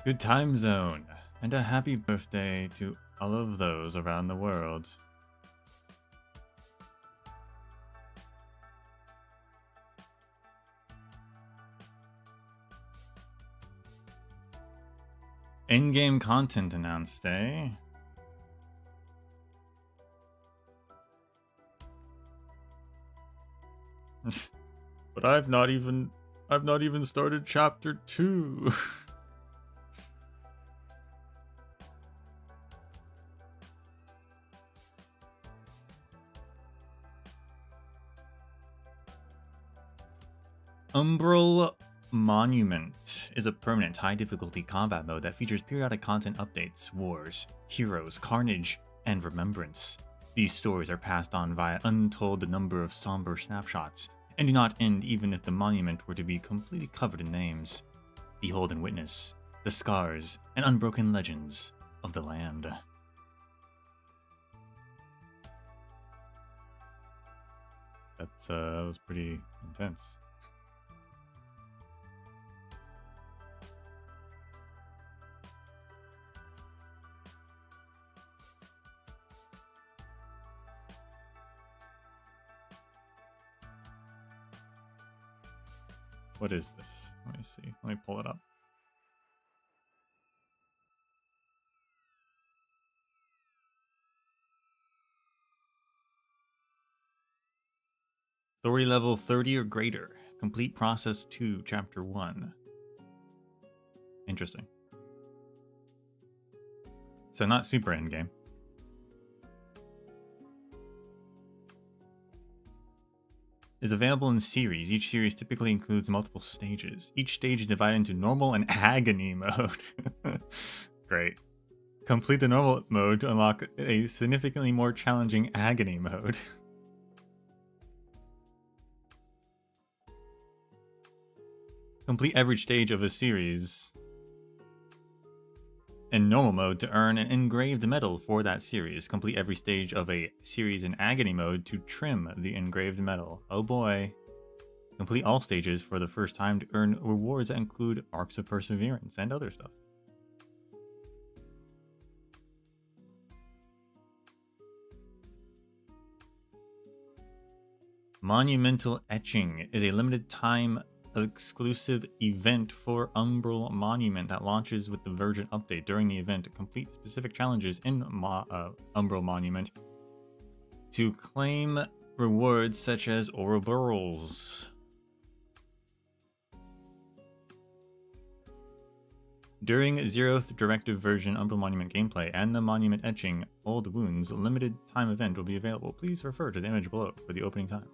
Good time zone, and a happy birthday to all of those around the world. In-game content announced, eh? But I've not even started chapter 2. Umbral Monument is a permanent high-difficulty combat mode that features periodic content updates, wars, heroes, carnage, and remembrance. These stories are passed on via untold number of somber snapshots, and do not end even if the monument were to be completely covered in names. Behold and witness the scars and unbroken legends of the land. That was pretty intense. What is this? Let me see. Let me pull it up. Authority level 30 or greater. Complete process 2, chapter 1. Interesting. So not super endgame. Is available in series. Each series typically includes multiple stages. Each stage is divided into normal and agony mode. Great. Complete the normal mode to unlock a significantly more challenging agony mode. Complete every stage of a series in normal mode to earn an engraved medal for that series. Complete every stage of a series in agony mode to trim the engraved medal. Oh boy. Complete all stages for the first time to earn rewards that include arcs of perseverance and other stuff. Monumental Etching is a limited time exclusive event for Umbral Monument that launches with the version update. During the event, complete specific challenges in Umbral Monument to claim rewards such as Ouroborals. During 0th Directive version Umbral Monument gameplay and the Monument Etching Old Wounds limited time event will be available. Please refer to the image below for the opening times.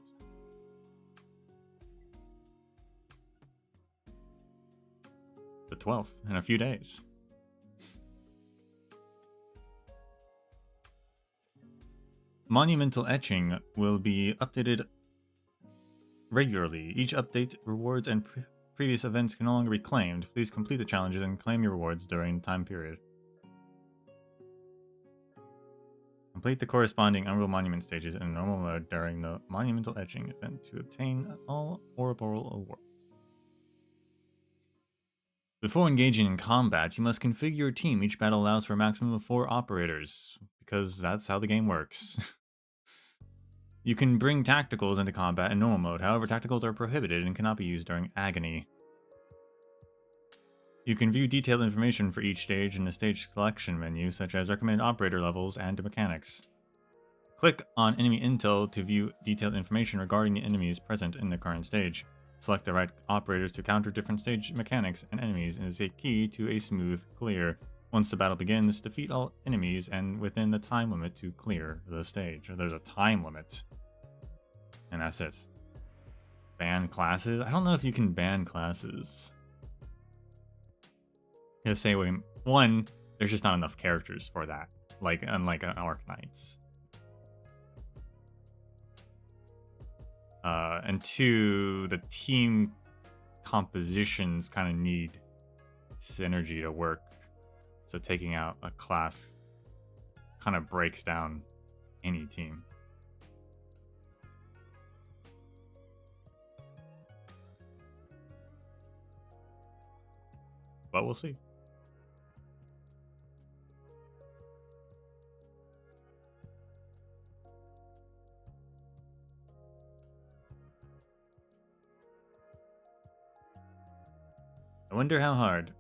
The 12th in a few days. Monumental Etching will be updated regularly. Each update, rewards, and previous events can no longer be claimed. Please complete the challenges and claim your rewards during the time period. Complete the corresponding Umbral Monument stages in normal mode during the Monumental Etching event to obtain all Ouroboros awards. Before engaging in combat, you must configure your team. Each battle allows for a maximum of 4 operators, because that's how the game works. You can bring tacticals into combat in normal mode, however tacticals are prohibited and cannot be used during agony. You can view detailed information for each stage in the stage selection menu, such as recommended operator levels and mechanics. Click on enemy intel to view detailed information regarding the enemies present in the current stage. Select the right operators to counter different stage mechanics and enemies is a key to a smooth clear. Once the battle begins, defeat all enemies and within the time limit to clear the stage. There's a time limit. And that's it. Ban classes? I don't know if you can ban classes. He'll say, one, there's just not enough characters for that. Unlike an Arknights. And 2, the team compositions kind of need synergy to work. So taking out a class kind of breaks down any team. But we'll see. I wonder how hard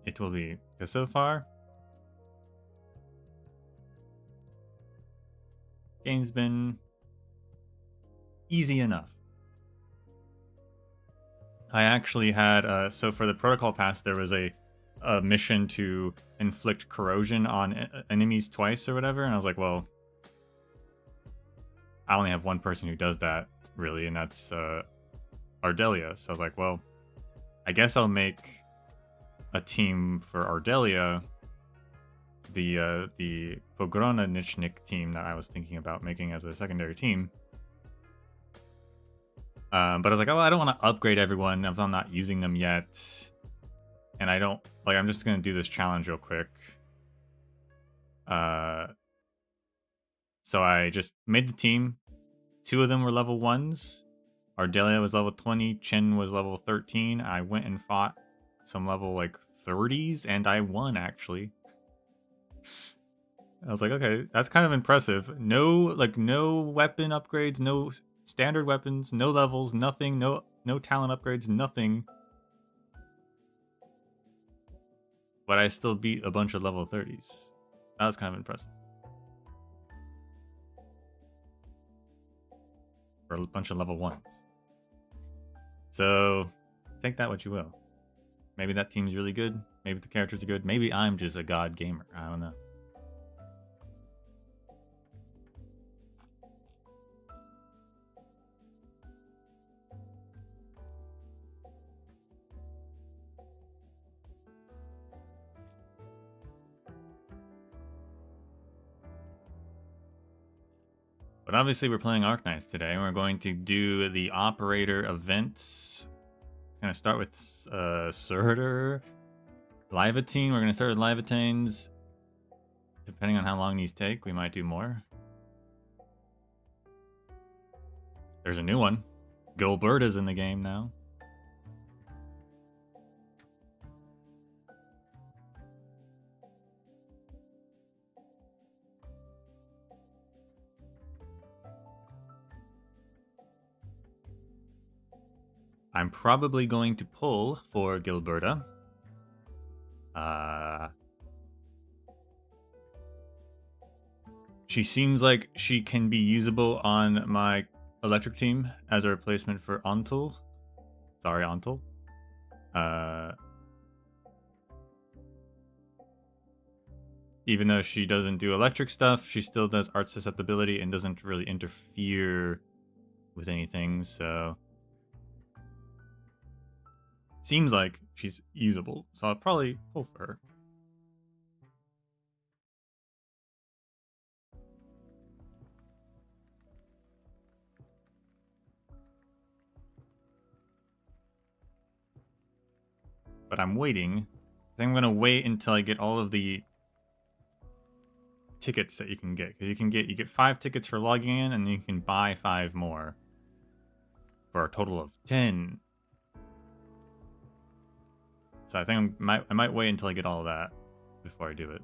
it will be. Because so far, game's been easy enough. I actually had, so for the protocol pass, there was a mission to inflict corrosion on enemies twice or whatever, and I was like, well, I only have one person who does that, really, and that's Ardelia. So I was like, well, I guess I'll make a team for Ardelia, the Pogranichnik team that I was thinking about making as a secondary team. But I was like, oh, I don't want to upgrade everyone if I'm not using them yet. And I don't, like, I'm just going to do this challenge real quick. So I just made the team. 2 of them were level 1s. Ardelia was level 20. Chen was level 13. I went and fought some level, like, 30s, and I won, actually. I was like, okay, that's kind of impressive. No weapon upgrades, no standard weapons, no levels, nothing, no talent upgrades, nothing. But I still beat a bunch of level 30s. That was kind of impressive. For a bunch of level 1s. So, take that what you will. Maybe that team's really good. Maybe the characters are good. Maybe I'm just a god gamer. I don't know. But obviously we're playing Arknights today, and we're going to do the operator events. Gonna start with Surtur. Livatine, we're gonna start with Livatanes. Depending on how long these take, we might do more. There's a new one. Gilberta's in the game now. I'm probably going to pull for Gilberta. She seems like she can be usable on my electric team as a replacement for Ontul. Sorry, Ontul. Even though she doesn't do electric stuff, she still does art susceptibility and doesn't really interfere with anything, so seems like she's usable, so I'll probably pull for her. But I'm waiting. I think I'm gonna wait until I get all of the tickets that you can get. Because you get 5 tickets for logging in, and you can buy 5 more. For a total of 10. So I think I might wait until I get all of that before I do it.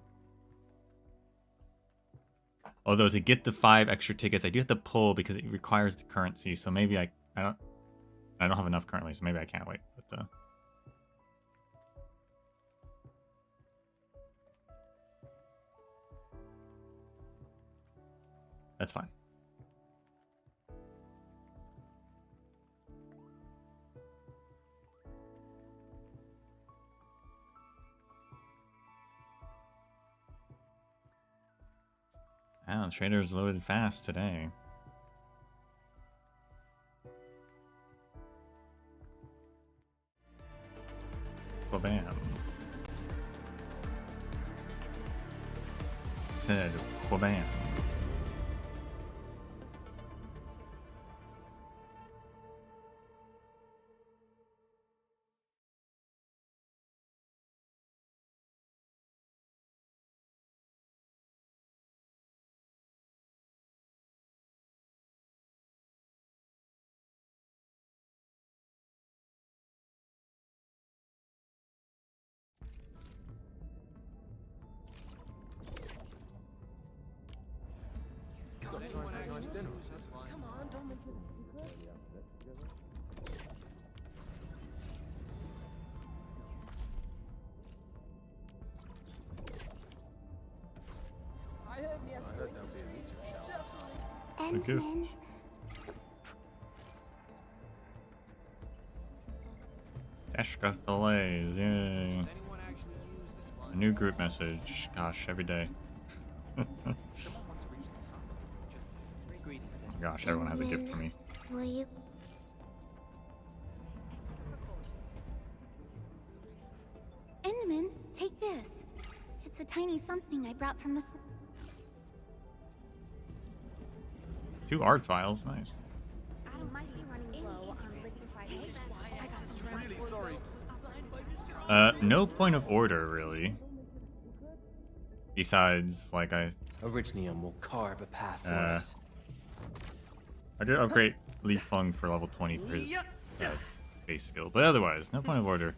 Although to get the 5 extra tickets, I do have to pull because it requires the currency. So maybe I don't have enough currently, so maybe I can't wait. But that's fine. Wow, the trader's loaded fast today. Well, bam. Said, well, bam. A gift. Eshka fillets, yay. A new group message. Gosh, every day. Gosh, everyone has a gift for me. Will you? Enderman, take this. It's a tiny something I brought from the... 2 art files, nice. No point of order, really. Besides, like, Orignium will carve a path for us. I did upgrade Leaf Fung for level 20 for his base skill, but otherwise, no point of order.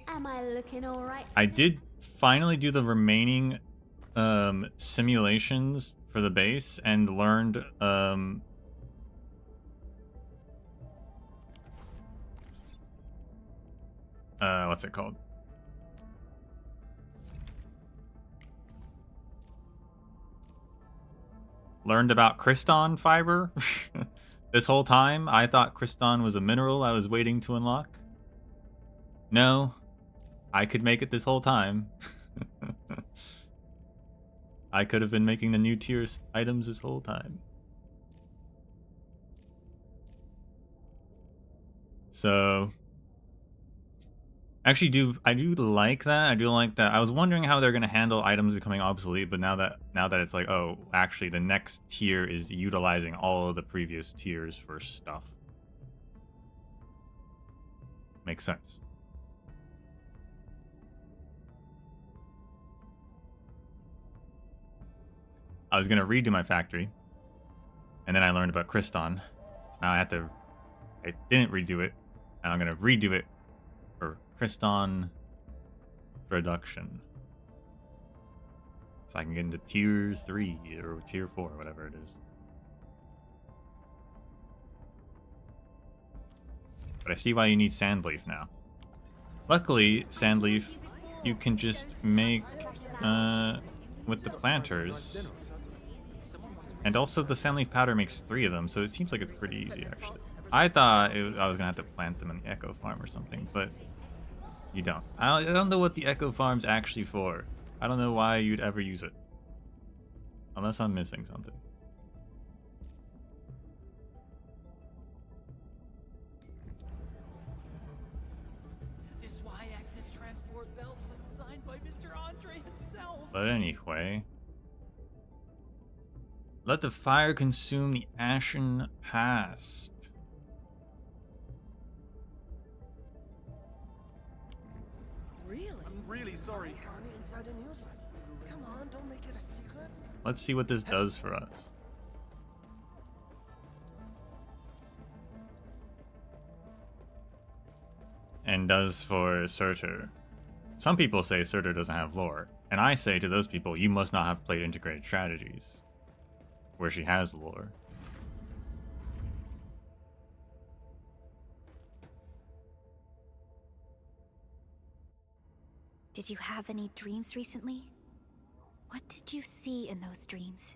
Am I looking alright? I did finally do the remaining simulations for the base and learned what's it called? Learned about cryston fiber. This whole time, I thought cryston was a mineral I was waiting to unlock. No, I could make it this whole time. I could have been making the new tier items this whole time. So, actually, I do like that. I do like that. I was wondering how they're gonna handle items becoming obsolete, but now that it's like, oh, actually, the next tier is utilizing all of the previous tiers for stuff. Makes sense. I was gonna redo my factory, and then I learned about cryston. So now I didn't redo it. Now I'm gonna redo it for cryston production, so I can get into tier 3 or tier 4, whatever it is. But I see why you need sandleaf now. Luckily, sandleaf you can just make with the planters. And also the sandleaf powder makes 3 of them, so it seems like it's pretty easy actually. I thought I was gonna have to plant them in the echo farm or something, but you don't. I don't know what the echo farm's actually for. I don't know why you'd ever use it. Unless I'm missing something. This Y-axis transport belt was designed by Mr. Andre himself. But anyway, let the fire consume the Ashen past. Really? I'm really sorry. Inside the news. Come on, don't make it a secret. Let's see what this does for us. And does for Surtur. Some people say Surtur doesn't have lore, and I say to those people, you must not have played integrated strategies, where she has lore. Did you have any dreams recently? What did you see in those dreams?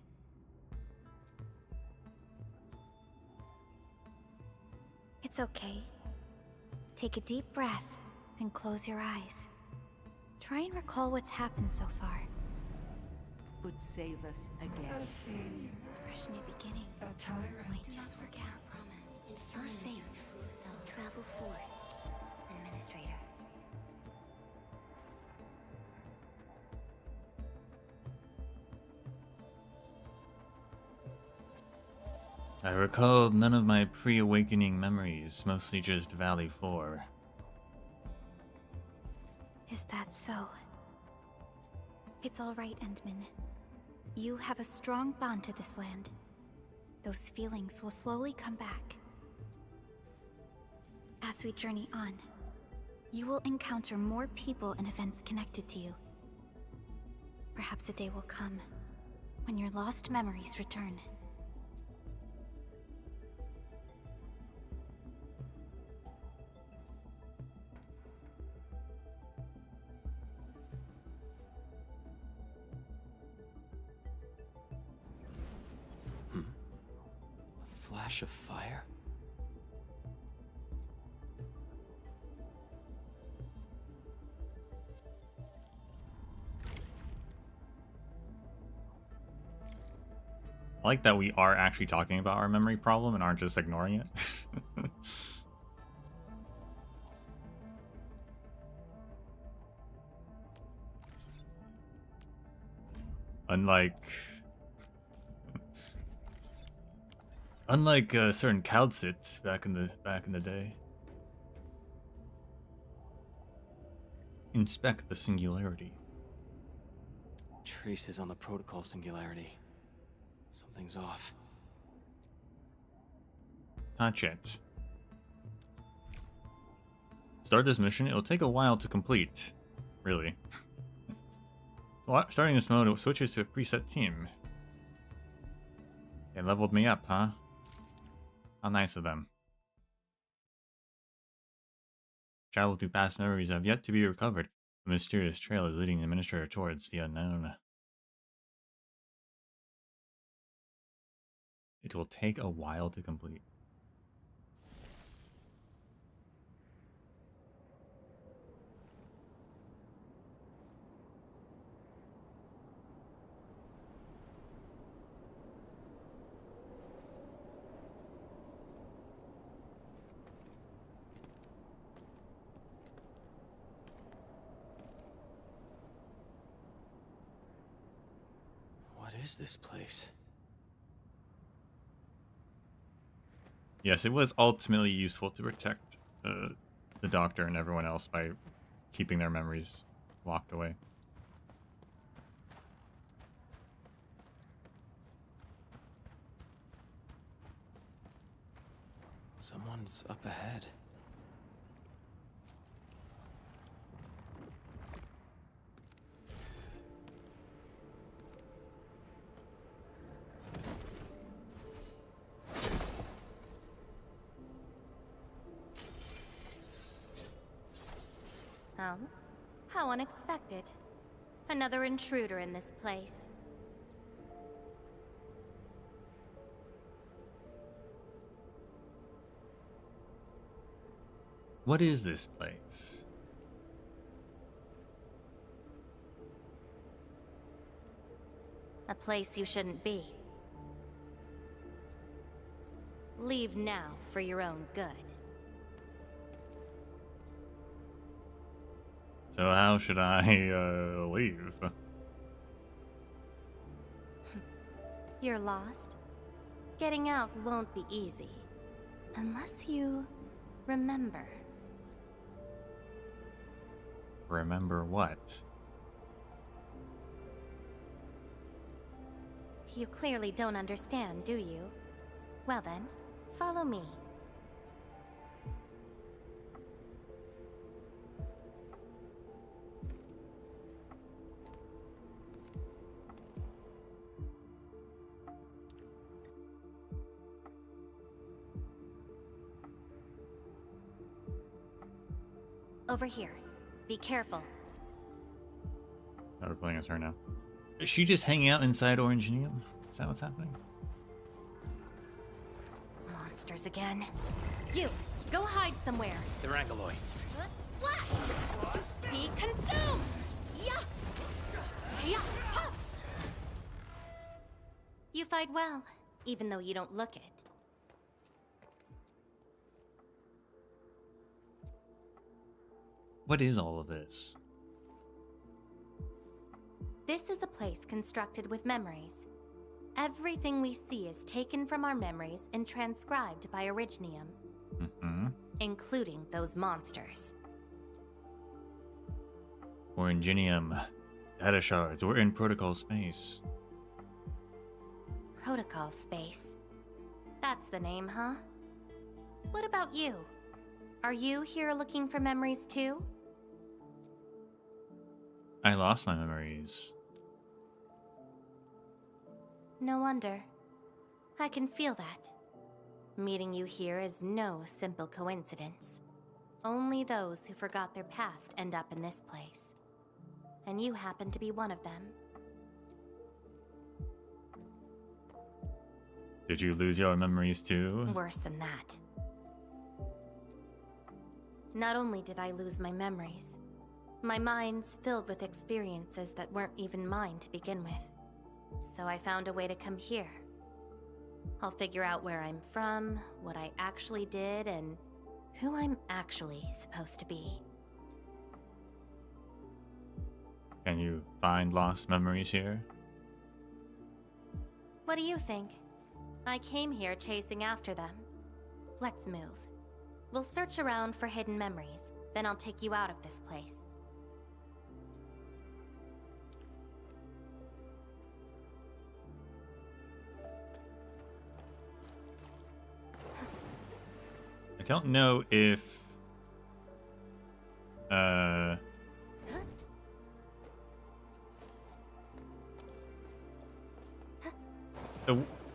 It's okay. Take a deep breath and close your eyes. Try and recall what's happened so far. Would save us again. It's a fresh new beginning. Wait, just forget. Promise. Your faith. Travel forth. Administrator. I recalled none of my pre-awakening memories, mostly just Valley 4. Is that so? It's all right, Endman. You have a strong bond to this land. Those feelings will slowly come back. As we journey on, you will encounter more people and events connected to you. Perhaps a day will come when your lost memories return. flash of fire? I like that we are actually talking about our memory problem and aren't just ignoring it. Unlike certain Calcits back in the day. Inspect the singularity. Traces on the protocol singularity. Something's off. Touch it. Start this mission. It'll take a while to complete. Really. Starting this mode, it switches to a preset team. They leveled me up, huh? How nice of them. Travel through past memories have yet to be recovered. A mysterious trail is leading the Administrator towards the unknown. It will take a while to complete. What is this place? Yes, it was ultimately useful to protect the Doctor and everyone else by keeping their memories locked away. Someone's up ahead. How unexpected. Another intruder in this place. What is this place? A place you shouldn't be. Leave now for your own good. So how should I leave? You're lost? Getting out won't be easy. Unless you remember. Remember what? You clearly don't understand, do you? Well then, follow me. Over here. Be careful. Oh, we're playing as her now. Is she just hanging out inside Orangenium? Is that what's happening? Monsters again. You, go hide somewhere. They're Ankyloid. Slash! Be consumed! Yeah! Yeah! Ha! You fight well, even though you don't look it. What is all of this? This is a place constructed with memories. Everything we see is taken from our memories and transcribed by Originium. Mm-hmm. Including those monsters. Orangenium. Data shards. We're in protocol space. Protocol space. That's the name, huh? What about you? Are you here looking for memories too? I lost my memories. No wonder. I can feel that. Meeting you here is no simple coincidence. Only those who forgot their past end up in this place. And you happen to be one of them. Did you lose your memories too? Worse than that. Not only did I lose my memories, my mind's filled with experiences that weren't even mine to begin with. So I found a way to come here. I'll figure out where I'm from, what I actually did, and who I'm actually supposed to be. Can you find lost memories here? What do you think? I came here chasing after them. Let's move. We'll search around for hidden memories, then I'll take you out of this place. I don't know if...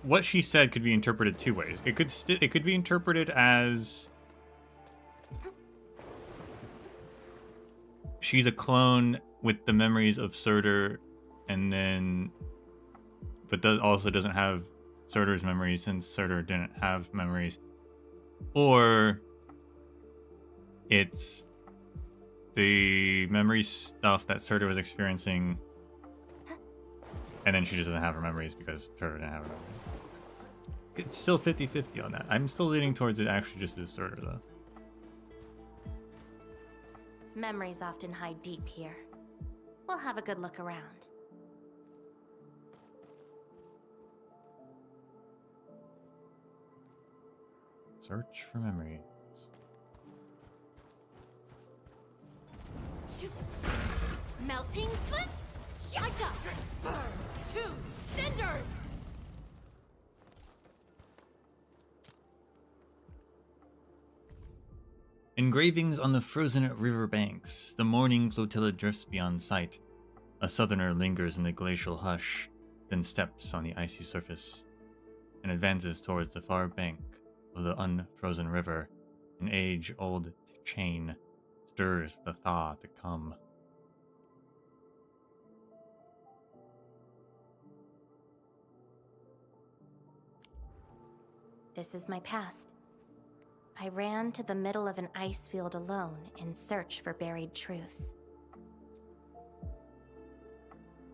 what she said could be interpreted two ways. It could be interpreted as she's a clone with the memories of Surtur, and then, but also doesn't have Surtur's memories since Surtur didn't have memories, or it's the memory stuff that Surtur was experiencing, and then she just doesn't have her memories because Surtur didn't have her memories. It's still 50-50 on that. I'm still leaning towards it actually just as Surtur, though. Memories often hide deep here. We'll have a good look around. Search for memories. Melting foot! Shaka! Spur! Two cinders! Engravings on the frozen river banks. The morning flotilla drifts beyond sight. A southerner lingers in the glacial hush, then steps on the icy surface, and advances towards the far bank of the unfrozen river. An age-old chain stirs with the thaw to come. This is my past. I ran to the middle of an ice field alone in search for buried truths.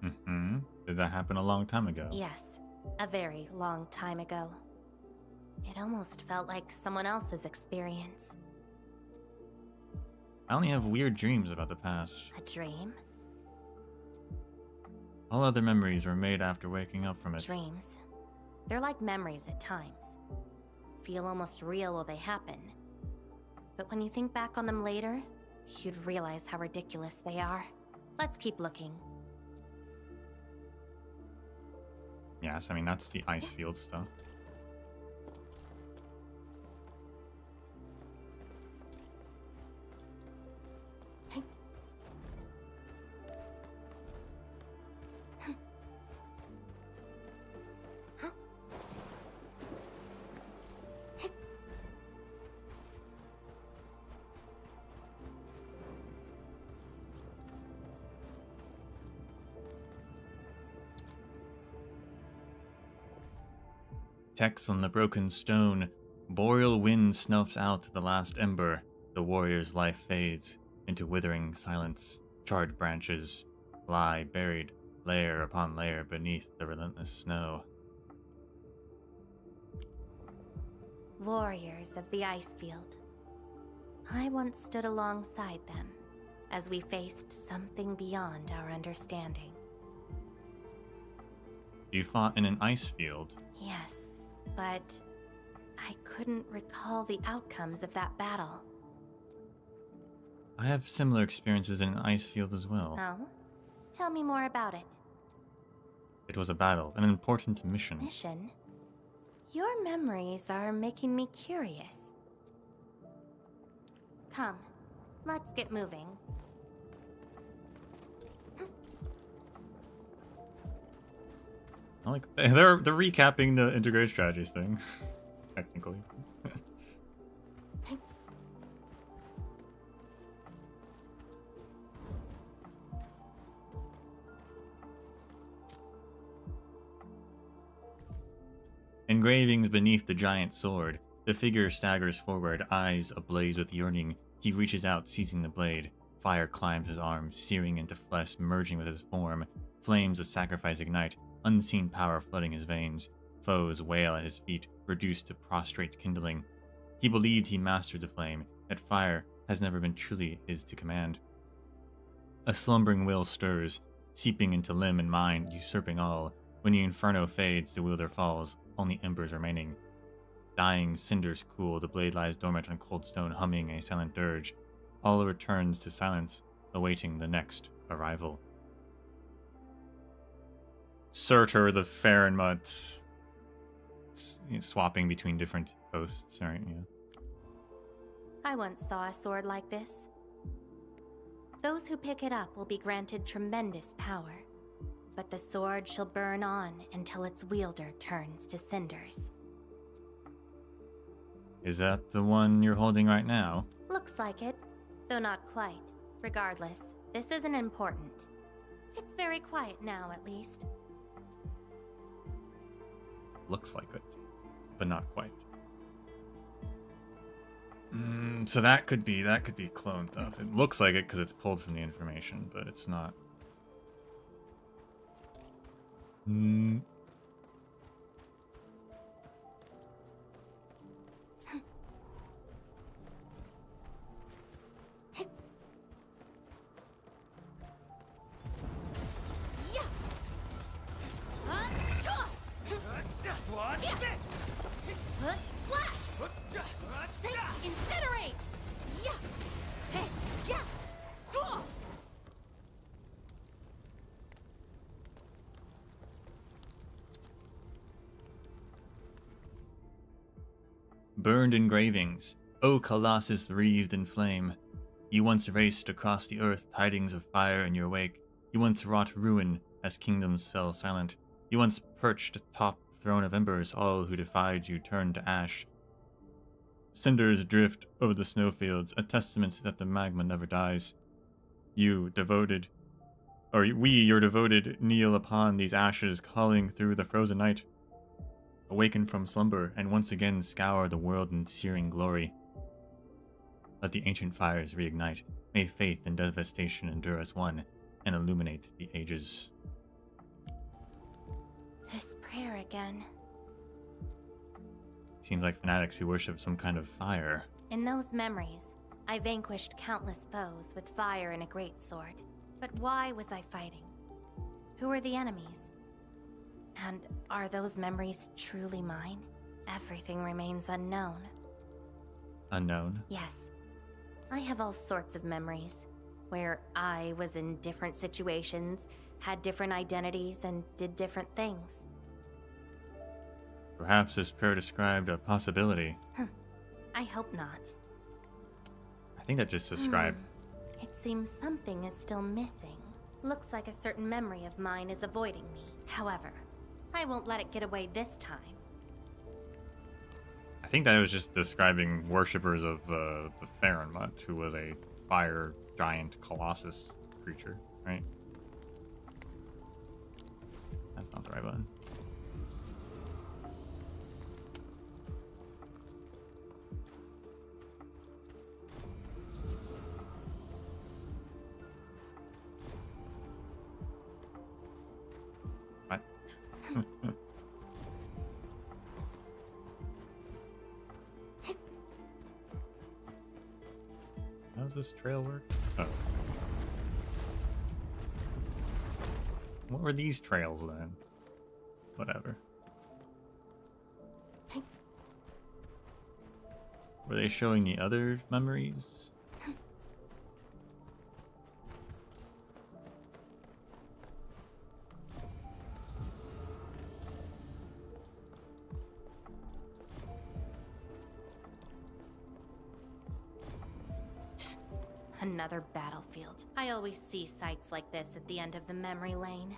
Did that happen a long time ago? Yes, a very long time ago. It almost felt like someone else's experience. I only have weird dreams about the past. A dream? All other memories were made after waking up from it. Dreams. They're like memories at times. Feel almost real while they happen. But when you think back on them later, you'd realize how ridiculous they are. Let's keep looking. Yes, I mean, that's the ice field stuff. Text on the broken stone. Boreal wind snuffs out the last ember. The warrior's life fades into withering silence. Charred branches lie buried layer upon layer beneath the relentless snow. Warriors of the ice field. I once stood alongside them as we faced something beyond our understanding. You fought in an ice field. Yes, but I couldn't recall the outcomes of that battle. I have similar experiences in an ice field as well. Oh? Tell me more about it. It was a battle, an important mission. Mission? Your memories are making me curious. Come, let's get moving. I like they're recapping the integrated strategies thing, technically. Engravings beneath the giant sword. The figure staggers forward, eyes ablaze with yearning. He reaches out, seizing the blade. Fire climbs his arm, searing into flesh, merging with his form. Flames of sacrifice ignite, unseen power flooding his veins. Foes wail at his feet, reduced to prostrate kindling. He believed he mastered the flame, yet fire has never been truly his to command. A slumbering will stirs, seeping into limb and mind, usurping all. When the inferno fades, the wielder falls, only embers remaining. Dying cinders cool, the blade lies dormant on cold stone, humming a silent dirge. All returns to silence, awaiting the next arrival. Surtur the Farinmut. Swapping between different hosts, right? Yeah. I once saw a sword like this. Those who pick it up will be granted tremendous power, but the sword shall burn on until its wielder turns to cinders. Is that the one you're holding right now? Looks like it, though not quite. Regardless, this isn't important. It's very quiet now, at least. Looks like it, but not quite. So that could be clone stuff. It looks like it because it's pulled from the information, but it's not. Watch this! Flash! Incinerate! Yeah! Hey! Yeah! Burned engravings, O Colossus wreathed in flame. You once raced across the earth, tidings of fire in your wake. You once wrought ruin as kingdoms fell silent. You once perched atop the throne of embers, all who defied you turned to ash. Cinders drift over the snowfields, a testament that the magma never dies. We, your devoted, kneel upon these ashes, calling through the frozen night. Awaken from slumber, and once again scour the world in searing glory. Let the ancient fires reignite. May faith and devastation endure as one, and illuminate the ages. This prayer again. Seems like fanatics who worship some kind of fire. In those memories, I vanquished countless foes with fire and a greatsword. But why was I fighting? Who were the enemies? And are those memories truly mine? Everything remains unknown. Unknown? Yes. I have all sorts of memories, where I was in different situations, had different identities, and did different things. Perhaps this prayer described a possibility. I hope not. I think that just described... It seems something is still missing. Looks like a certain memory of mine is avoiding me. However, I won't let it get away this time. I think that was just describing worshippers of the Farinmut, who was a fire giant colossus creature, right? That's not the right button. What? How does this trail work? Oh. What were these trails then? Whatever. Were they showing the other memories? Another battlefield. I always see sights like this at the end of the memory lane.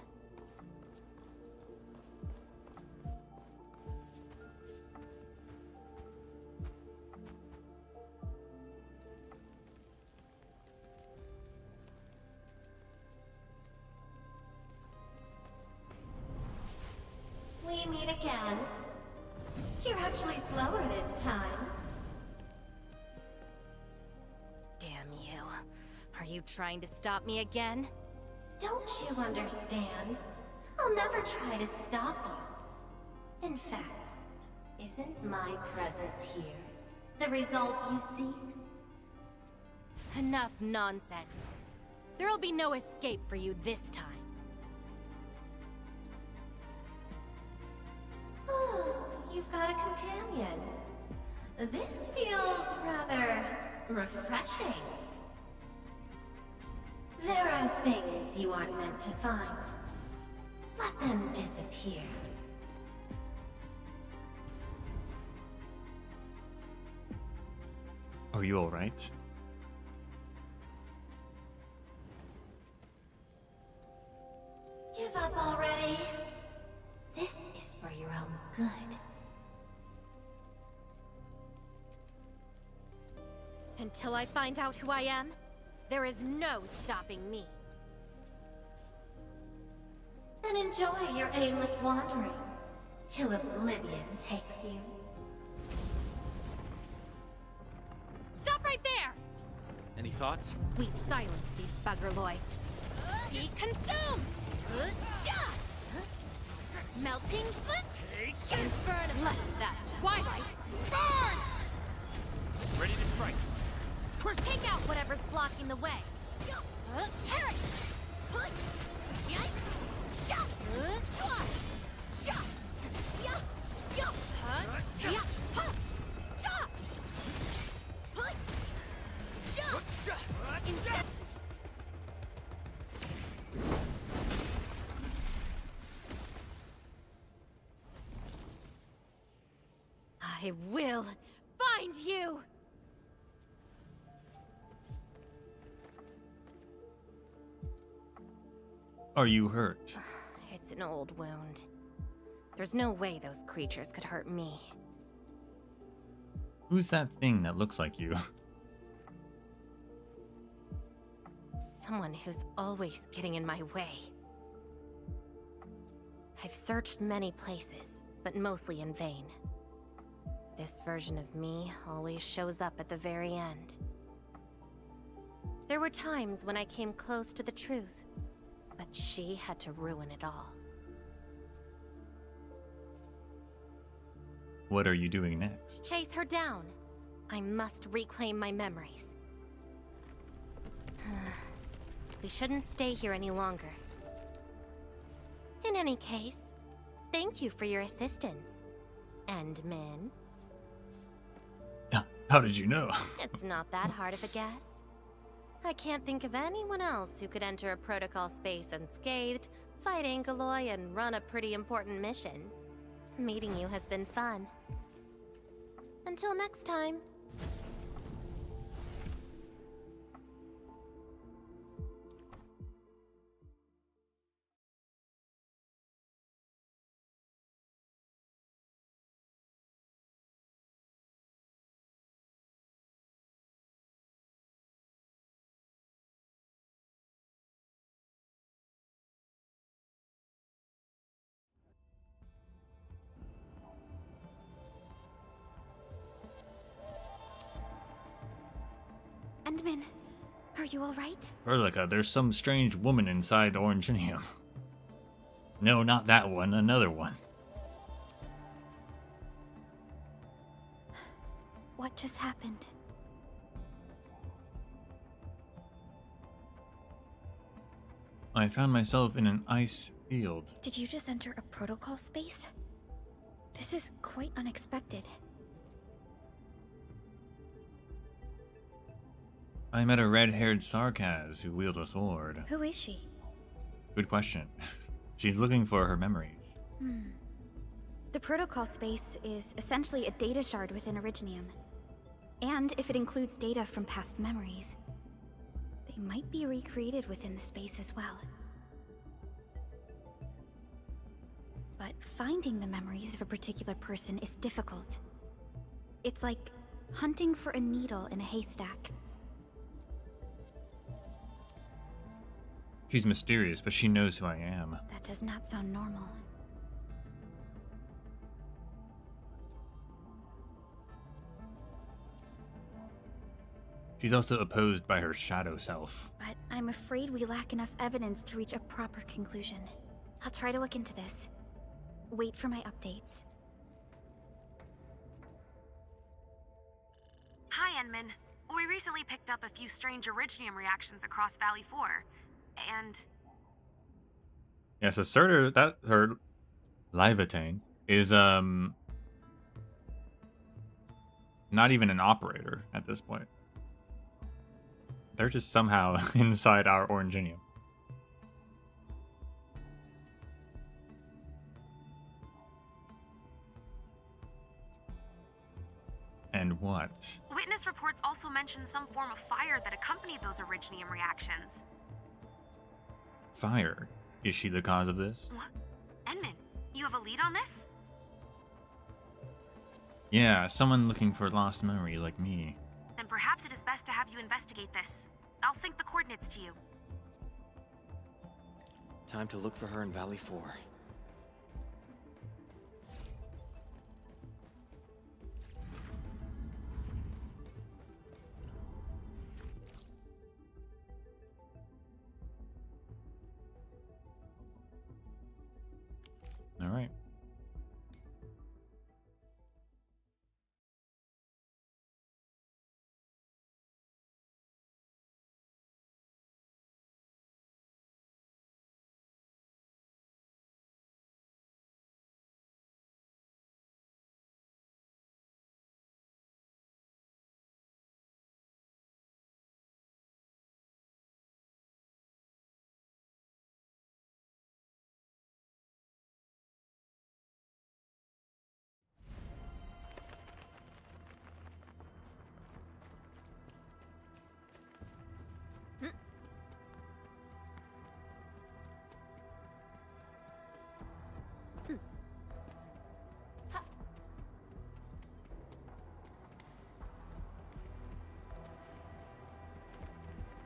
We meet again. You're actually slower this time. Damn you. Are you trying to stop me again? Don't you understand? I'll never try to stop you. In fact, isn't my presence here the result you seek? Enough nonsense. There'll be no escape for you this time. Oh, you've got a companion. This feels rather refreshing. There are things you aren't meant to find. Let them disappear. Are you alright? Give up already. This is for your own good. Until I find out who I am, there is no stopping me. And enjoy your aimless wandering, till oblivion takes you. Stop right there! Any thoughts? We silence these buggerloids. Be consumed! Melting split? Infernum! Let that twilight burn! Ready to strike. Take out whatever's blocking the way. Perish! I will find you! Are you hurt? It's an old wound. There's no way those creatures could hurt me. Who's that thing that looks like you? Someone who's always getting in my way. I've searched many places, but mostly in vain. This version of me always shows up at the very end. There were times when I came close to the truth, but she had to ruin it all. What are you doing next? Chase her down. I must reclaim my memories. We shouldn't stay here any longer. In any case, thank you for your assistance. Endman. How did you know? It's not that hard of a guess. I can't think of anyone else who could enter a protocol space unscathed, fight Angeloi, and run a pretty important mission. Meeting you has been fun. Until next time. Endman, are you alright? Erlica, there's some strange woman inside Oranginium. No, not that one, another one. What just happened? I found myself in an ice field. Did you just enter a protocol space? This is quite unexpected. I met a red-haired Sarkaz who wields a sword. Who is she? Good question. She's looking for her memories. The protocol space is essentially a data shard within Originium. And if it includes data from past memories, they might be recreated within the space as well. But finding the memories of a particular person is difficult. It's like hunting for a needle in a haystack. She's mysterious, but she knows who I am. That does not sound normal. She's also opposed by her shadow self. But I'm afraid we lack enough evidence to reach a proper conclusion. I'll try to look into this. Wait for my updates. Hi, Enman. We recently picked up a few strange originium reactions across Valley 4, and... Yeah, so Surtur, that her Livitane is not even an operator at this point. They're just somehow inside our Oranginium. And what? Witness reports also mention some form of fire that accompanied those originium reactions. Fire? Is she the cause of this? What? Enman, you have a lead on this? Yeah, someone looking for lost memories like me. Then perhaps it is best to have you investigate this. I'll sync the coordinates to you. Time to look for her in Valley 4. All right.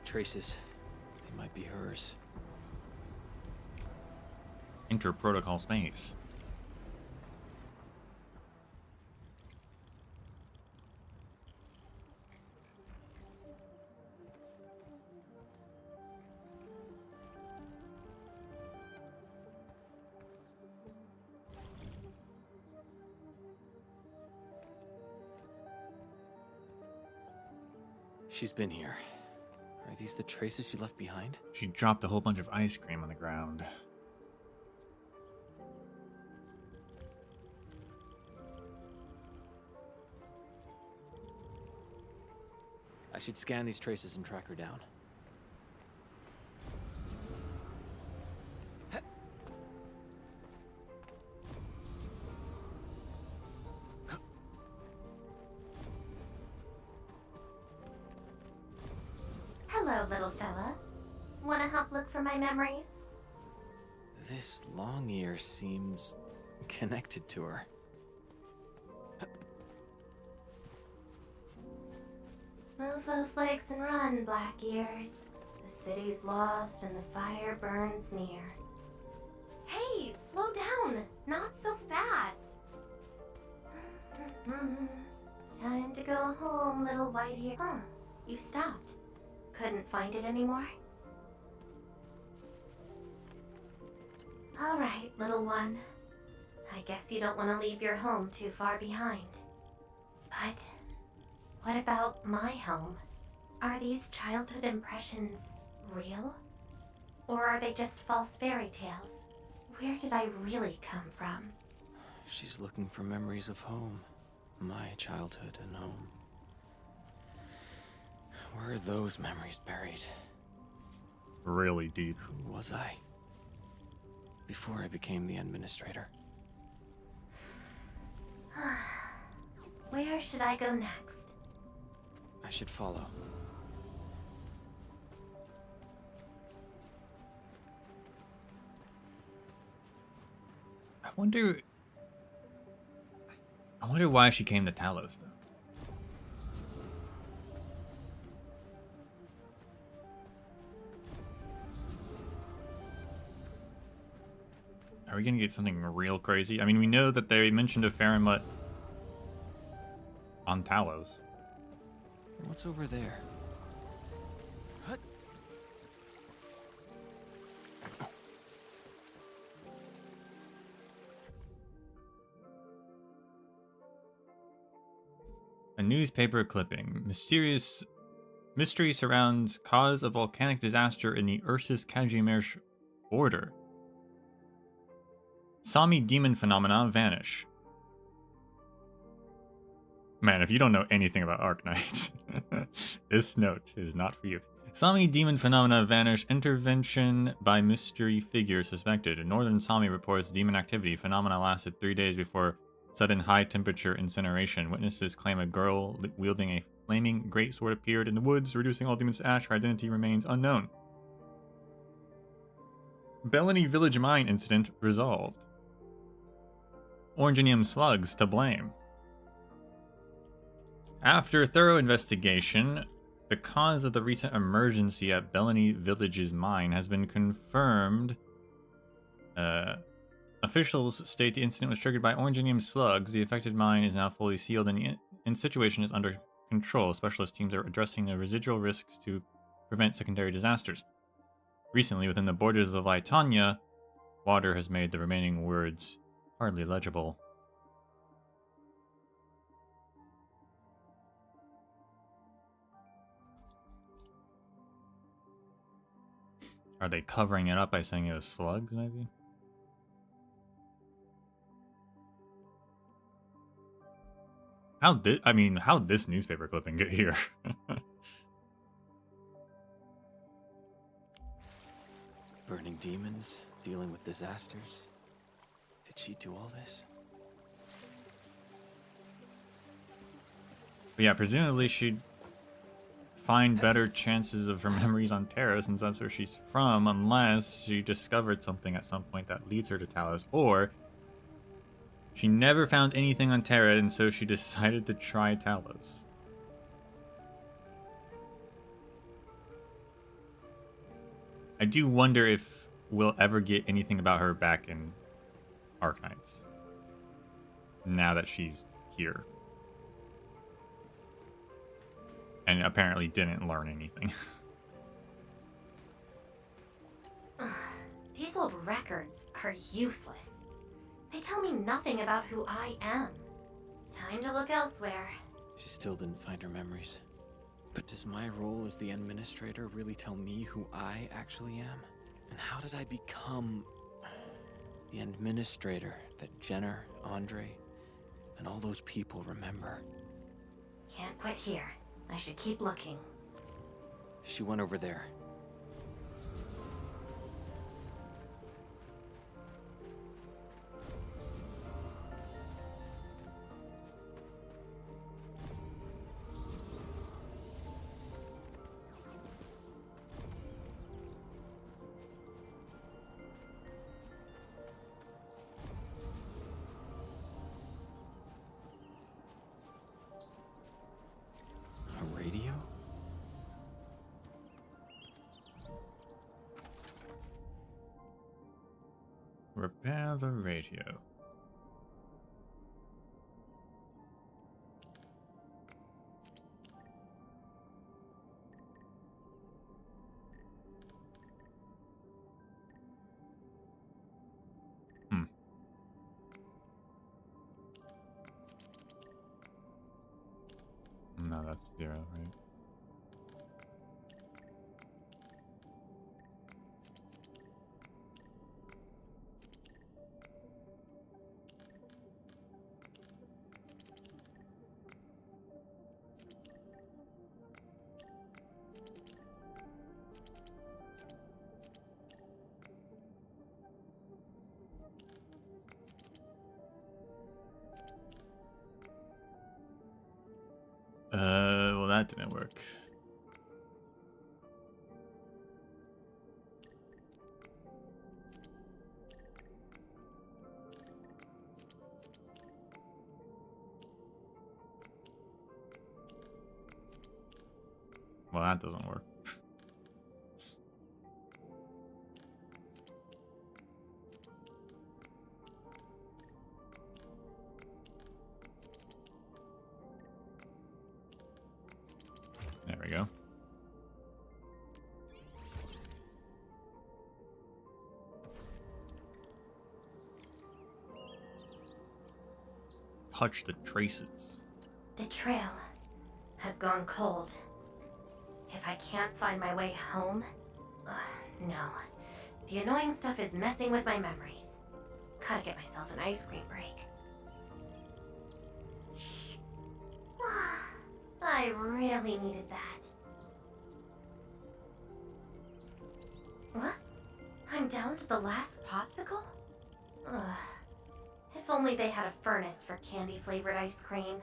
Traces. They might be hers. Inter-protocol space. She's been here. Are these the traces she left behind? She dropped a whole bunch of ice cream on the ground. I should scan these traces and track her down. Hello, little fella. Wanna help look for my memories? This long ear seems connected to her. Move those legs and run, Black Ears. The city's lost and the fire burns near. Hey, slow down! Not so fast! Time to go home, little white ear. Huh, you stopped. Couldn't find it anymore? Alright, little one. I guess you don't want to leave your home too far behind. But what about my home? Are these childhood impressions real? Or are they just false fairy tales? Where did I really come from? She's looking for memories of home. My childhood and home. Where are those memories buried? Really deep. Who was I? Before I became the administrator. Where should I go next? I should follow. I wonder why she came to Talos, though. Are we gonna get something real crazy? I mean, we know that they mentioned a Faramut on Talos. What's over there? newspaper clipping. Mystery surrounds cause of volcanic disaster in the Ursus Kajimirsh border. Sami demon phenomena vanish. Man, if you don't know anything about Arknights, this note is not for you. Sami demon phenomena vanish. Intervention by mystery figure suspected. In northern Sami reports demon activity. Phenomena lasted 3 days before sudden high temperature incineration. Witnesses claim a girl wielding a flaming greatsword appeared in the woods, reducing all demons to ash. Her identity remains unknown. Bellany village mine incident resolved. Oranginium slugs to blame. After thorough investigation, the cause of the recent emergency at Bellany Village's mine has been confirmed. Officials state the incident was triggered by oranginium slugs. The affected mine is now fully sealed and the situation is under control. Specialist teams are addressing the residual risks to prevent secondary disasters. Recently, within the borders of Laitanya, water has made the remaining words hardly legible. Are they covering it up by saying it was slugs, maybe? How'd this newspaper clipping get here? Burning demons, dealing with disasters. Did she do all this? But yeah, presumably she'd find better chances of her memories on Terra since that's where she's from, unless she discovered something at some point that leads her to Talos, or she never found anything on Terra and so she decided to try Talos. I do wonder if we'll ever get anything about her back in Arknights now that she's here. And apparently didn't learn anything. These old records are useless. They tell me nothing about who I am. Time to look elsewhere. She still didn't find her memories. But does my role as the administrator really tell me who I actually am? And how did I become the administrator that Jenner, Andre, and all those people remember? Can't quit here. I should keep looking. She went over there. A radio? Repair the radio. No, that's 0, right? Well, that didn't work. Well, that doesn't work. There we go. Touch the traces. The trail. has gone cold. If I can't find my way home, no. The annoying stuff is messing with my memories. Gotta get myself an ice cream break. I really needed that. What? I'm down to the last popsicle? Ugh. If only they had a furnace for candy-flavored ice cream.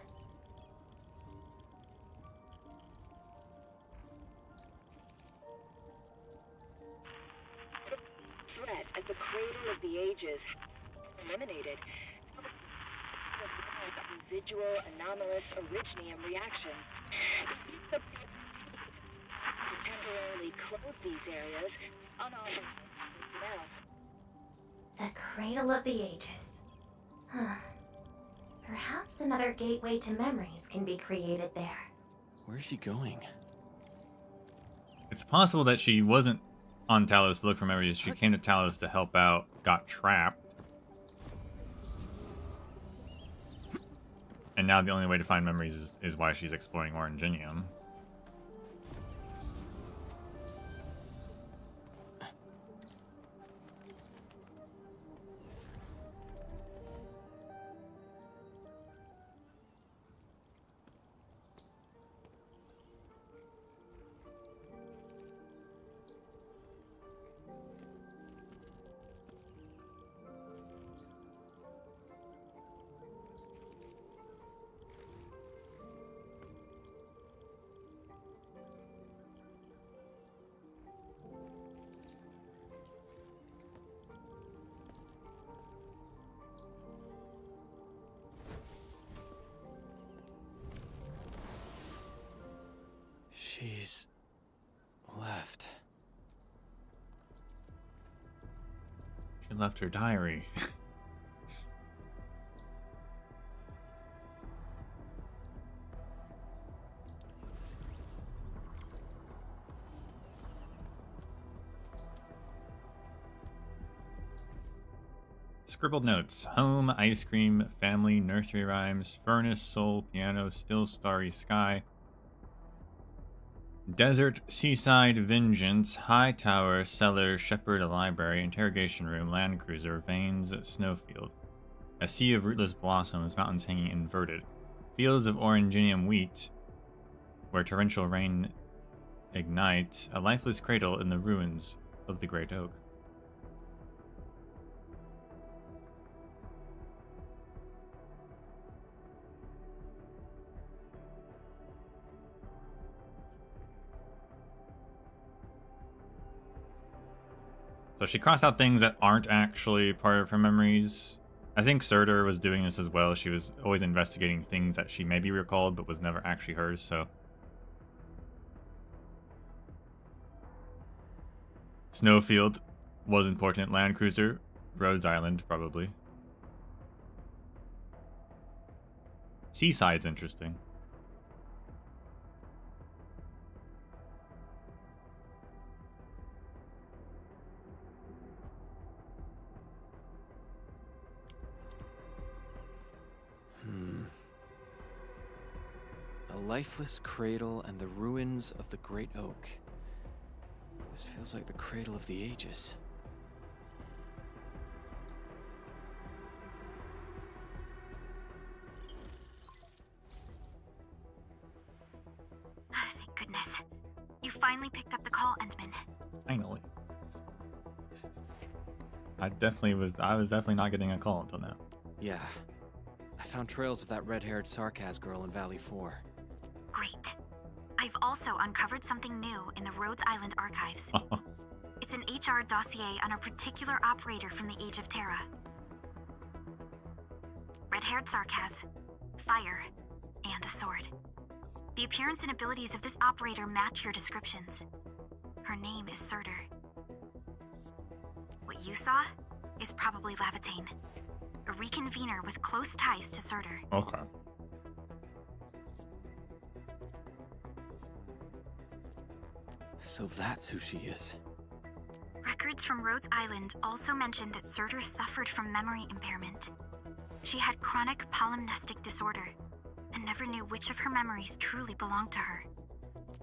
Threat at the Cradle of the Ages. Eliminated. Residual anomalous originium reaction. To temporarily close these areas, unauthorized personnel. The Cradle of the Ages. Huh. Perhaps another gateway to memories can be created there. Where's she going? It's possible that she wasn't on Talos to look for memories. She came to Talos to help out, got trapped. And now the only way to find memories is why she's exploring Oranginium. She's left. She left her diary. Scribbled notes. Home, ice cream, family, nursery rhymes, furnace, soul, piano, still starry sky. Desert, seaside, vengeance, high tower, cellar, shepherd, a library, interrogation room, land cruiser, veins, snowfield. A sea of rootless blossoms, mountains hanging inverted. Fields of oranginium wheat, where torrential rain ignites. A lifeless cradle in the ruins of the great oak. So she crossed out things that aren't actually part of her memories. I think Surtur was doing this as well. She was always investigating things that she maybe recalled but was never actually hers, so. Snowfield was important. Land Cruiser, Rhodes Island, probably. Seaside's interesting. The lifeless cradle and the ruins of the great oak. This feels like the cradle of the ages. Thank goodness. You finally picked up the call, Endman. Finally. I was definitely not getting a call until now. Yeah. I found trails of that red-haired Sarkaz girl in Valley 4. Great. I've also uncovered something new in the Rhodes Island archives. It's an HR dossier on a particular operator from the Age of Terra. Red-haired Sarkaz, fire, and a sword. The appearance and abilities of this operator match your descriptions. Her name is Surtur. What you saw is probably Lavatane, a reconvener with close ties to Surtur. Okay. So that's who she is. Records from Rhodes Island also mention that Surtur suffered from memory impairment. She had chronic polymnestic disorder, and never knew which of her memories truly belonged to her.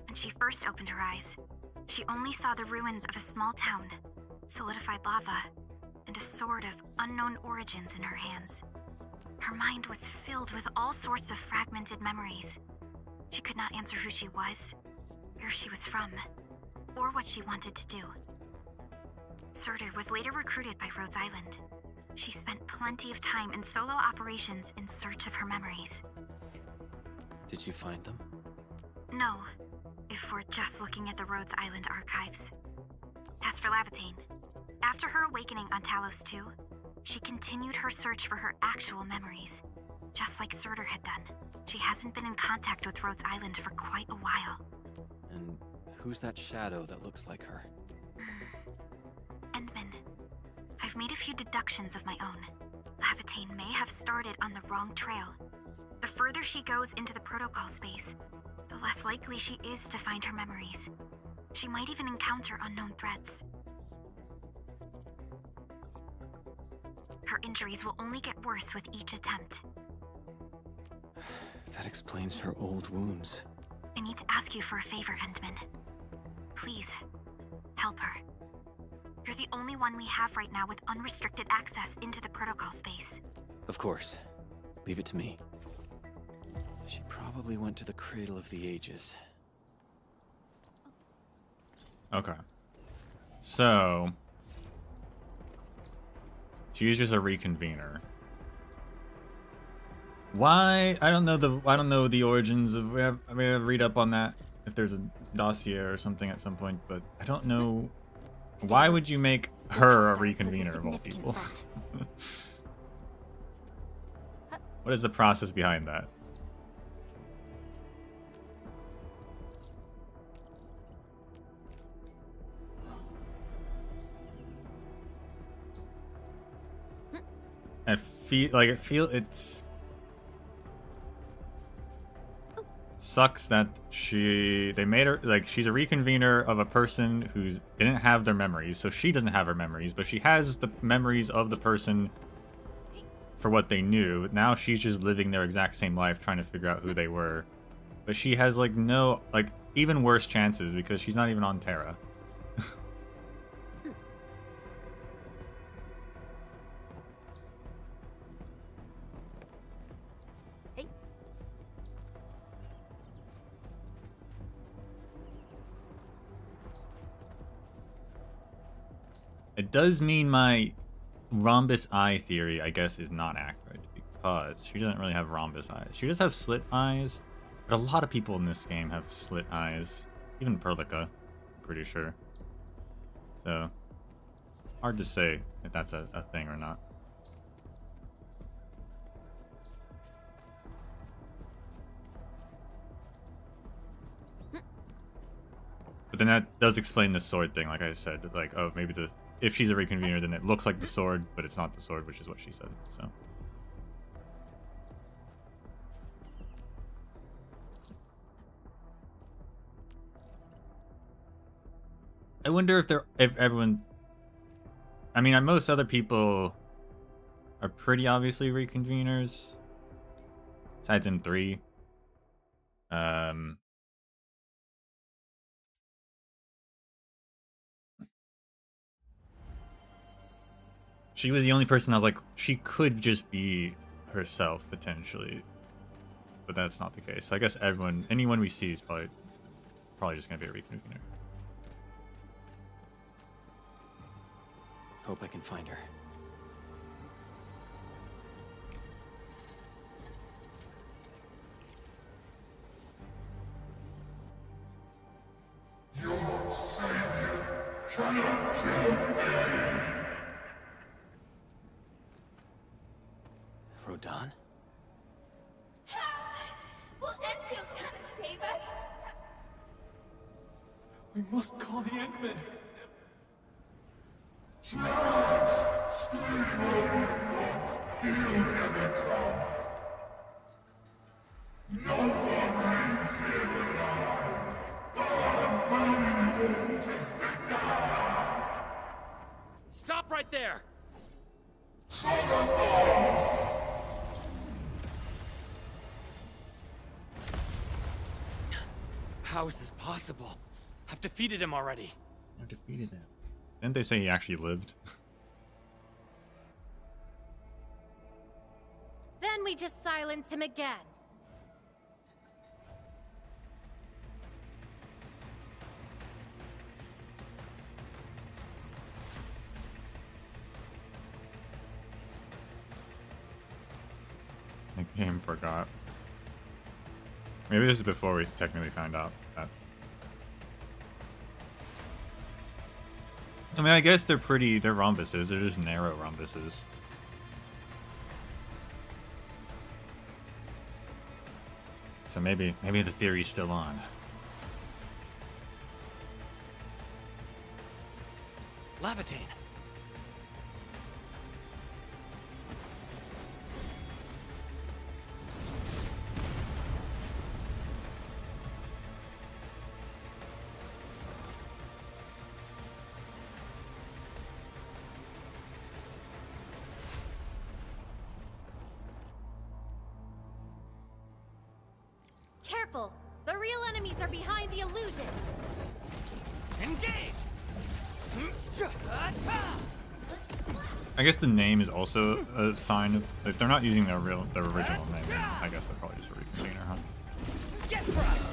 When she first opened her eyes, she only saw the ruins of a small town, solidified lava, and a sword of unknown origins in her hands. Her mind was filled with all sorts of fragmented memories. She could not answer who she was, where she was from, or what she wanted to do. Surtur was later recruited by Rhodes Island. She spent plenty of time in solo operations in search of her memories. Did you find them? No, if we're just looking at the Rhodes Island archives. As for Lavatane, after her awakening on Talos 2, she continued her search for her actual memories, just like Surtur had done. She hasn't been in contact with Rhodes Island for quite a while. And who's that shadow that looks like her? Endman. I've made a few deductions of my own. Lavatane may have started on the wrong trail. The further she goes into the protocol space, the less likely she is to find her memories. She might even encounter unknown threats. Her injuries will only get worse with each attempt. That explains her old wounds. I need to ask you for a favor, Endman. Please, help her. You're the only one we have right now with unrestricted access into the protocol space. Of course. Leave it to me. She probably went to the Cradle of the Ages. Okay. So she uses a reconvener. Why? I don't know the origins of. I mean, read up on that if there's a dossier or something at some point, but I don't know. Why would you make her a reconvener of all people? What is the process behind that? I feel it's sucks that they made her like she's a reconvener of a person who didn't have their memories, so she doesn't have her memories, but she has the memories of the person for what they knew. Now she's just living their exact same life trying to figure out who they were, but she has like no even worse chances because she's not even on Terra. It does mean my rhombus eye theory, I guess, is not accurate because she doesn't really have rhombus eyes. She does have slit eyes, but a lot of people in this game have slit eyes. Even Perlica, I'm pretty sure. So, hard to say if that's a thing or not. But then that does explain the sword thing, like I said. Like, oh, maybe if she's a reconvener, then it looks like the sword, but it's not the sword, which is what she said. So, I wonder if everyone. I mean, most other people are pretty obviously reconveners. Besides M3. She was the only person I was like, she could just be herself, potentially. But that's not the case. So I guess anyone we see is probably just going to be a reconvener. Hope I can find her. Your savior cannot kill me. Rodan? Help! Will Enfield come and save us? We must call the Endmen. Trash! Scream all you want. He'll never come. No one leaves here alive. I'm burning you to cinder. Stop right there! So the boss! How is this possible? I've defeated him already. I've defeated him. Didn't they say he actually lived? Then we just silence him again. The game forgot. Maybe this is before we technically found out that. I mean, I guess they're rhombuses. They're just narrow rhombuses. So maybe the theory's still on. Levitate. Careful! The real enemies are behind the illusion! Engage! I guess the name is also a sign of like, they're not using their original name. I guess they're probably just a retainer, huh? Get crushed!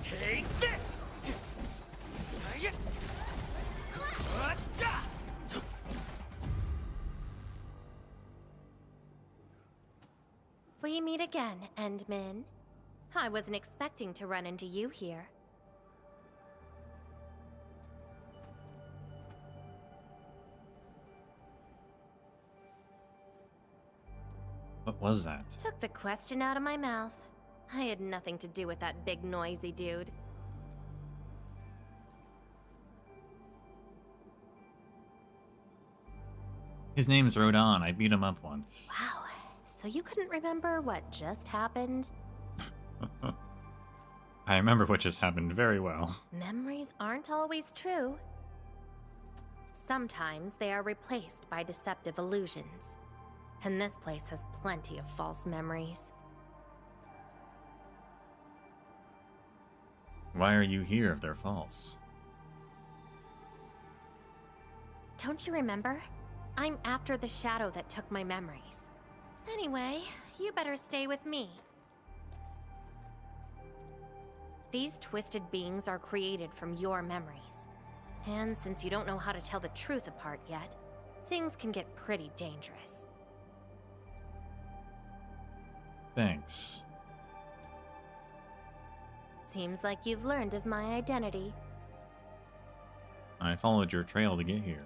Take this! We meet again, Endmin. I wasn't expecting to run into you here. What was that? Took the question out of my mouth. I had nothing to do with that big noisy dude. His name's Rodon. I beat him up once. Wow, so you couldn't remember what just happened? I remember what just happened very well. Memories aren't always true. Sometimes they are replaced by deceptive illusions. And this place has plenty of false memories. Why are you here if they're false? Don't you remember? I'm after the shadow that took my memories. Anyway, you better stay with me. These twisted beings are created from your memories. And since you don't know how to tell the truth apart yet, things can get pretty dangerous. Thanks. Seems like you've learned of my identity. I followed your trail to get here.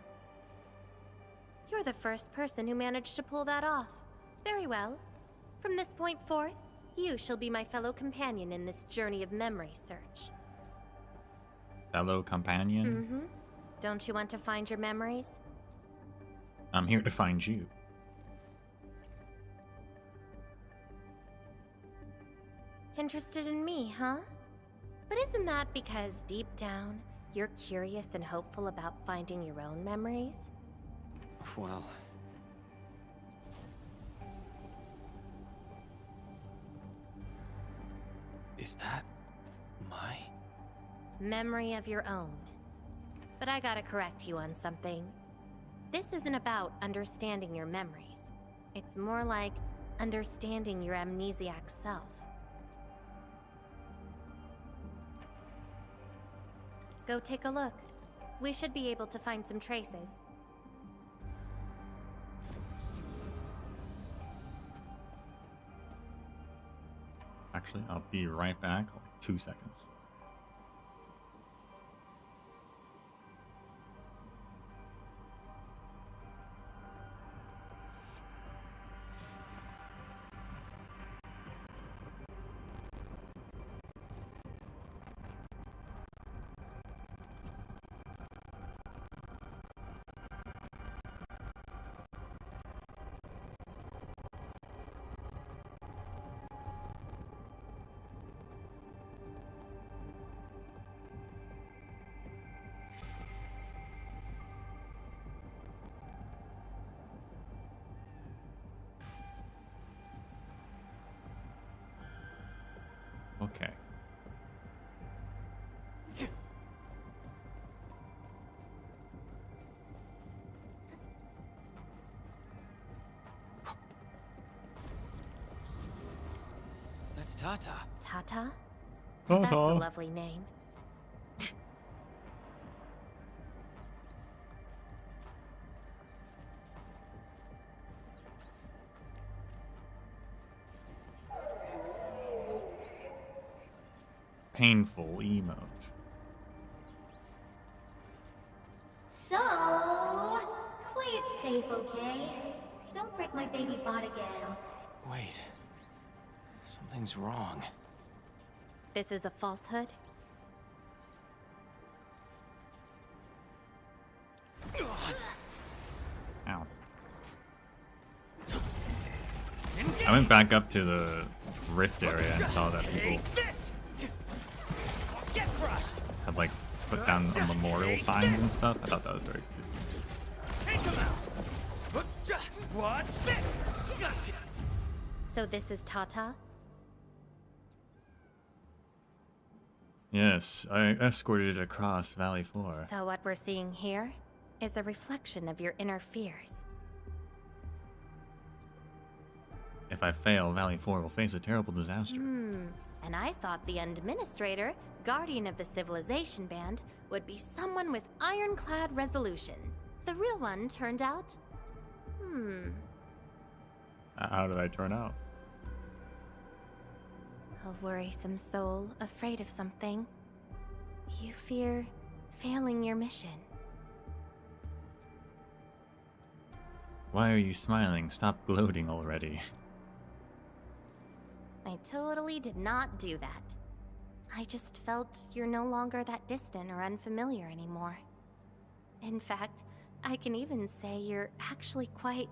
You're the first person who managed to pull that off. Very well. From this point forth, you shall be my fellow companion in this journey of memory search. Fellow companion? Mm-hmm. Don't you want to find your memories? I'm here to find you. Interested in me, huh? But isn't that because deep down, you're curious and hopeful about finding your own memories? Well... Is that my... Memory of your own. But I gotta correct you on something. This isn't about understanding your memories. It's more like understanding your amnesiac self. Go take a look. We should be able to find some traces. Actually, I'll be right back. Like 2 seconds. Okay. It's Tata. Tata? Tata. That's a lovely name. Painful emote. So, play it safe, okay? Don't break my baby bot again. Wait. Something's wrong. This is a falsehood? Ow. I went back up to the rift area and saw that people had like put down memorial signs and stuff. I thought that was very cool. Take him out. Watch this. Gotcha. So this is Tata? Yes, I escorted it across Valley 4. So what we're seeing here is a reflection of your inner fears. If I fail, Valley 4 will face a terrible disaster. And I thought the Administrator, guardian of the Civilization Band, would be someone with ironclad resolution. The real one turned out... How did I turn out? A worrisome soul, afraid of something. You fear failing your mission. Why are you smiling? Stop gloating already. I totally did not do that. I just felt you're no longer that distant or unfamiliar anymore. In fact, I can even say you're actually quite...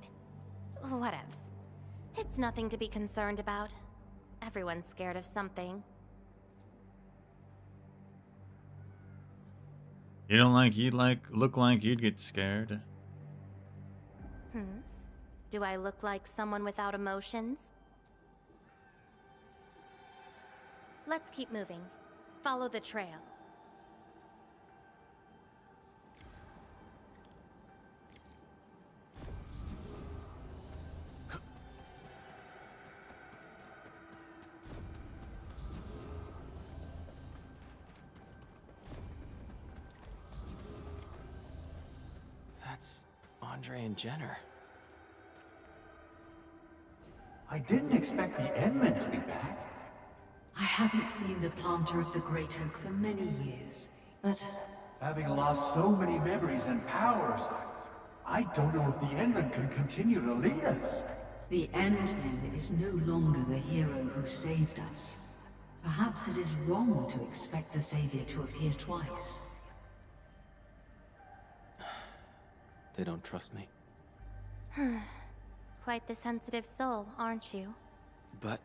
whatevs. It's nothing to be concerned about. Everyone's scared of something. You don't look like you'd get scared. Do I look like someone without emotions? Let's keep moving. Follow the trail. That's Andre and Jenner. I didn't expect the Endmen to be back. I haven't seen the planter of the Great Oak for many years, but... Having lost so many memories and powers, I don't know if the Endmen can continue to lead us. The Endman is no longer the hero who saved us. Perhaps it is wrong to expect the Savior to appear twice. They don't trust me. Quite the sensitive soul, aren't you? But...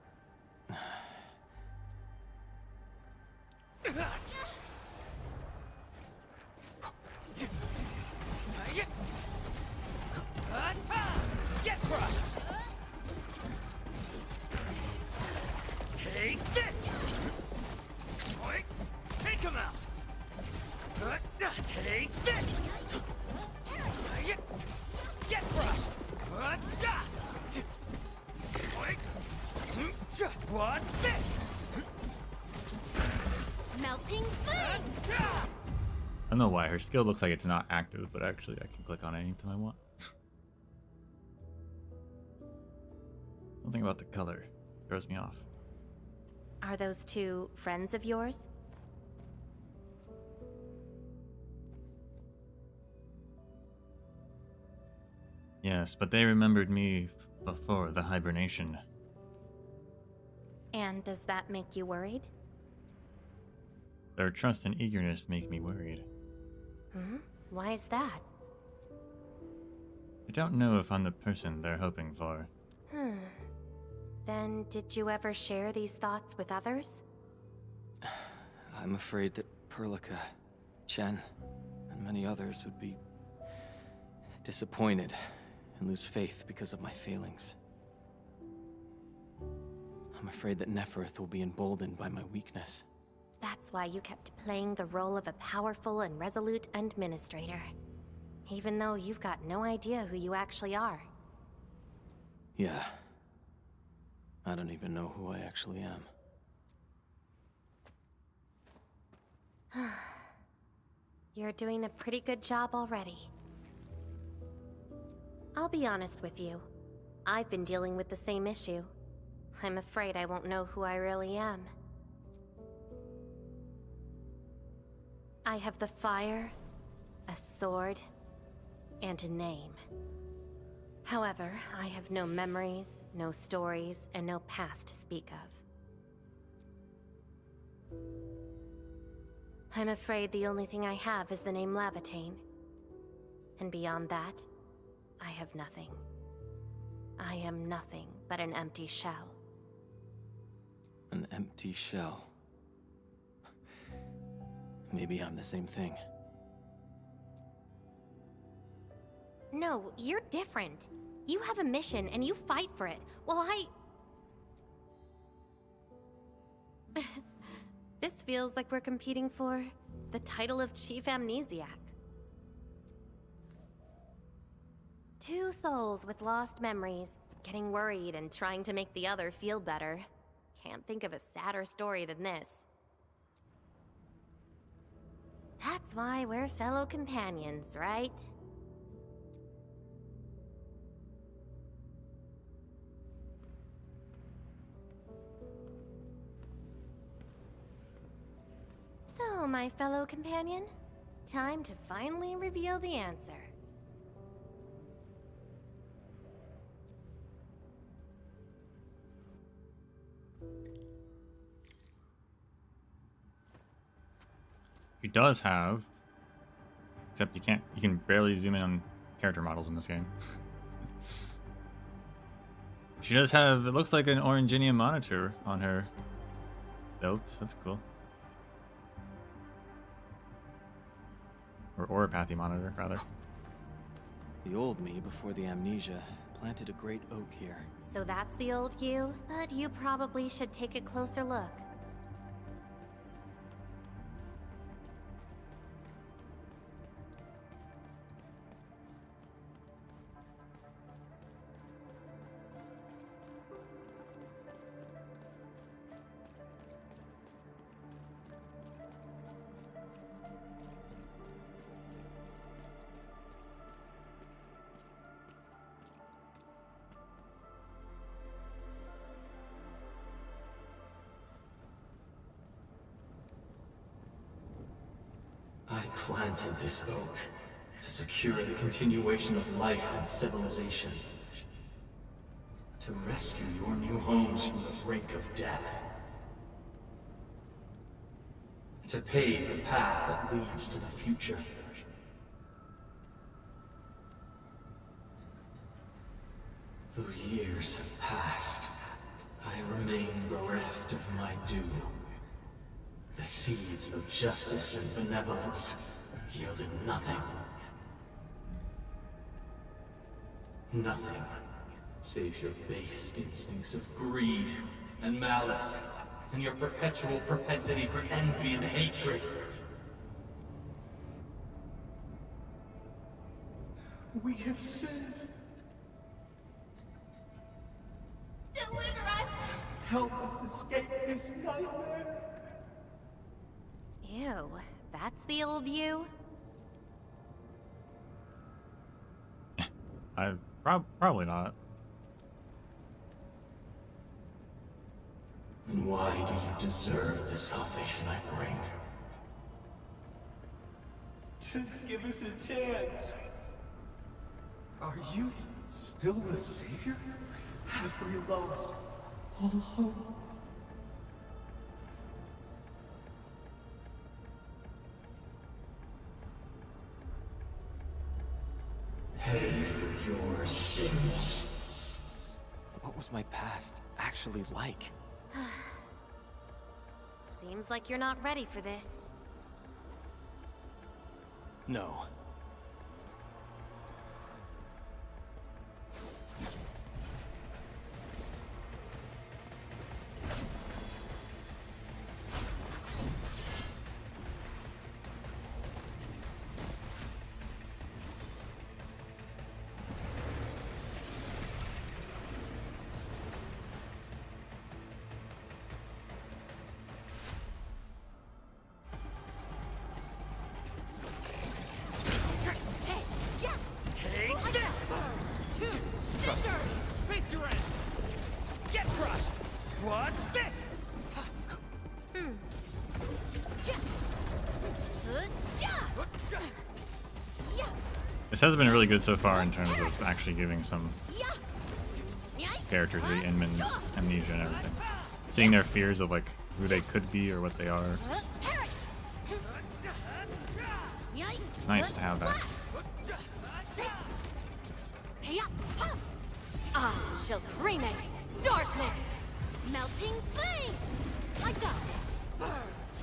Get crushed. Take this. Take him out. Take this. Get crushed. Watch this. Melting flame! I don't know why her skill looks like it's not active, but actually I can click on it anytime I want. Something about the color throws me off. Are those two friends of yours? Yes, but they remembered me before the hibernation. And does that make you worried? Their trust and eagerness make me worried. Why is that? I don't know if I'm the person they're hoping for. Then did you ever share these thoughts with others? I'm afraid that Perlica, Chen, and many others would be disappointed and lose faith because of my failings. I'm afraid that Nefereth will be emboldened by my weakness. That's why you kept playing the role of a powerful and resolute administrator. Even though you've got no idea who you actually are. Yeah. I don't even know who I actually am. You're doing a pretty good job already. I'll be honest with you. I've been dealing with the same issue. I'm afraid I won't know who I really am. I have the fire, a sword, and a name. However, I have no memories, no stories, and no past to speak of. I'm afraid the only thing I have is the name Lavatane. And beyond that, I have nothing. I am nothing but an empty shell. An empty shell. Maybe I'm the same thing. No, you're different. You have a mission and you fight for it, while This feels like we're competing for the title of Chief Amnesiac. Two souls with lost memories, getting worried and trying to make the other feel better. Can't think of a sadder story than this. That's why we're fellow companions, right? So, my fellow companion, time to finally reveal the answer. She does have, except you can barely zoom in on character models in this game. She does have, it looks like an Oranginium monitor on her belt. That's cool. Or Oropathy monitor, rather. The old me before the amnesia planted a great oak here. So that's the old you? But you probably should take a closer look. I planted this oak to secure the continuation of life and civilization. To rescue your new homes from the brink of death. To pave the path that leads to the future. Though years have passed, I remain bereft of my due. The seeds of justice and benevolence yielded nothing. Nothing save your base instincts of greed and malice, and your perpetual propensity for envy and hatred. We have sinned. Deliver us! Help us escape this nightmare! Ew, that's the old you? Probably not. And why do you deserve the salvation I bring? Just give us a chance. Are you still the savior? Have we lost all hope? Pay for your sins. What was my past actually like? Seems like you're not ready for this. No. This has been really good so far in terms of actually giving some characters the Inman's amnesia and everything. Seeing their fears of like who they could be or what they are. It's nice to have that. I shall cremate darkness! Melting flame! I got this! Burn!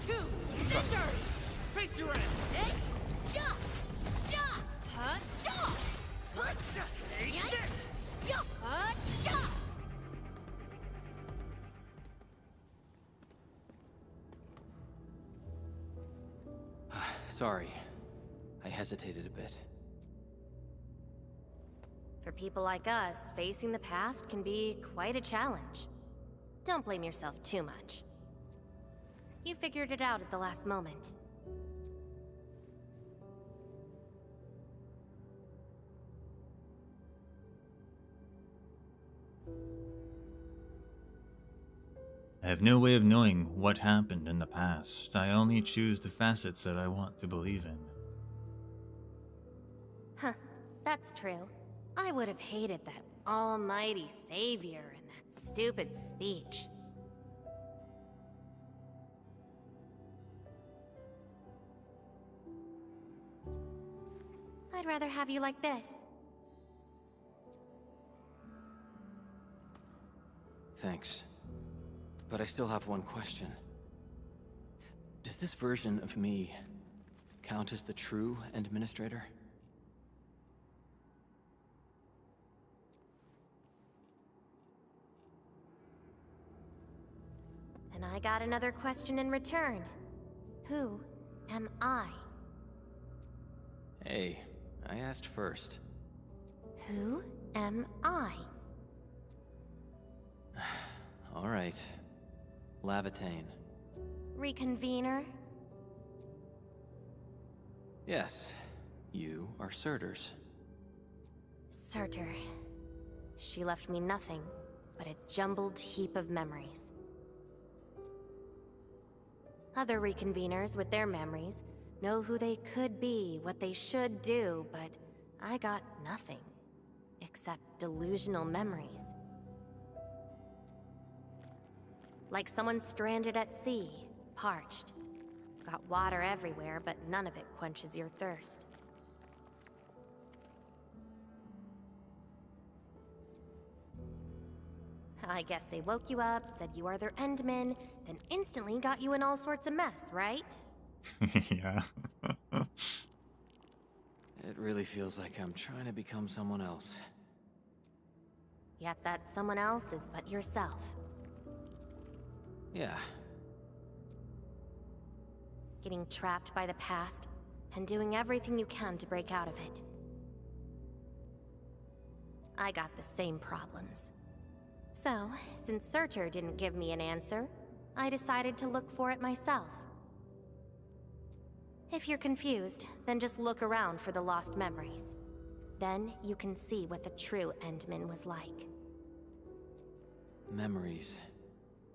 Two scissors! Face your end! Sorry. I hesitated a bit. For people like us, facing the past can be quite a challenge. Don't blame yourself too much. You figured it out at the last moment. I have no way of knowing what happened in the past. I only choose the facets that I want to believe in. Huh, that's true. I would have hated that almighty savior and that stupid speech. I'd rather have you like this. Thanks. But I still have one question. Does this version of me count as the true administrator? And I got another question in return. Who am I? Hey, I asked first. Who am I? All right. Lavatane. Reconvener? Yes, you are Surtur's. Surtur. She left me nothing but a jumbled heap of memories. Other reconveners with their memories know who they could be, what they should do, but I got nothing except delusional memories. Like someone stranded at sea, parched. Got water everywhere, but none of it quenches your thirst. I guess they woke you up, said you are their endman, then instantly got you in all sorts of mess, right? Yeah. It really feels like I'm trying to become someone else. Yet that someone else is but yourself. Yeah. Getting trapped by the past, and doing everything you can to break out of it. I got the same problems. So, since Surtur didn't give me an answer, I decided to look for it myself. If you're confused, then just look around for the lost memories. Then you can see what the true Endman was like. Memories.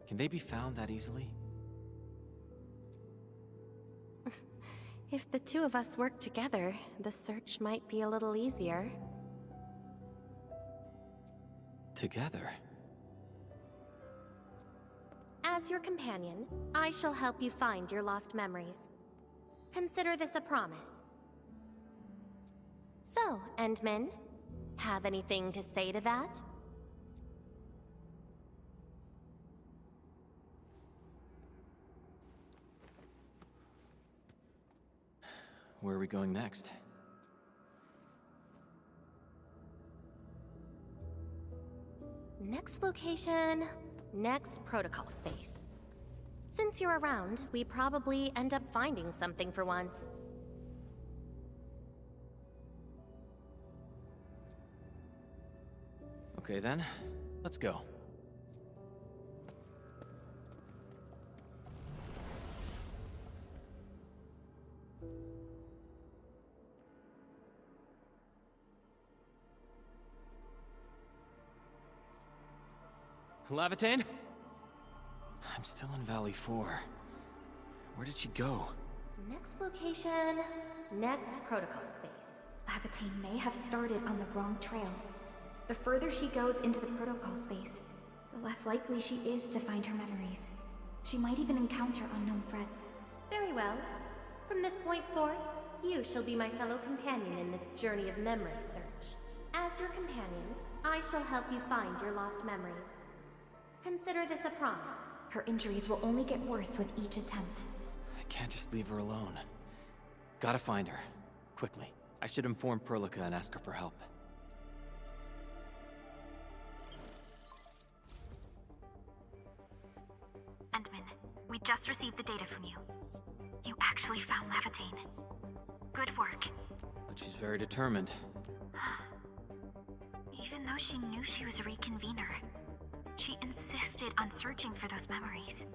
Can they be found that easily? If the two of us work together, the search might be a little easier. Together? As your companion, I shall help you find your lost memories. Consider this a promise. So, Endman, have anything to say to that? Where are we going next? Next location, next protocol space. Since you're around, we probably end up finding something for once. Okay then, let's go. Lavatane? I'm still in Valley 4. Where did she go? Next location, next protocol space. Lavatine may have started on the wrong trail. The further she goes into the protocol space, the less likely she is to find her memories. She might even encounter unknown threats. Very well. From this point forth, you shall be my fellow companion in this journey of memory search. As your companion, I shall help you find your lost memories. Consider this a promise. Her injuries will only get worse with each attempt. I can't just leave her alone. Gotta find her. Quickly. I should inform Perlica and ask her for help. Endman, we just received the data from you. You actually found Lavatine. Good work. But she's very determined. Even though she knew she was a reconvener, she insisted on searching for those memories.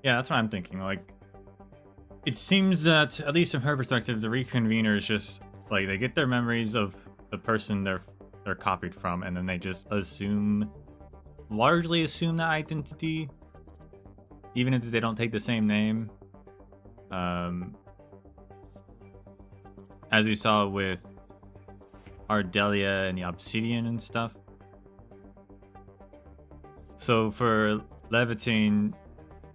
Yeah, that's what I'm thinking. Like, it seems that, at least from her perspective, the reconvener is just like they get their memories of the person they're copied from, and then they just largely assume that identity, even if they don't take the same name. As we saw with Ardelia and the Obsidian and stuff. So for Lavatine,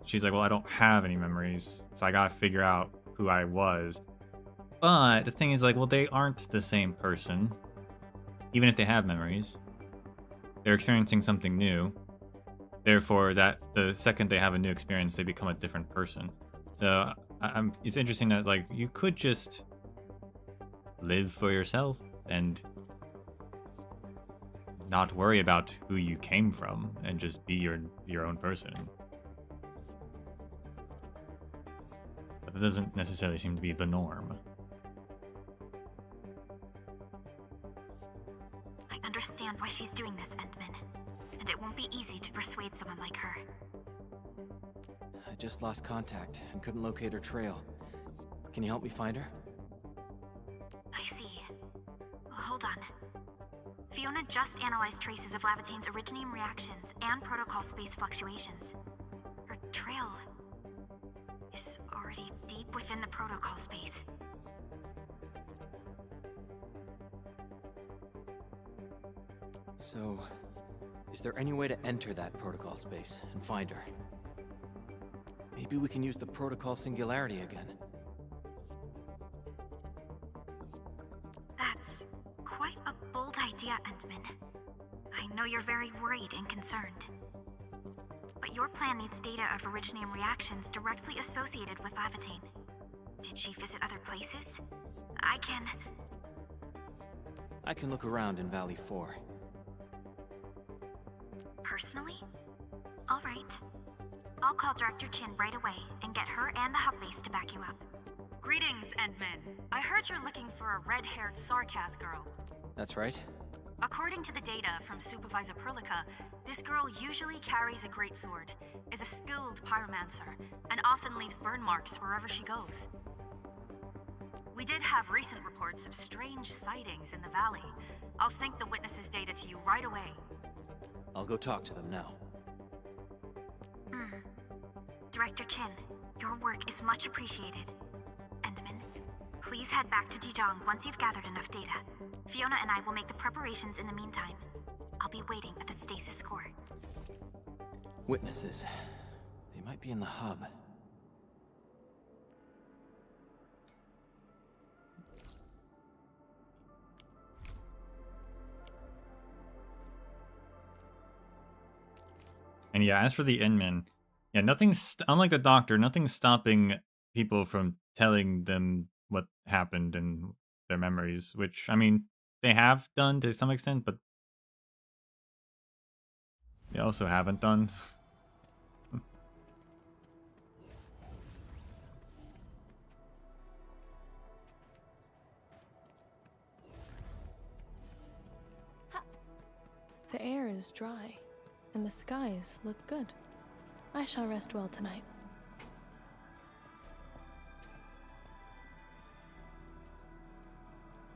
she's like, well, I don't have any memories, so I gotta figure out who I was. But the thing is, like, well, they aren't the same person. Even if they have memories. They're experiencing something new. Therefore, that the second they have a new experience, they become a different person. So it's interesting that, like, you could just live for yourself and not worry about who you came from and just be your own person. But that doesn't necessarily seem to be the norm. I understand why she's doing this, Endman. And it won't be easy to persuade someone like her. I just lost contact and couldn't locate her trail. Can you help me find her? I see. Hold on. Fiona just analyzed traces of Lavatine's originium reactions and protocol space fluctuations. Her trail is already deep within the protocol space. So, is there any way to enter that protocol space and find her? Maybe we can use the protocol singularity again. That's quite a bold idea, Endman. I know you're very worried and concerned. But your plan needs data of originium reactions directly associated with Lavatine. Did she visit other places? I can look around in Valley 4. Personally? All right. I'll call Director Chin right away and get her and the hub base to back you up. Greetings, Endman. I heard you're looking for a red-haired Sarkaz girl. That's right. According to the data from Supervisor Perlica, this girl usually carries a greatsword, is a skilled pyromancer, and often leaves burn marks wherever she goes. We did have recent reports of strange sightings in the valley. I'll sync the witnesses' data to you right away. I'll go talk to them now. Director Chin, your work is much appreciated. Endman, please head back to Dijong once you've gathered enough data. Fiona and I will make the preparations in the meantime. I'll be waiting at the stasis core. Witnesses. They might be in the hub. And yeah, as for the Inman, yeah, nothing's, unlike the Doctor, nothing's stopping people from telling them what happened and their memories, which, I mean, they have done to some extent, but they also haven't done. The air is dry, and the skies look good. I shall rest well tonight.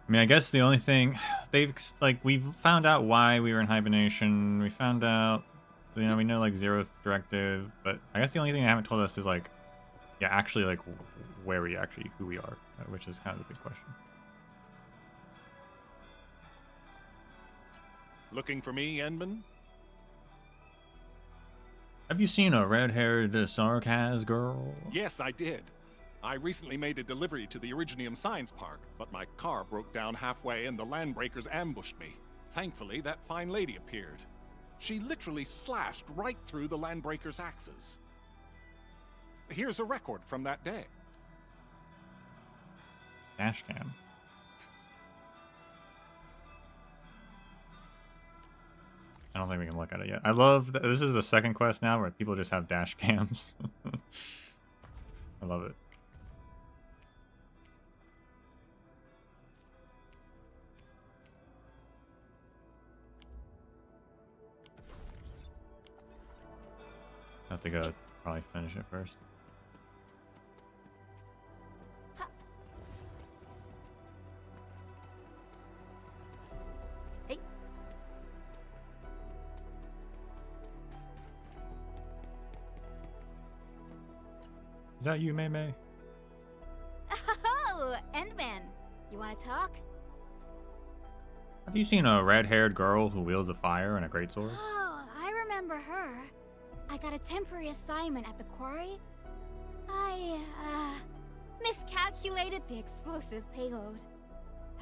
I mean, I guess the only thing we've found out why we were in hibernation. We found out, we know like Zeroth directive, but I guess the only thing they haven't told us is like, yeah, actually like who we are, which is kind of the big question. Looking for me, Endman? Have you seen a red-haired sarcas girl? Yes, I did. I recently made a delivery to the Originium Science Park, but my car broke down halfway and the Landbreakers ambushed me. Thankfully, that fine lady appeared. She literally slashed right through the Landbreakers' axes. Here's a record from that day. Dashcam. I don't think we can look at it yet. I love that this is the second quest now where people just have dash cams. I love it. Have to go probably finish it first. Hey. Is that you, Mei Mei? Oh, Endman. You want to talk? Have you seen a red-haired girl who wields a fire and a greatsword? Oh, I remember her. I got a temporary assignment at the quarry. I, miscalculated the explosive payload.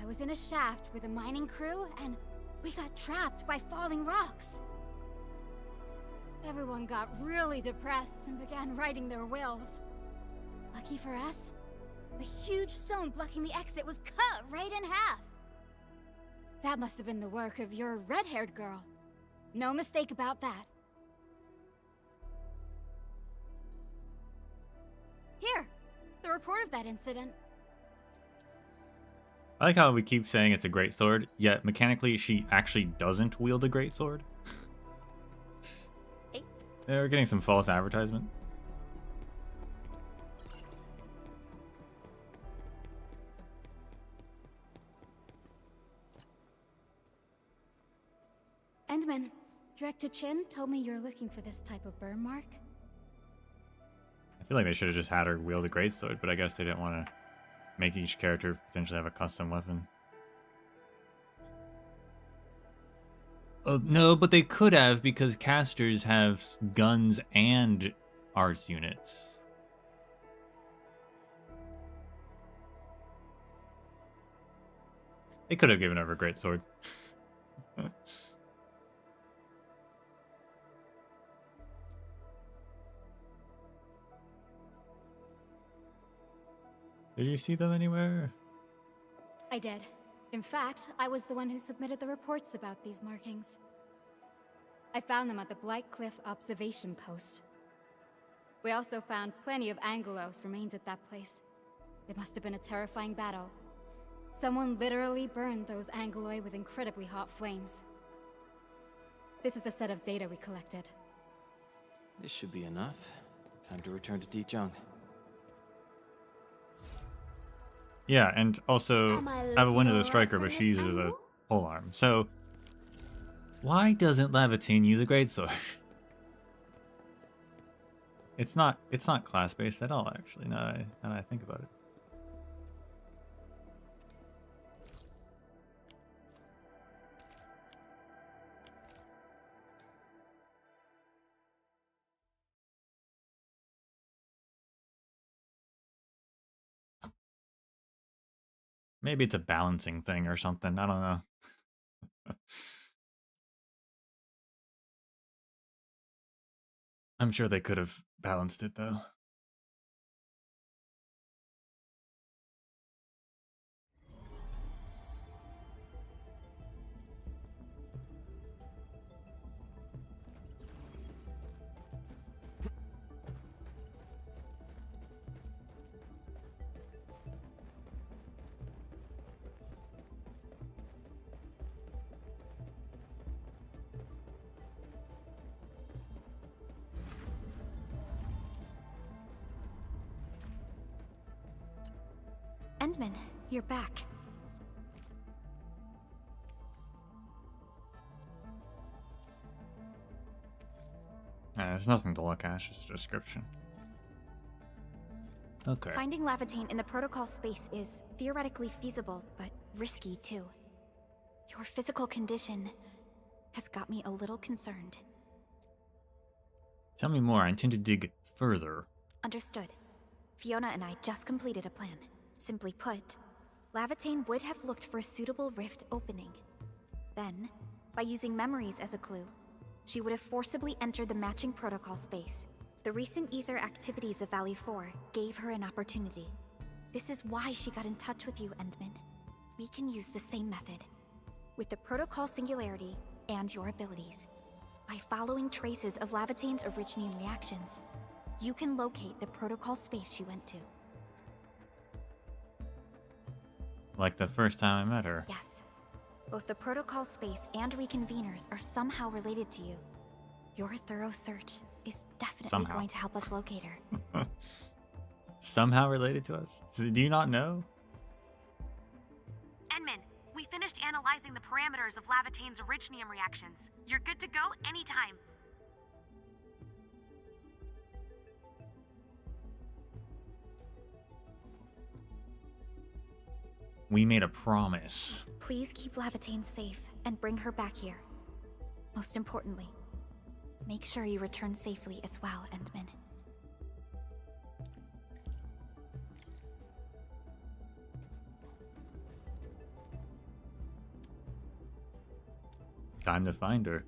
I was in a shaft with a mining crew, and we got trapped by falling rocks. Everyone got really depressed and began writing their wills. Lucky for us, the huge stone blocking the exit was cut right in half. That must have been the work of your red-haired girl. No mistake about that. Here, the report of that incident. I like how we keep saying it's a greatsword, yet mechanically she actually doesn't wield a greatsword. Hey. They're getting some false advertisement. Endman, Director Chin told me you're looking for this type of burn mark. I feel like they should have just had her wield a greatsword, but I guess they didn't want to make each character potentially have a custom weapon. Oh, no, but they could have, because casters have guns and arts units. They could have given her a greatsword. Did you see them anywhere? I did. In fact, I was the one who submitted the reports about these markings. I found them at the Blight Cliff observation post. We also found plenty of Angelos remains at that place. It must have been a terrifying battle. Someone literally burned those Angeloi with incredibly hot flames. This is a set of data we collected. This should be enough. Time to return to Dichang. Yeah, and also, I have a Wind of the Striker, but she uses a polearm. So, why doesn't Lavatine use a greatsword? It's not class-based at all, actually, now that I think about it. Maybe it's a balancing thing or something. I don't know. I'm sure they could have balanced it, though. Endman, you're back. There's nothing to look at, it's just a description. Okay. Finding Lavatine in the protocol space is theoretically feasible, but risky too. Your physical condition has got me a little concerned. Tell me more. I intend to dig further. Understood. Fiona and I just completed a plan. Simply put, Lavitane would have looked for a suitable rift opening. Then, by using memories as a clue, she would have forcibly entered the matching protocol space. The recent ether activities of Valley 4 gave her an opportunity. This is why she got in touch with you, Endman. We can use the same method. With the protocol singularity and your abilities. By following traces of Lavitane's originium reactions, you can locate the protocol space she went to. Like the first time I met her. Yes. Both the protocol space and reconveners are somehow related to you. Your thorough search is definitely going to help us locate her. Somehow related to us? Do you not know? Endman, we finished analyzing the parameters of Lavitane's originium reactions. You're good to go anytime. We made a promise. Please keep Lavitane safe and bring her back here. Most importantly, make sure you return safely as well, Endman. Time to find her.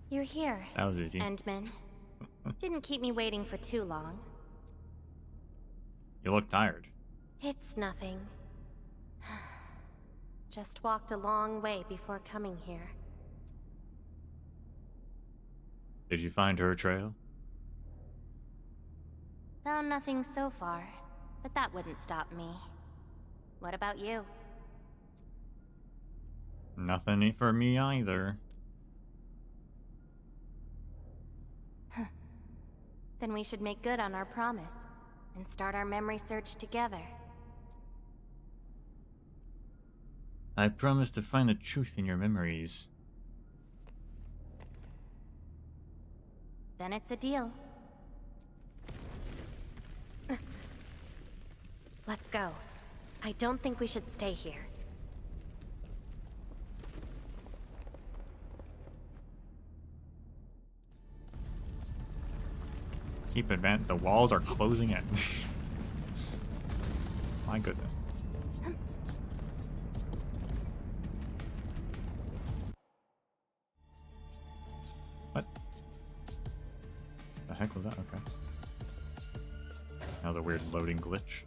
You're here. That was easy. Endman. Didn't keep me waiting for too long. You look tired. It's nothing. Just walked a long way before coming here. Did you find her trail? Found nothing so far, but that wouldn't stop me. What about you? Nothing for me either. Then we should make good on our promise and start our memory search together. I promise to find the truth in your memories. Then it's a deal. Let's go. I don't think we should stay here. Keep advancing. The walls are closing in. My goodness. What? The heck was that? Okay. That was a weird loading glitch.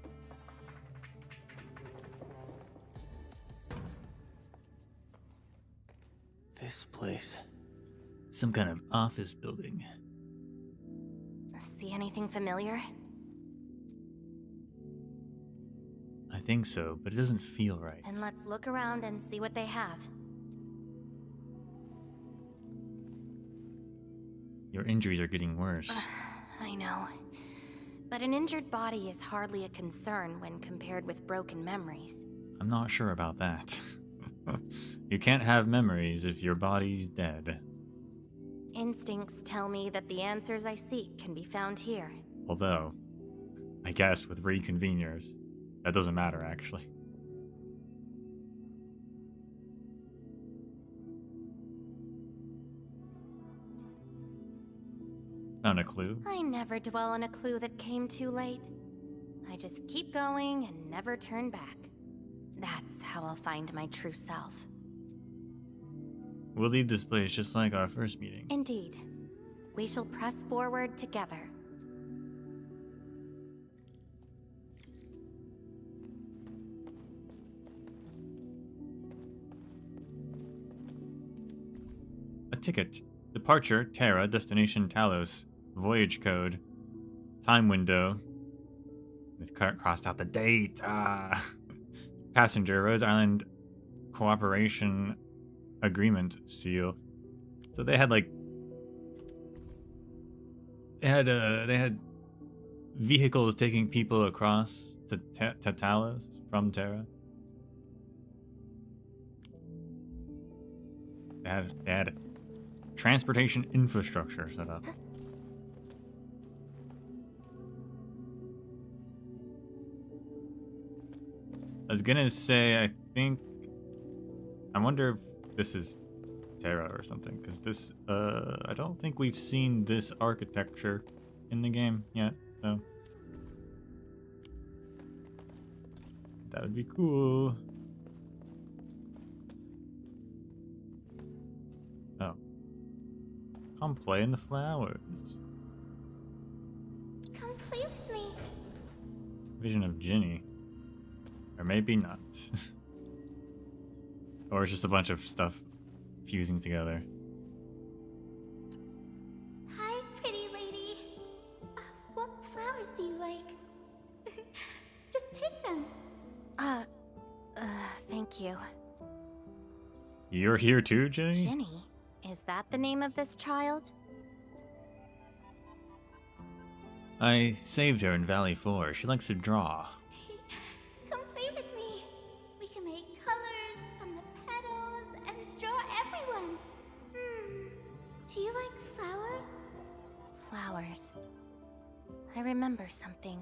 This place. Some kind of office building. See anything familiar? I think so, but it doesn't feel right. Then let's look around and see what they have. Your injuries are getting worse. I know. But an injured body is hardly a concern when compared with broken memories. I'm not sure about that. You can't have memories if your body's dead. Instincts tell me that the answers I seek can be found here. Although, I guess with reconveners, that doesn't matter actually. Found a clue? I never dwell on a clue that came too late. I just keep going and never turn back. That's how I'll find my true self. We'll leave this place just like our first meeting. Indeed. We shall press forward together. A ticket. Departure, Terra, destination Talos. Voyage code. Time window. It's crossed out the date. Passenger, Rhodes Island Cooperation Agreement seal. So they had like... They had vehicles taking people across to Talos from Terra. They had transportation infrastructure set up. I was gonna say, I wonder if this is Terra or something, because this, I don't think we've seen this architecture in the game yet, so that would be cool. Oh. Come play in the flowers. Come play with me. Vision of Ginny. Or maybe not. Or it's just a bunch of stuff fusing together. Hi, pretty lady. What flowers do you like? Just take them. Thank you. You're here too, Ginny? Ginny? Is that the name of this child? I saved her in Valley 4. She likes to draw. Come play with me. We can make colors from the petals and draw everyone. Do you like flowers? Flowers. I remember something.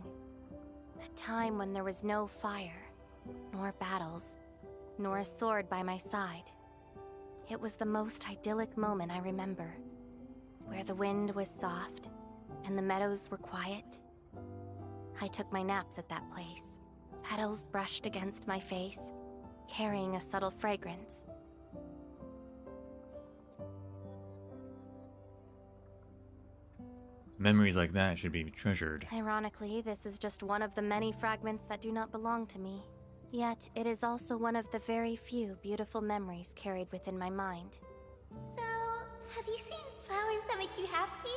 A time when there was no fire, nor battles, nor a sword by my side. It was the most idyllic moment I remember, where the wind was soft and the meadows were quiet. I took my naps at that place. Petals brushed against my face, carrying a subtle fragrance. Memories like that should be treasured. Ironically, this is just one of the many fragments that do not belong to me. Yet, it is also one of the very few beautiful memories carried within my mind. So, have you seen flowers that make you happy?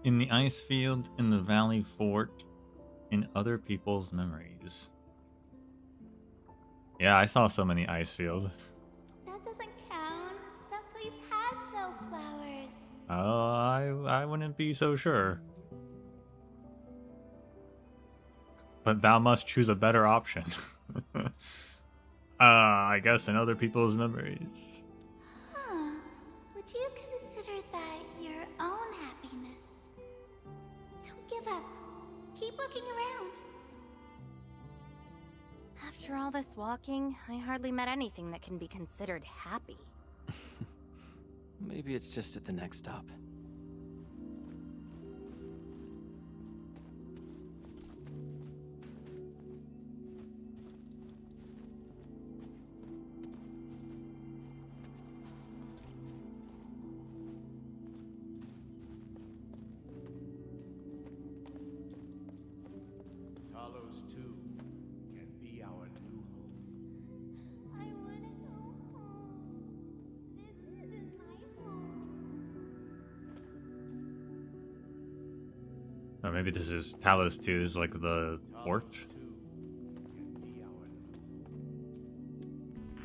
In the ice field, in the Valley Fort, in other people's memories. Yeah, I saw so many ice field. That doesn't count. That place has no flowers. Oh, I wouldn't be so sure. But thou must choose a better option. I guess in other people's memories. Huh. Would you consider that your own happiness? Don't give up. Keep looking around. After all this walking, I hardly met anything that can be considered happy. Maybe it's just at the next stop. Talos 2 can be our new home. I wanna go home. This isn't my home. Or maybe this is Talos 2 is like the port.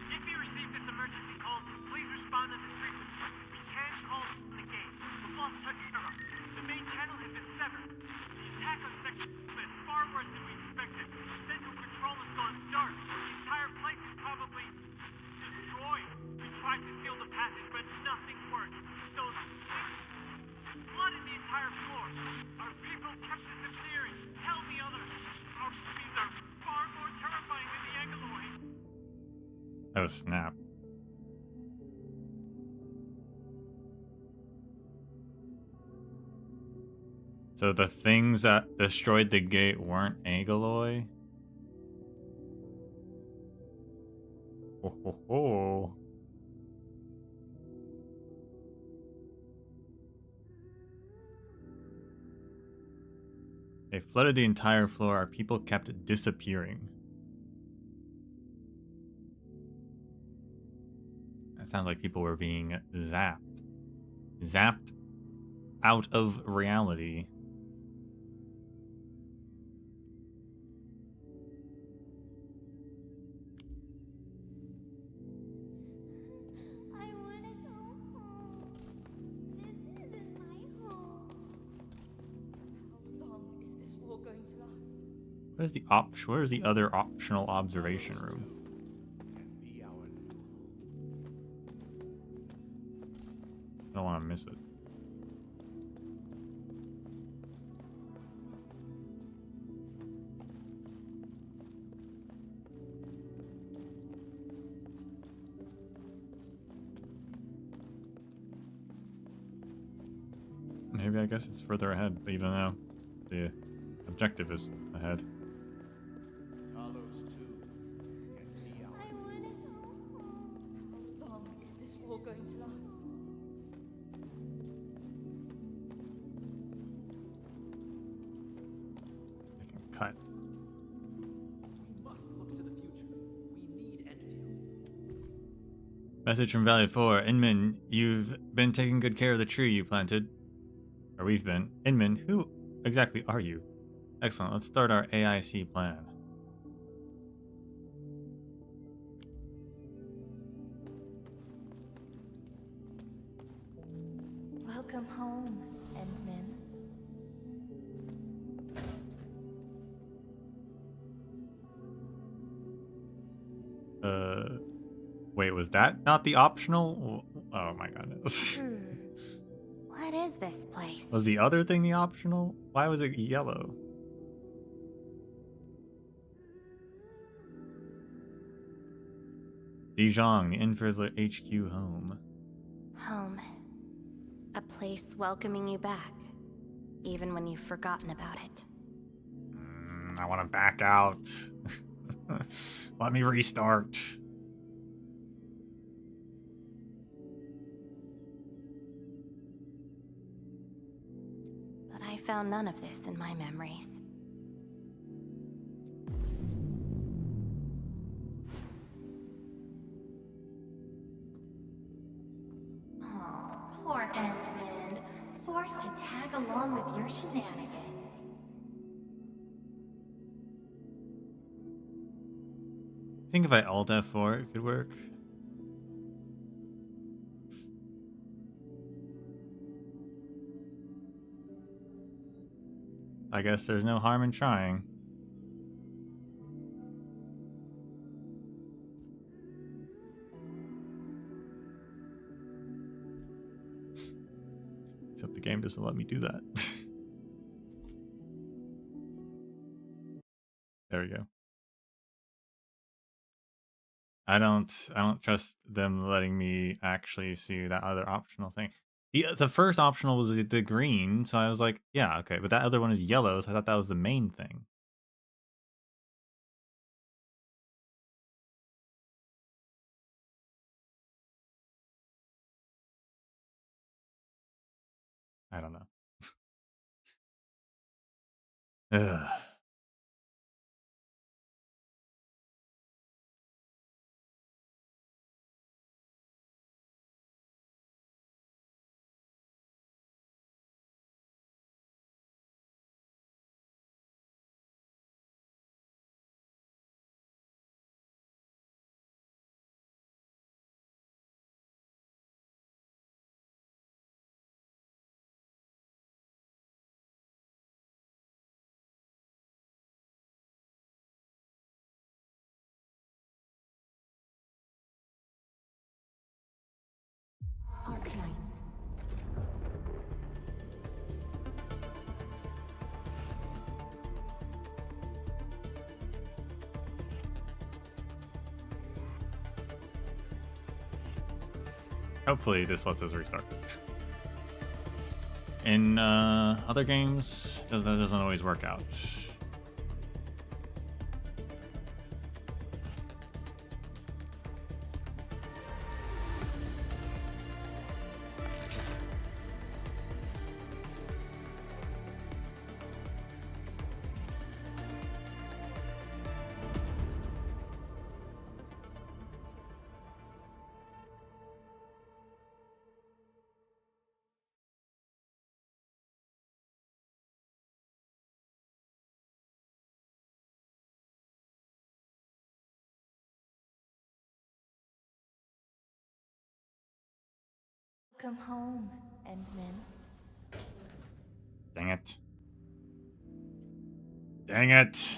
If you receive this emergency call, please respond on this frequency. We can't call from the gate. We've lost touch with Europe. The main channel has been severed. The attack on Sector is far worse than we expected. Central control has gone dark. The entire place is probably destroyed. We tried to seal the passage, but nothing worked. Those things flooded the entire floor. Our people kept disappearing. Tell the others. Our enemies are far more terrifying than the Angaloid. Oh, snap. So the things that destroyed the gate weren't Agaloy? Ho ho ho. They flooded the entire floor. Our people kept disappearing. That sounds like people were being zapped. Zapped out of reality. I wanna go home. This isn't my home. Where's the other optional observation room? I don't want to miss it. Maybe I guess it's further ahead, even though the objective is ahead. I wanna go home. How long is this war going to last? I can cut. We must look to the future. We need Endfield. Message from Valley 4. Inman, you've been taking good care of the tree you planted. Or we've been. Inman, who exactly are you? Excellent. Let's start our AIC plan. Welcome home, Endman. Wait, was that not the optional? Oh my goodness. What is this place? Was the other thing the optional? Why was it yellow? Dijon, the Infernal HQ home. Home. A place welcoming you back, even when you've forgotten about it. I want to back out. Let me restart. But I found none of this in my memories. Oh, poor Endman. Forced to tag along with your shenanigans. I think if I Alt F4, it could work. I guess there's no harm in trying. Except the game doesn't let me do that. There we go. I don't trust them letting me actually see that other optional thing. The first optional was the green, so I was like, yeah, okay, but that other one is yellow, so I thought that was the main thing. I don't know. Ugh. Arknights. Hopefully this lets us restart. In other games, that doesn't always work out. Come home, Endman. Dang it. Dang it.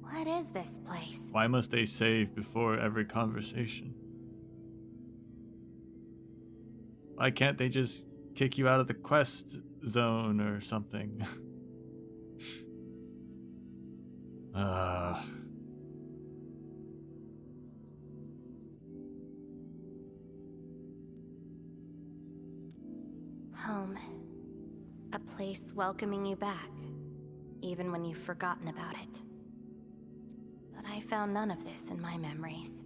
What is this place? Why must they save before every conversation? Why can't they just kick you out of the quest zone or something? Home. A place welcoming you back, even when you've forgotten about it. But I found none of this in my memories.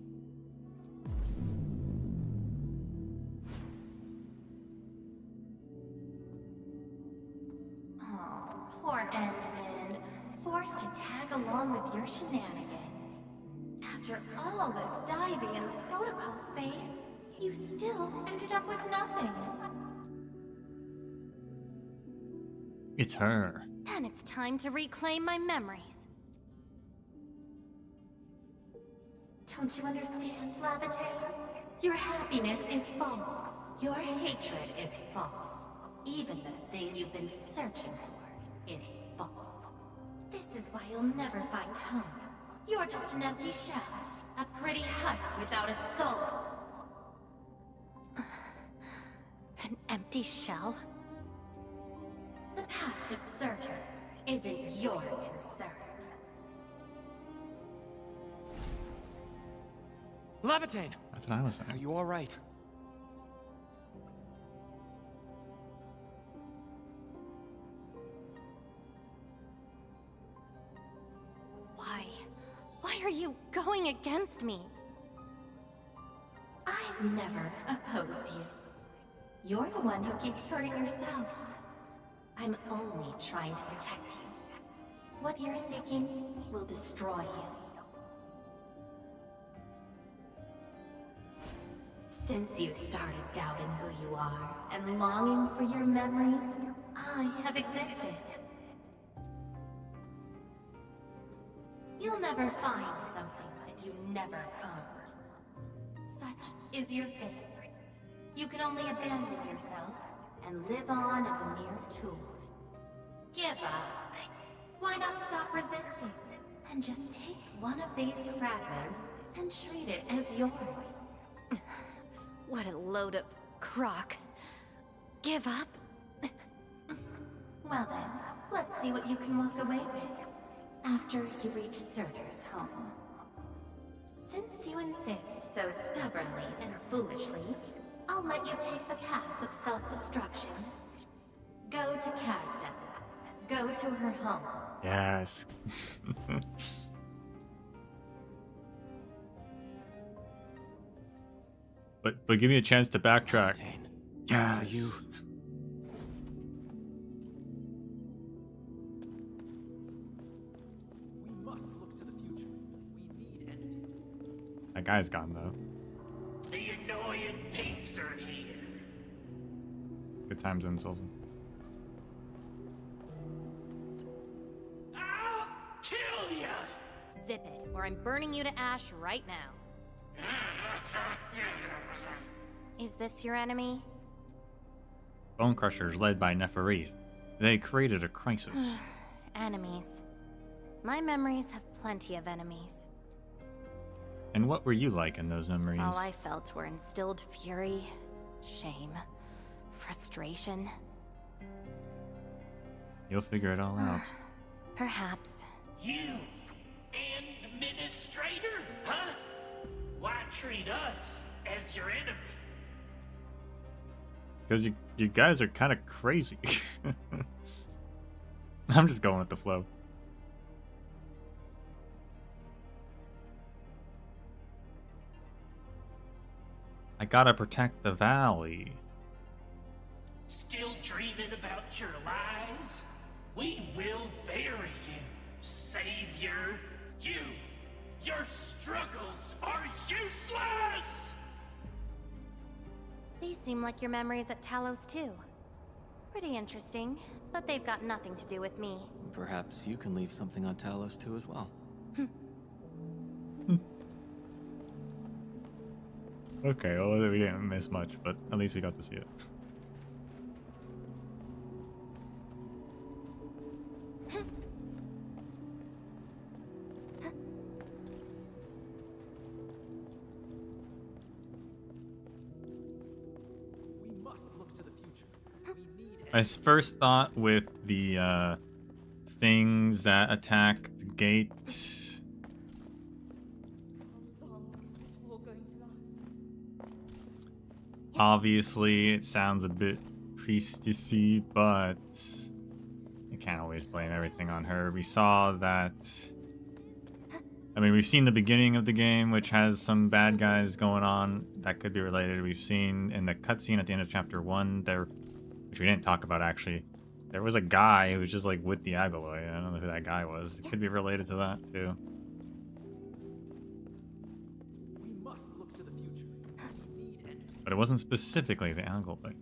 Oh, poor Endman. Forced to tag along with your shenanigans. After all this diving in the protocol space, you still ended up with nothing. It's her. Then it's time to reclaim my memories. Don't you understand, Lavatane? Your happiness is false. Your hatred is false. Even the thing you've been searching for is false. This is why you'll never find home. You're just an empty shell. A pretty husk without a soul. An empty shell? The past of Surtur isn't your concern. Lavatane! That's what I was saying. Are you alright? Why are you going against me? I've never opposed you. You're the one who keeps hurting yourself. I'm only trying to protect you. What you're seeking will destroy you. Since you started doubting who you are and longing for your memories, I have existed. You'll never find something that you never owned. Such is your fate. You can only abandon yourself and live on as a mere tool. Give up. Why not stop resisting and just take one of these fragments and treat it as yours? What a load of crock. Give up? Well then, let's see what you can walk away with after you reach Surtur's home. Since you insist so stubbornly and foolishly, I'll let you take the path of self-destruction. Go to Kazda. Go to her home. Yes. But give me a chance to backtrack. Yes. You. We must look to the future. We need Endfield. That guy's gone though. The annoying peeps are here. Good times in Solzen. I'll kill ya! Zip it, or I'm burning you to ash right now. Is this your enemy? Bone Crushers led by Neferith. They created a crisis. Enemies. My memories have plenty of enemies. And what were you like in those memories? All I felt were instilled fury, shame, frustration. You'll figure it all out. Perhaps. You, administrator, huh? Why treat us as your enemy? Because you guys are kind of crazy. I'm just going with the flow. I gotta protect the valley. Still dreaming about your lies? We will bury you, Savior. Your struggles are useless! These seem like your memories at Talos too. Pretty interesting, but they've got nothing to do with me. Perhaps you can leave something on Talos too as well. Okay, well, we didn't miss much, but at least we got to see it. must look to the future. We need I first thought with the things that attack the gate. Obviously, it sounds a bit priestessy, but you can't always blame everything on her. We saw that. I mean, we've seen the beginning of the game, which has some bad guys going on that could be related. We've seen in the cutscene at the end of chapter 1 there, which we didn't talk about actually. There was a guy who was just like with the Agaloy. I don't know who that guy was. It could be related to that too. We must look to the future. We need Endfield. But it wasn't specifically the Agaloy.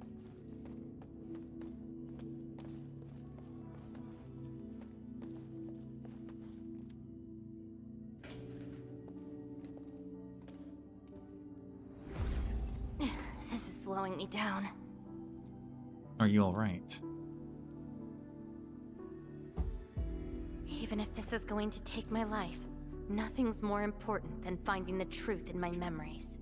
This is slowing me down. Are you alright? Even if this is going to take my life, nothing's more important than finding the truth in my memories.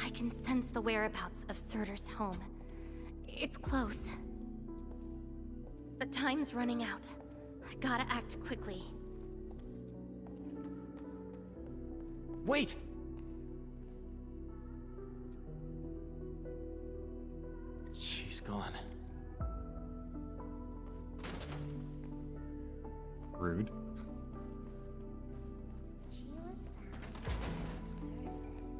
I can sense the whereabouts of Surtur's home. It's close. But time's running out. I gotta act quickly. Wait! She's gone. Rude. She was found. Nurses.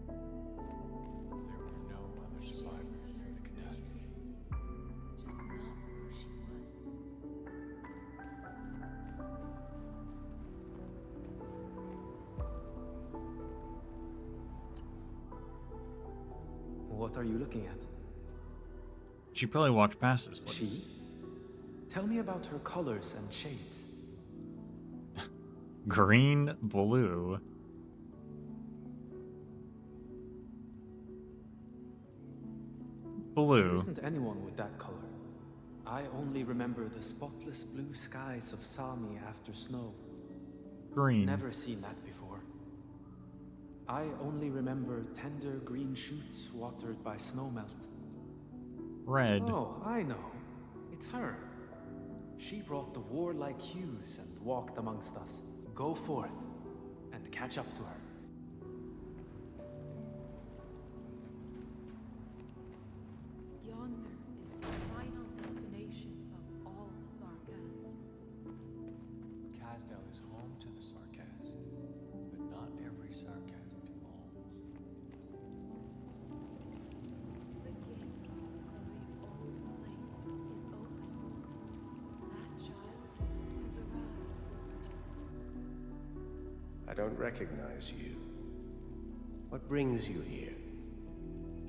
There were no other survivors during the catastrophe. Just not who she was. What are you looking at? She probably walked past this place. She? Tell me about her colors and shades. Green, blue. Blue. There isn't anyone with that color. I only remember the spotless blue skies of Sami after snow. Green. Never seen that before. I only remember tender green shoots watered by snowmelt. Red. Oh, I know. It's her. She brought the warlike hues and walked amongst us. Go forth and catch up to her. Yonder is the final destination of all Sarkas. Kasdal is home to the Sarkas, but not every Sarkas belongs. The gate of the old place is open. That child has arrived. I don't recognize you. What brings you here?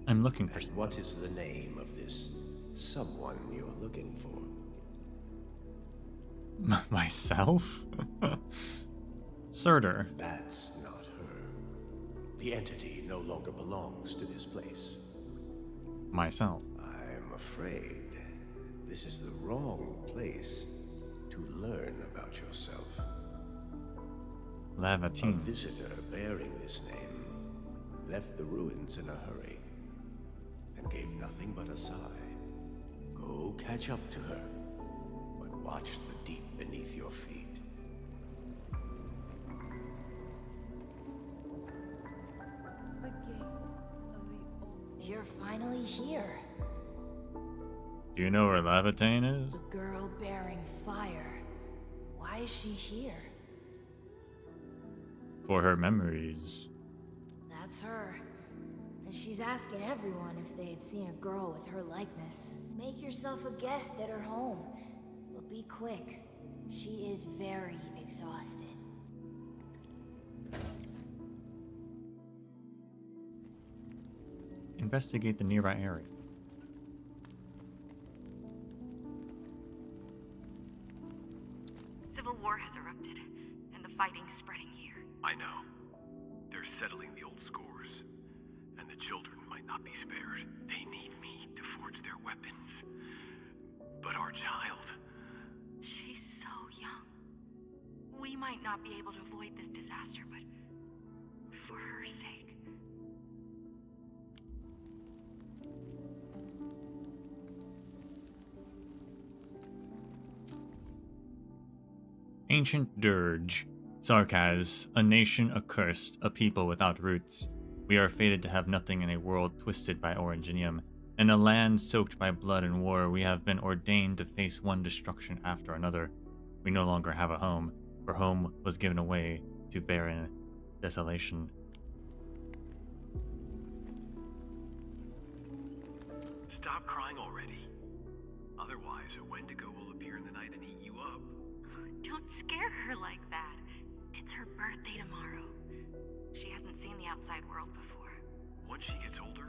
I'm looking for And what is the name of this someone you're looking for? myself? Surtur. That's not her. The entity no longer belongs to this place. Myself. I'm afraid this is the wrong place to learn about yourself. A Lavatin. visitor bearing this name left the ruins in a hurry and gave nothing but a sigh. Go catch up to her, but watch the deep beneath your feet. The gate of the old... You're finally here. Do you know where Lavatin is? The girl bearing fire. Why is she here? For her memories. That's her. And she's asking everyone if they had seen a girl with her likeness. Make yourself a guest at her home. But be quick. She is very exhausted. Investigate the nearby area. Civil war has erupted, and the fighting's spreading here. I know. They're settling the old scores, and the children might not be spared. They need me to forge their weapons. But our child... She's so young. We might not be able to avoid this disaster, but for her sake. Ancient dirge. Sarkaz, a nation accursed, a people without roots. We are fated to have nothing in a world twisted by Originium. In a land soaked by blood and war, we have been ordained to face one destruction after another. We no longer have a home, for home was given away to barren desolation. Stop crying already. Otherwise, a Wendigo will appear in the night and eat you up. Don't scare her like that. It's her birthday tomorrow. She hasn't seen the outside world before. Once she gets older,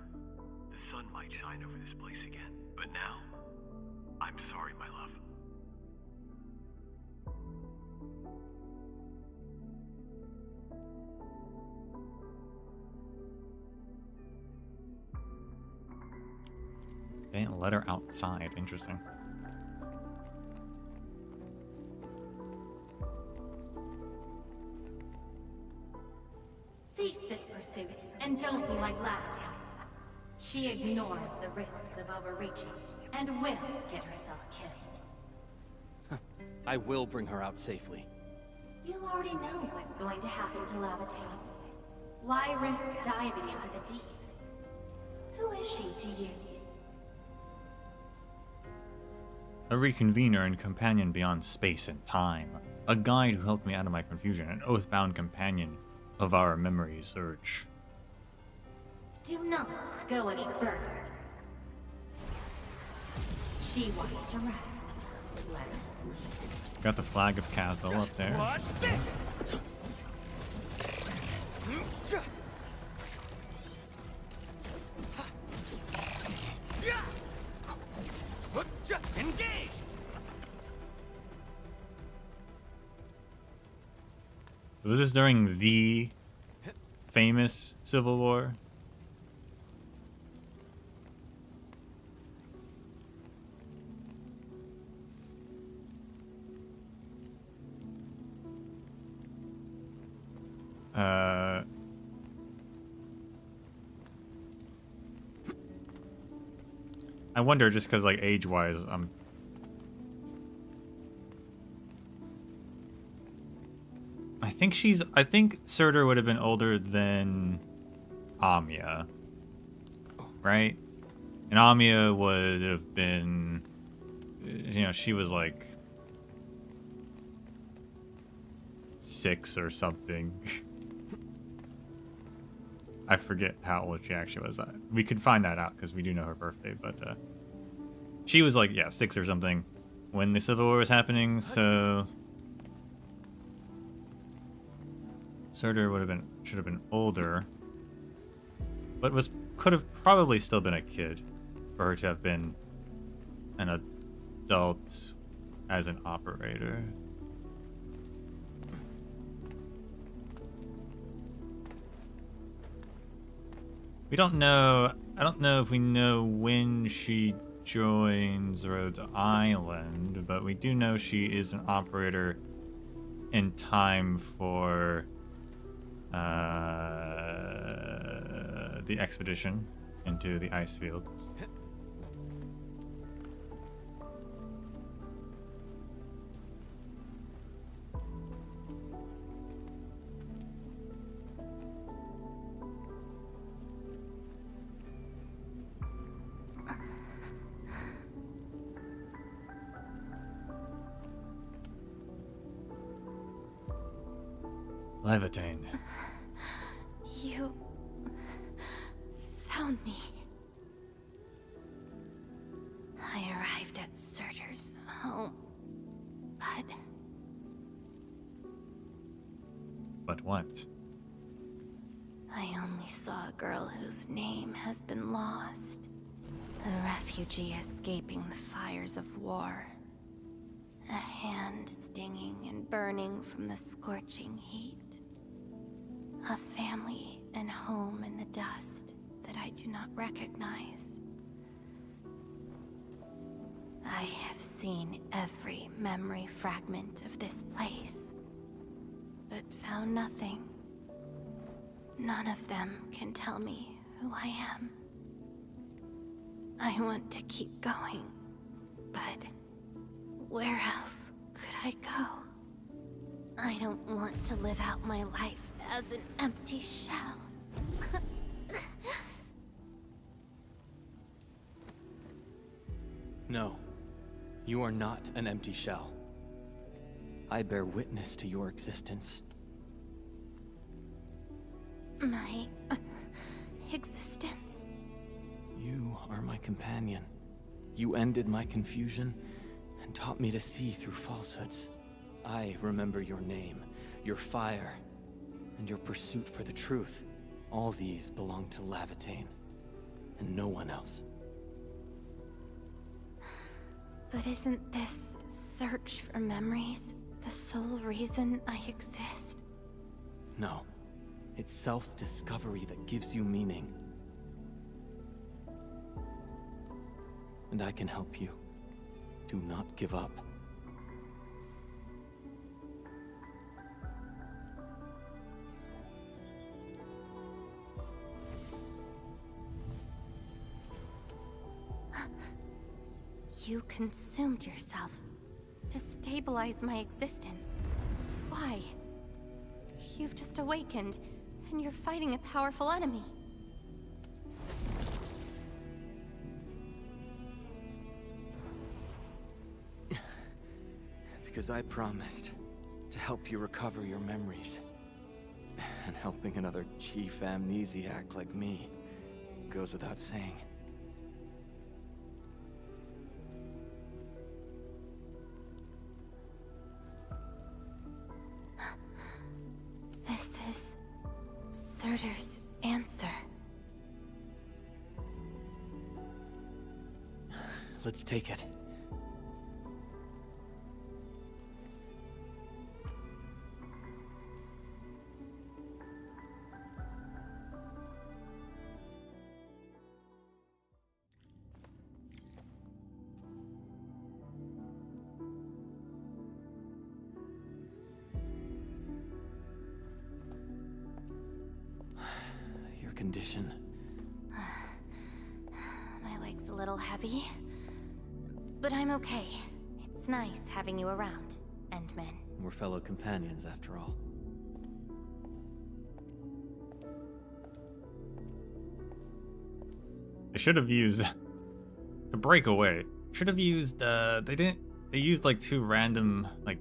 the sun might shine over this place again. But now, I'm sorry, my love. They didn't let her outside. Interesting. Cease this pursuit, and don't be like Lavatown. She ignores the risks of overreaching, and will get herself killed. I will bring her out safely. You already know what's going to happen to Lavatown. Why risk diving into the deep? Who is she to you? A reconvener and companion beyond space and time. A guide who helped me out of my confusion. An oath-bound companion of our memory search. Do not go any further. She wants to rest. Let her sleep. Got the flag of Castle up there. Watch this! Engage! Was this during the famous Civil War? I wonder, just because, like, age-wise, I think Surtur would have been older than Amia, right? And Amia would have been, you know, she was like 6 or something. I forget how old she actually was. We could find that out because we do know her birthday, but she was like, yeah, 6 or something when the Civil War was happening, so Surtur should have been older, but could have probably still been a kid for her to have been an adult as an operator. We don't know. I don't know if we know when she joins Rhodes Island, but we do know she is an operator in time for the expedition into the ice fields. Levitain. You found me. I arrived at Surtur's home, But what? I only saw a girl whose name has been lost. A refugee escaping the fires of war. A hand stinging and burning from the scorching heat. A family and home in the dust that I do not recognize. I have seen every memory fragment of this place. but found nothing. None of them can tell me who I am. I want to keep going, but where else could I go? I don't want to live out my life as an empty shell. No, you are not an empty shell. I bear witness to your existence. My existence? You are my companion. You ended my confusion and taught me to see through falsehoods. I remember your name, your fire, and your pursuit for the truth. All these belong to Lavitane, and no one else. But isn't this search for memories the sole reason I exist? No. It's self-discovery that gives you meaning. And I can help you. Do not give up. You consumed yourself to stabilize my existence. Why? You've just awakened, and you're fighting a powerful enemy. Because I promised to help you recover your memories. And helping another chief amnesiac like me goes without saying. This is Surtur's answer. Let's take it. Your condition. My leg's a little heavy, but I'm okay. It's nice having you around, Endman. We're fellow companions, after all. They should have used to break away. Should have used they used like two random like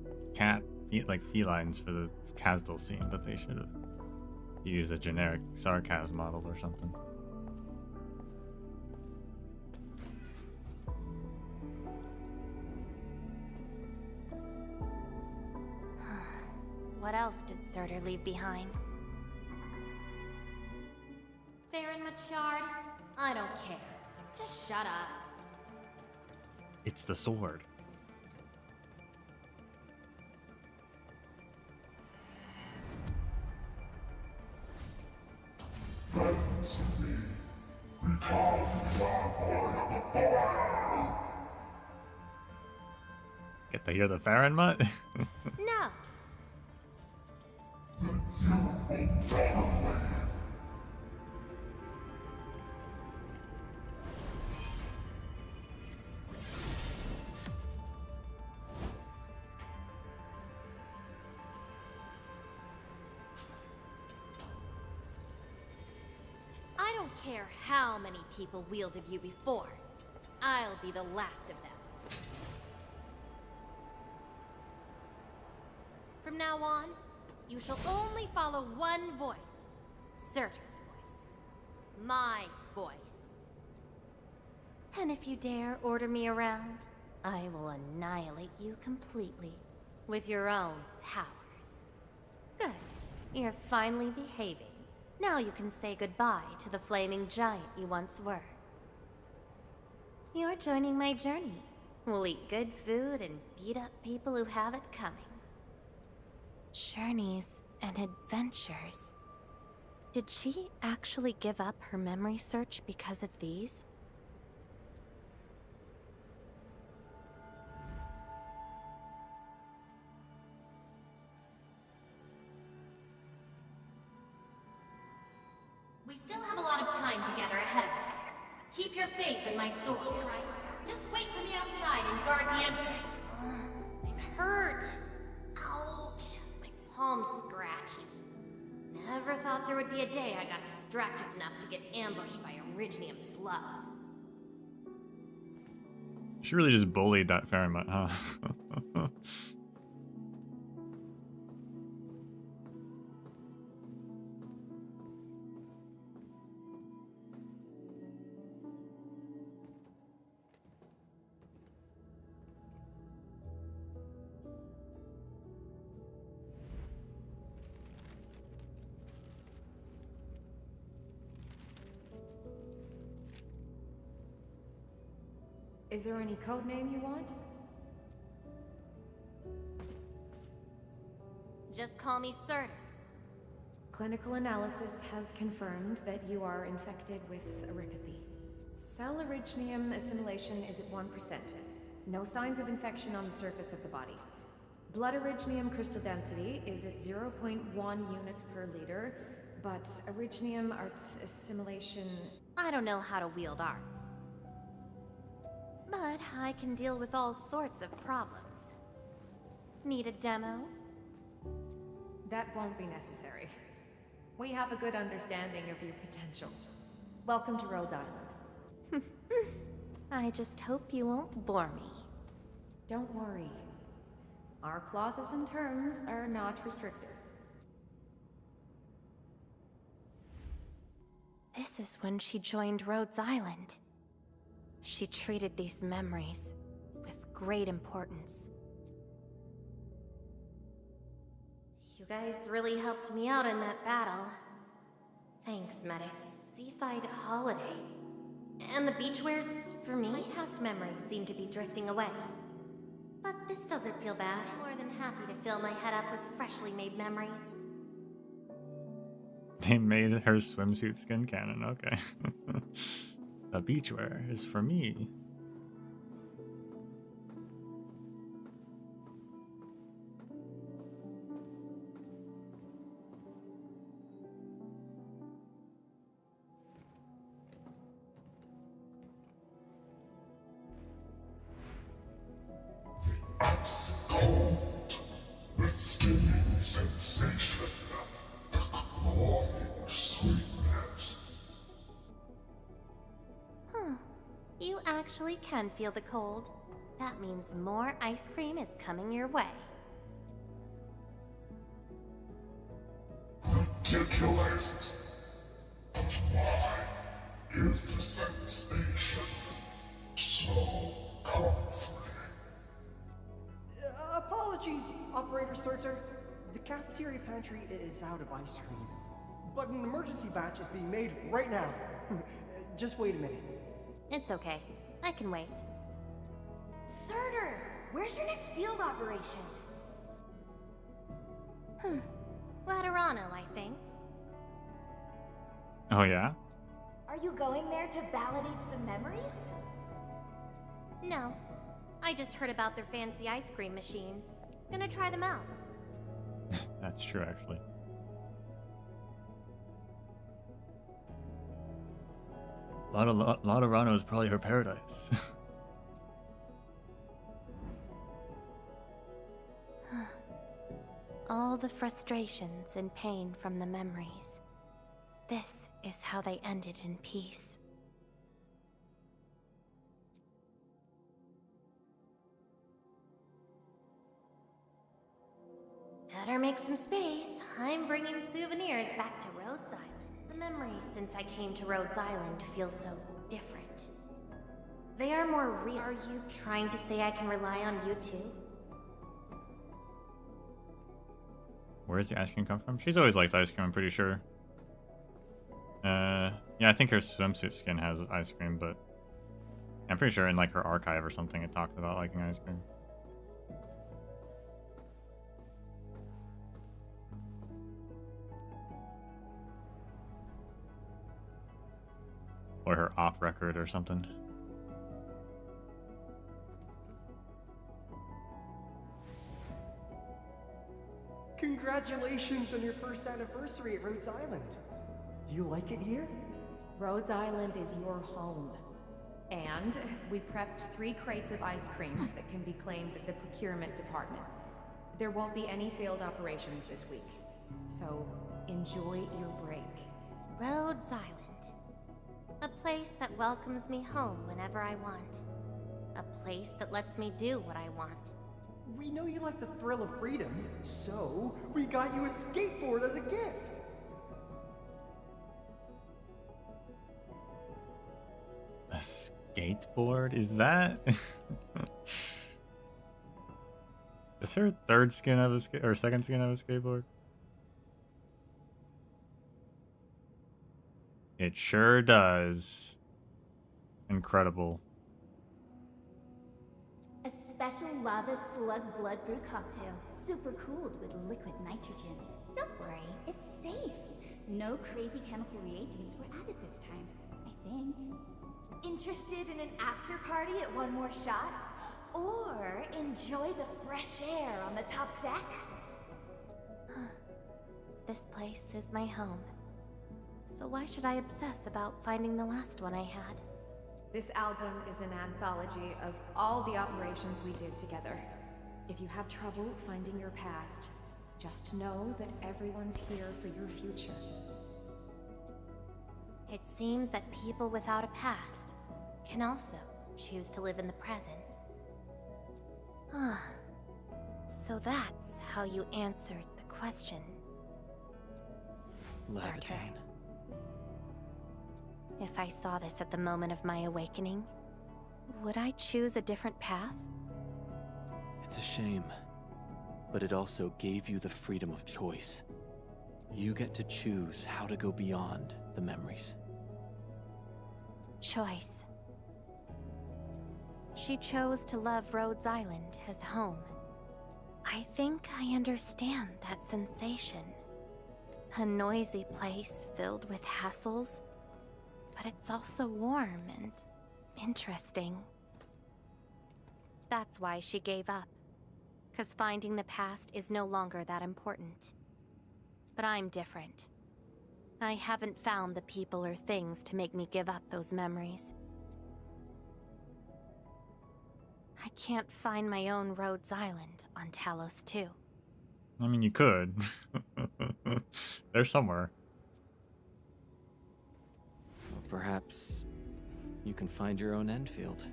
felines for the Casdal scene, but they should have used a generic sarcasm model or something. What else did Surtur leave behind? Farron Machard? I don't care. Just shut up. It's the sword. Listen to me. Become vampire of the fire. Get to hear the Farron mutt? No. Then you will never leave. I don't care how many people wielded you before. I'll be the last of them. From now on, you shall only follow one voice. Surtur's voice. My voice. And if you dare order me around, I will annihilate you completely with your own powers. Good. You're finally behaving. Now you can say goodbye to the flaming giant you once were. You're joining my journey. We'll eat good food and beat up people who have it coming. Journeys and adventures. Did she actually give up her memory search because of these? still have a lot of time together ahead of us. Keep your faith in my sword, alright? Just wait for me outside and guard the entrance. I'm hurt. Ouch. My palm's scratched. Never thought there would be a day I got distracted enough to get ambushed by Originium slugs. She really just bullied that Fairmont, huh? Is there any code name you want? Just call me Surtur. Clinical analysis has confirmed that you are infected with erypathy. Cell originium assimilation is at 1%. No signs of infection on the surface of the body. Blood originium crystal density is at 0.1 units per liter, but originium arts assimilation... I don't know how to wield arts. But I can deal with all sorts of problems. Need a demo? That won't be necessary. We have a good understanding of your potential. Welcome to Rhode Island. I just hope you won't bore me. Don't worry. Our clauses and terms are not restrictive. This is when she joined Rhodes Island. She treated these memories with great importance. You guys really helped me out in that battle. Thanks, medics. Seaside holiday. And the beachwares for me? My past memories seem to be drifting away. But this doesn't feel bad. I'm more than happy to fill my head up with freshly made memories. They made her swimsuit skin canon, okay. The beachwear is for me. Ice cold, the stinging sensation, the cloying sweetness. You actually can feel the cold. That means more ice cream is coming your way. Ridiculous. But why is the sensation so comforting? Apologies, Operator Surtur. The cafeteria pantry is out of ice cream. But an emergency batch is being made right now. Just wait a minute. It's okay. I can wait. Surtur, where's your next field operation? Laterano, I think. Oh yeah? Are you going there to validate some memories? No. I just heard about their fancy ice cream machines. Gonna try them out. That's true, actually. Laterano is probably her paradise. All the frustrations and pain from the memories. This is how they ended in peace. Better make some space. I'm bringing souvenirs back to Rhodes Island. The memories since I came to Rhodes Island feel so different. They are more real. Are you trying to say I can rely on you too? Where does the ice cream come from? She's always liked ice cream, I'm pretty sure. Yeah, I think her swimsuit skin has ice cream, but I'm pretty sure in like her archive or something it talked about liking ice cream. Or her op record or something. Congratulations on your first anniversary at Rhodes Island. Do you like it here? Rhodes Island is your home. And we prepped 3 crates of ice cream that can be claimed at the procurement department. There won't be any failed operations this week, so enjoy your break. Rhodes Island. A place that welcomes me home whenever I want. A place that lets me do what I want. We know you like the thrill of freedom, so we got you a skateboard as a gift. A skateboard? Is that? Is her third skin have a or second skin have a skateboard? It sure does. Incredible. A special lava slug blood brew cocktail, super cooled with liquid nitrogen. Don't worry, it's safe. No crazy chemical reagents were added this time, I think. Interested in an after party at One More Shot? Or enjoy the fresh air on the top deck? This place is my home. So why should I obsess about finding the last one I had? This album is an anthology of all the operations we did together. If you have trouble finding your past, just know that everyone's here for your future. It seems that people without a past can also choose to live in the present. So that's how you answered the question. Levitain. If I saw this at the moment of my awakening, would I choose a different path? It's a shame, but it also gave you the freedom of choice. You get to choose how to go beyond the memories. Choice. She chose to love Rhodes Island as home. I think I understand that sensation. A noisy place filled with hassles, but it's also warm and interesting. That's why she gave up. 'Cause finding the past is no longer that important. But I'm different. I haven't found the people or things to make me give up those memories. I can't find my own Rhodes Island on Talos 2. I mean, you could. They're somewhere. Or perhaps you can find your own Endfield.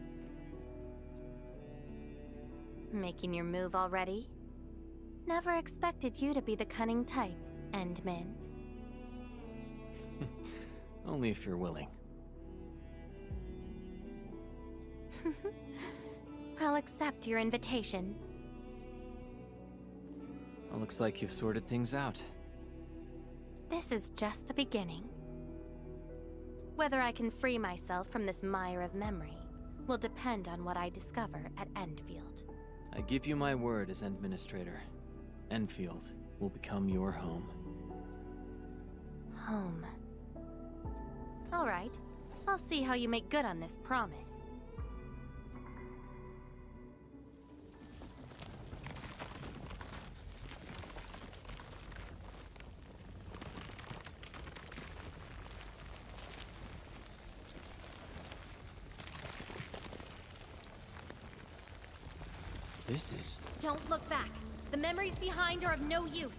Making your move already? Never expected you to be the cunning type, Endmin. Only if you're willing. I'll accept your invitation. Well, looks like you've sorted things out. This is just the beginning. Whether I can free myself from this mire of memory will depend on what I discover at Endfield. I give you my word as Administrator. Endfield will become your home. Home. All right. I'll see how you make good on this promise. This is... Don't look back. The memories behind are of no use.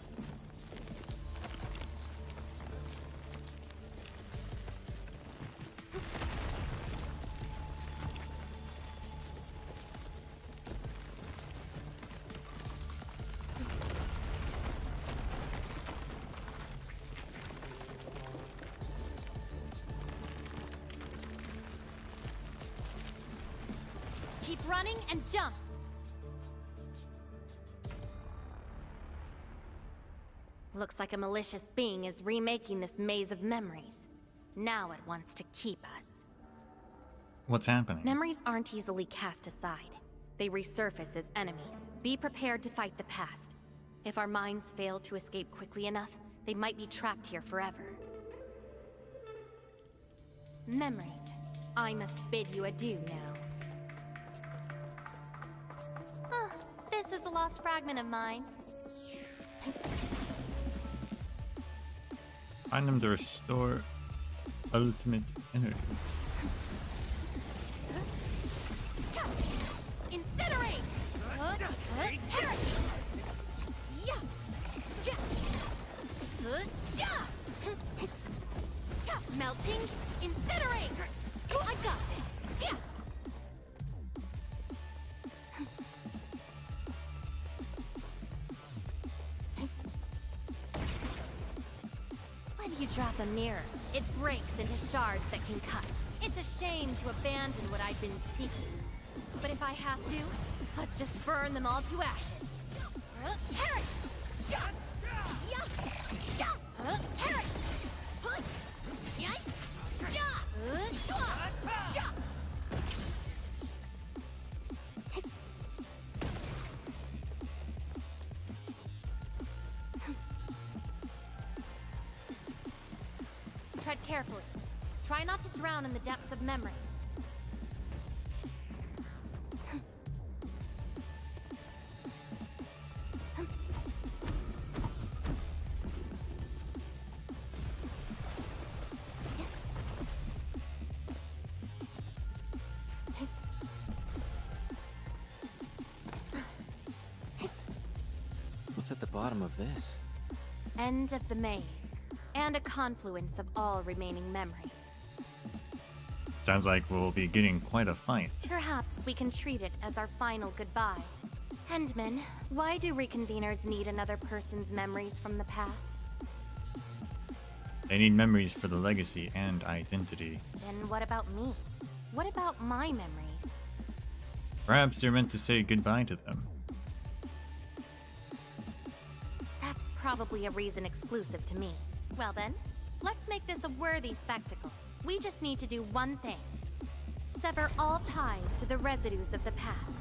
Keep running and jump. Looks like a malicious being is remaking this maze of memories. Now it wants to keep us. What's happening? Memories aren't easily cast aside. They resurface as enemies. Be prepared to fight the past. If our minds fail to escape quickly enough, they might be trapped here forever. Memories. I must bid you adieu now. This is a lost fragment of mine. Find them to restore ultimate energy. Incinerate! Perish! Yeah! Melting! Incinerate! I got this! Yeah! When you drop a mirror, it breaks into shards that can cut. It's a shame to abandon what I've been seeking. But if I have to, let's just burn them all to ashes. Perish! Perish! Tread carefully. Try not to drown in the depths of memories. What's at the bottom of this? End of the maze, and a confluence of all remaining memories. Sounds like we'll be getting quite a fight. Perhaps we can treat it as our final goodbye. Hendman, why do reconveners need another person's memories from the past? They need memories for the legacy and identity. Then what about me? What about my memories? Perhaps you're meant to say goodbye to them. That's probably a reason exclusive to me. Well then, let's make this a worthy spectacle. We just need to do one thing. Sever all ties to the residues of the past.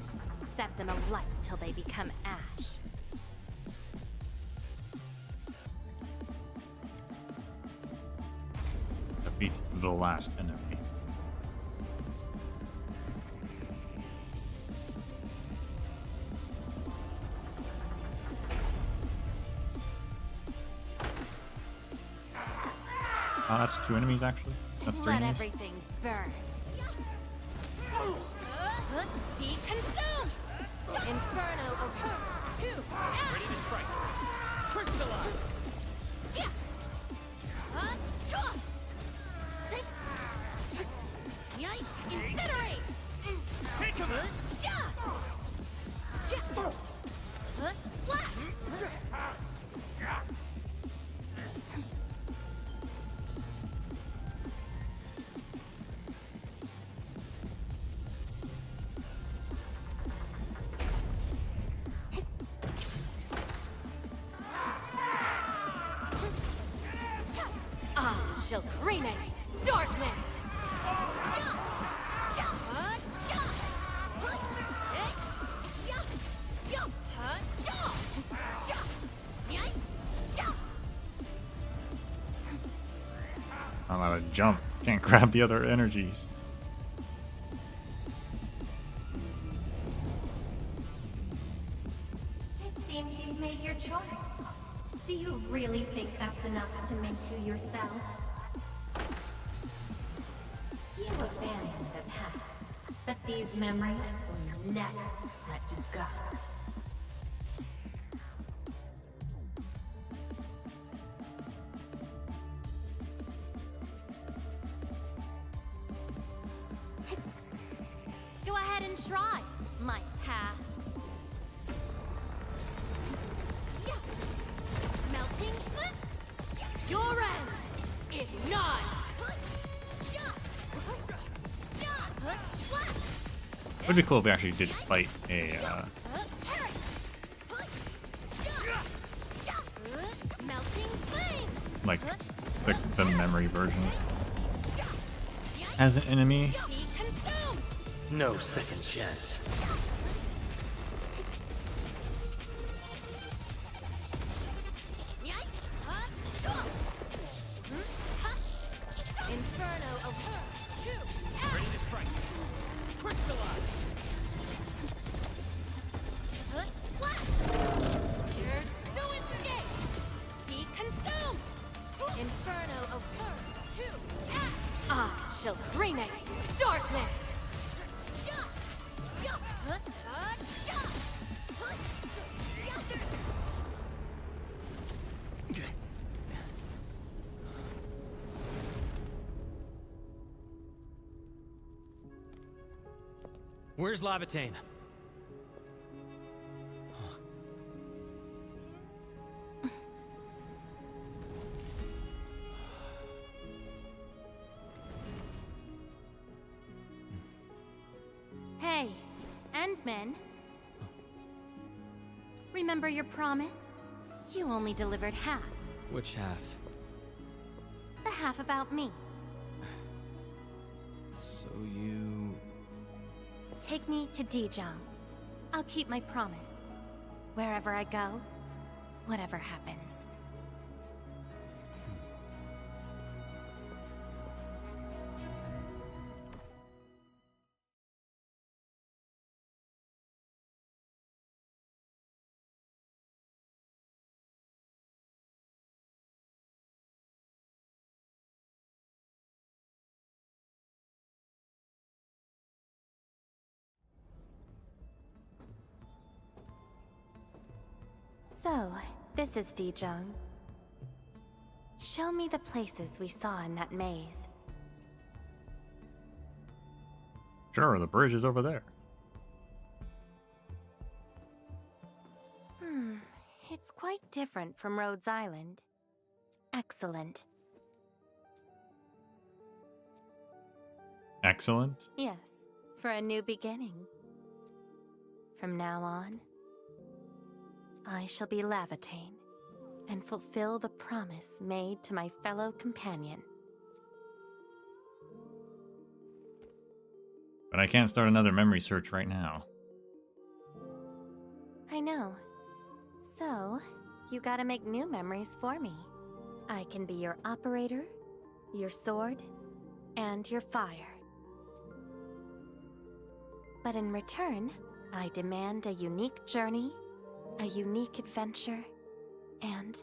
Set them alight till they become ash. Defeat the last enemy. Oh, that's 2 enemies actually? That's 3 Let enemies? everything burn. Be consumed! Inferno Otur 2! Ready to strike. Crystallize! Yeah! Incinerate! Take him! Slash! Shall cremate darkness! I'm out of jump. Can't grab the other energies. It seems you've made your choice. Do you really think that's enough to make you yourself? You abandoned the past, but these memories will never let you go. Go ahead and try, my past. Melting slip? Your end is nigh! Would be cool if we actually did fight a like the memory version as an enemy. No second chance. Inferno of her 2! Ready to strike. Crystallize! There's no escape! Be consumed! Inferno Where's Lavatane? Hey, Endman. Remember your promise? You only delivered half. Which half? The half about me. So you... Take me to Dijiang. I'll keep my promise. Wherever I go, whatever happens. So, this is Dijiang. Show me the places we saw in that maze. Sure, the bridge is over there. It's quite different from Rhodes Island. Excellent. Excellent? Yes, for a new beginning. From now on, I shall be Lavatane, and fulfill the promise made to my fellow companion. But I can't start another memory search right now. I know. So, you gotta make new memories for me. I can be your operator, your sword, and your fire. But in return, I demand a unique journey, a unique adventure, and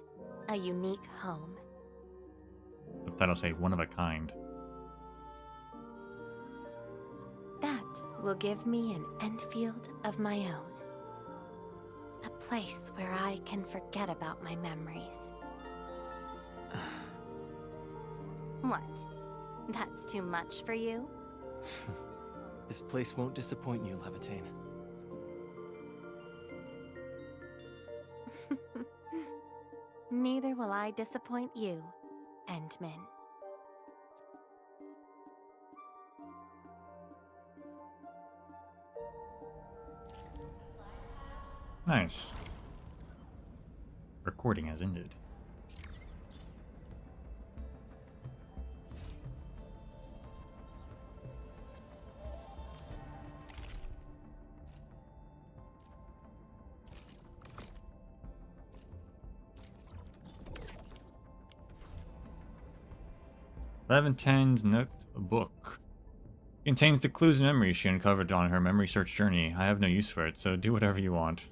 a unique home. That'll say one of a kind. That will give me an Endfield of my own. A place where I can forget about my memories. What? That's too much for you? This place won't disappoint you, Lavatane. Neither will I disappoint you, Endman. Nice. Recording has ended. Lavatan's notebook contains the clues and memories she uncovered on her memory search journey. I have no use for it, so do whatever you want.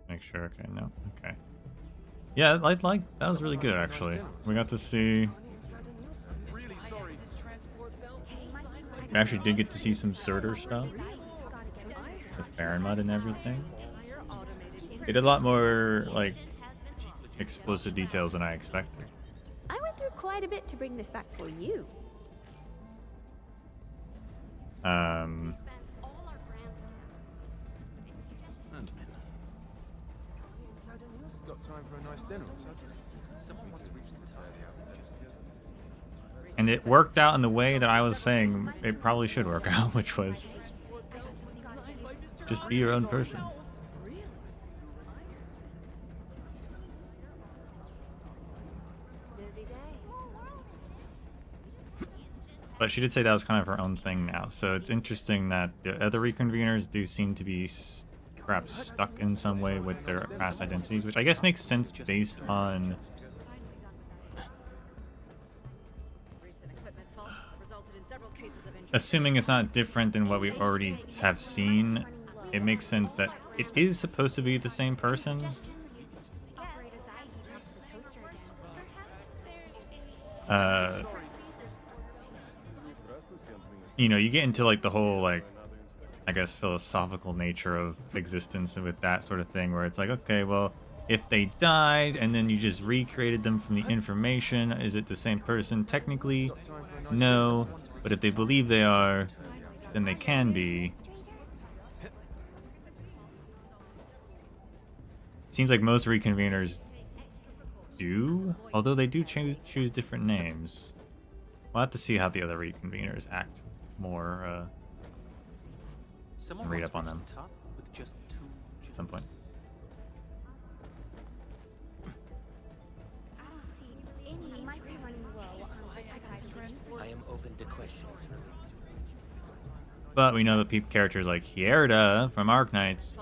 Make sure, okay, no, okay. Yeah, I like, that was really good actually. We got to see... We actually did get to see some Surtur stuff. The Farinmud and everything. It did a lot more, like, explicit details than I expected. I went through quite a bit to bring this back for you. Got time for a nice dinner, and it worked out in the way that I was saying it probably should work out, which was just be your own person. But she did say that was kind of her own thing now, so it's interesting that the other reconveners do seem to be perhaps stuck in some way with their past identities, which I guess makes sense based on assuming it's not different than what we already have seen. It makes sense that it is supposed to be the same person, you know, you get into like the whole like, I guess, philosophical nature of existence and with that sort of thing, where it's like, okay, well, if they died and then you just recreated them from the information, is it the same person? Technically, no. But if they believe they are, then they can be. Seems like most reconveners do, although they do choose different names. We'll have to see how the other reconveners act more, and read up on them at some point. I am open to questions. But we know that characters like Hierda from Arknights,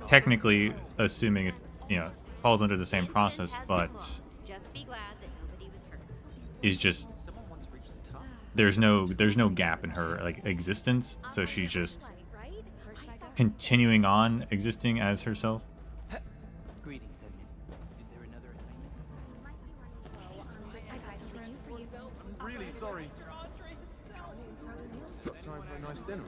technically, assuming it, you know, falls under the same process, but is just there's no gap in her like existence, so she's just continuing on existing as herself. Greetings, Edmund. Is there another assignment? I'm really sorry. Got time for a nice dinner.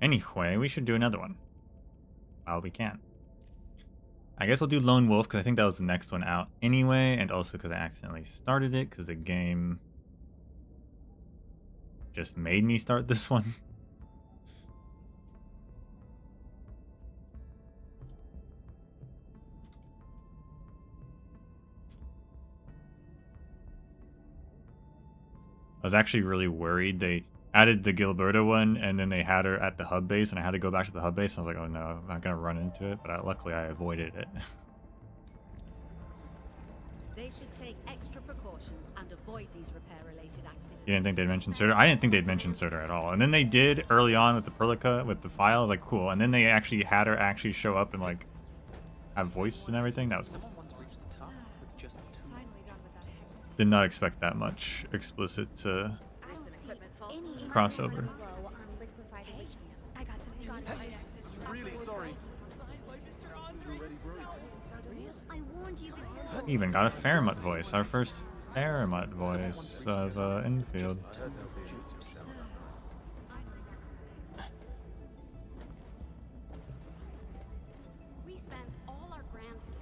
Anyway, we should do another one while we can. I guess we'll do Lone Wolf because I think that was the next one out anyway, and also because I accidentally started it because the game just made me start this one. I was actually really worried they added the Gilberta one and then they had her at the hub base and I had to go back to the hub base. I was like, oh no, I'm not going to run into it, but luckily I avoided it. They should take extra precautions and avoid these repair-related accidents. You didn't think they'd mention Surtur? I didn't think they'd mention Surtur at all. And then they did early on with the Perlica, with the file. I was like, cool. And then they actually had her actually show up and like have voice and everything. That was cool. Did not expect that much explicit crossover. Really sorry. Even got a Fairmont voice, our first Fairmont voice of Enfield. We spent all our grand together.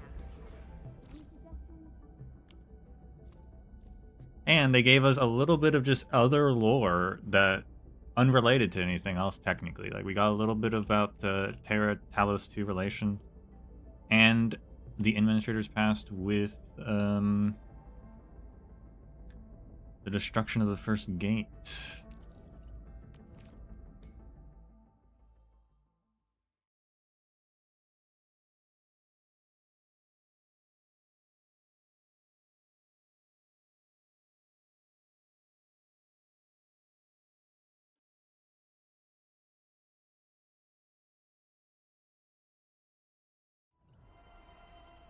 And they gave us a little bit of just other lore that unrelated to anything else technically. Like we got a little bit about the Terra Talos 2 relation and the Administrator's past with the destruction of the first gate.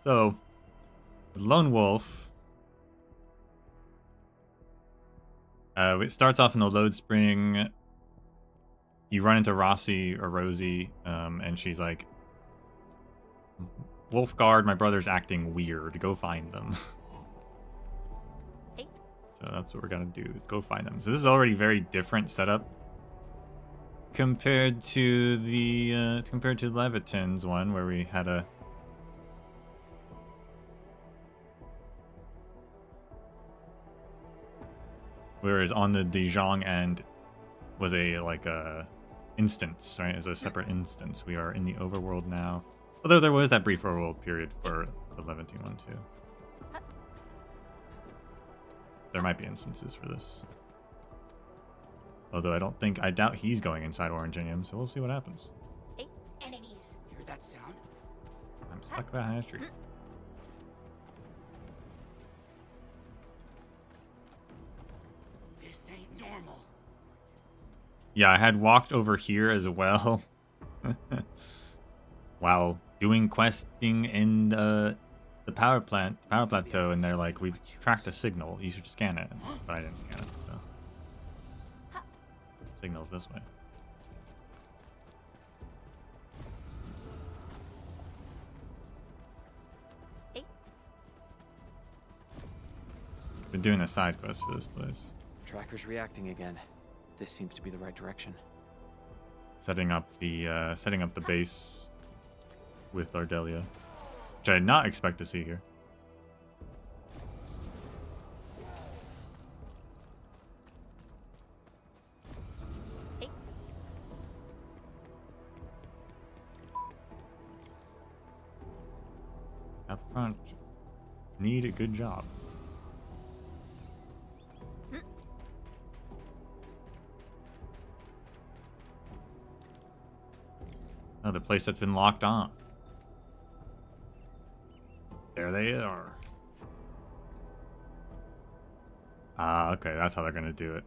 So, Lone Wolf, it starts off in the load spring. You run into Rossi or Rosie, and she's like, Wolfguard, my brother's acting weird. Go find them. Hey. So that's what we're gonna do, is go find them. So this is already very different setup compared to the Leviton's one, where we had a whereas on the Dijon end was a instance, right? As a separate instance. We are in the overworld now. Although there was that brief overworld period for the Levantine one too. There might be instances for this. Although I doubt he's going inside Oranginium, so we'll see what happens. Hey, enemies. Hear that sound? I'm stuck behind a tree. Yeah, I had walked over here as well while doing questing in the power plateau, and they're like, we've tracked a signal, you should scan it. But I didn't scan it, so signal's this way. doing a side quest for this place. Tracker's reacting again. This seems to be the right direction. Setting up the base with Ardelia, which I did not expect to see here. Up front, need a good job. Oh, the place that's been locked off. There they are. Ah, okay, that's how they're gonna do it.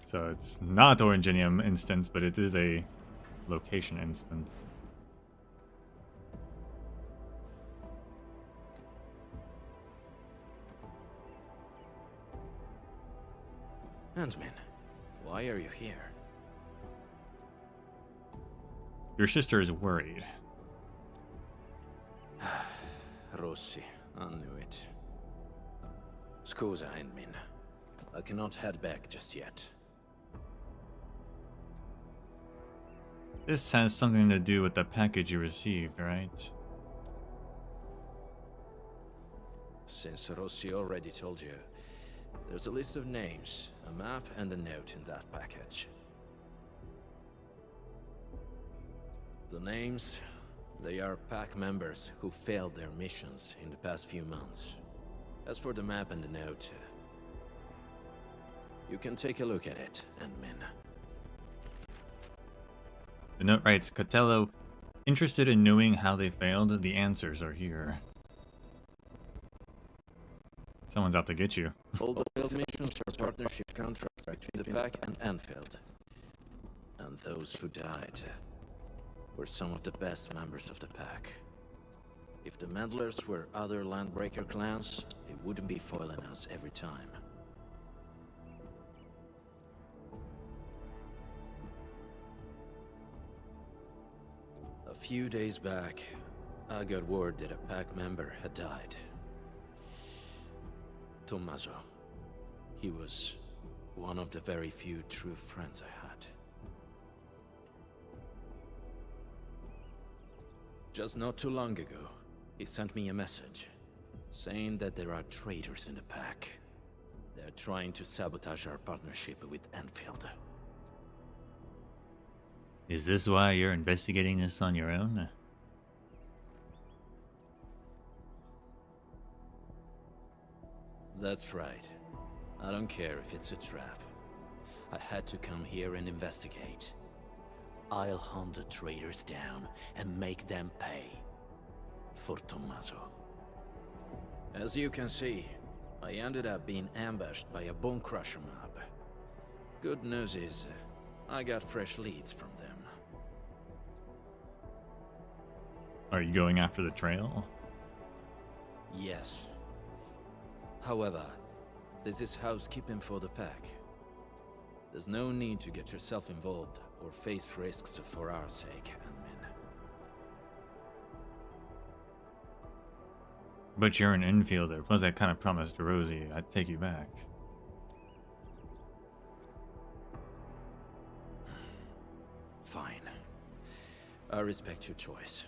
So it's not the Oranginium instance, but it is a location instance. Ant-Man, why are you here? Your sister is worried. Rossi, I knew it. Scusa, Ant-Man. I cannot head back just yet. This has something to do with the package you received, right? Since Rossi already told you, there's a list of names, a map, and a note in that package. The names, they are pack members who failed their missions in the past few months. As for the map and the note, you can take a look at it, Ant-Man. The note writes, Cotello, interested in knowing how they failed, the answers are here. Someone's out to get you. All the failed missions are partnership contracts between the pack and Endfield. And those who died were some of the best members of the pack. If the meddlers were other Landbreaker clans, they wouldn't be foiling us every time. A few days back, I got word that a pack member had died. Tommaso. He was one of the very few true friends I had. Just not too long ago, he sent me a message, saying that there are traitors in the pack. They're trying to sabotage our partnership with Endfield. Is this why you're investigating this on your own? That's right. I don't care if it's a trap. I had to come here and investigate. I'll hunt the traitors down and make them pay. For Tommaso. As you can see, I ended up being ambushed by a Bone Crusher mob. Good news is, I got fresh leads from them. Are you going after the trail? Yes. However, this is housekeeping for the pack. There's no need to get yourself involved or face risks for our sake, Ant-Man. But you're an infielder, plus I kind of promised Rosie I'd take you back. Fine. I respect your choice.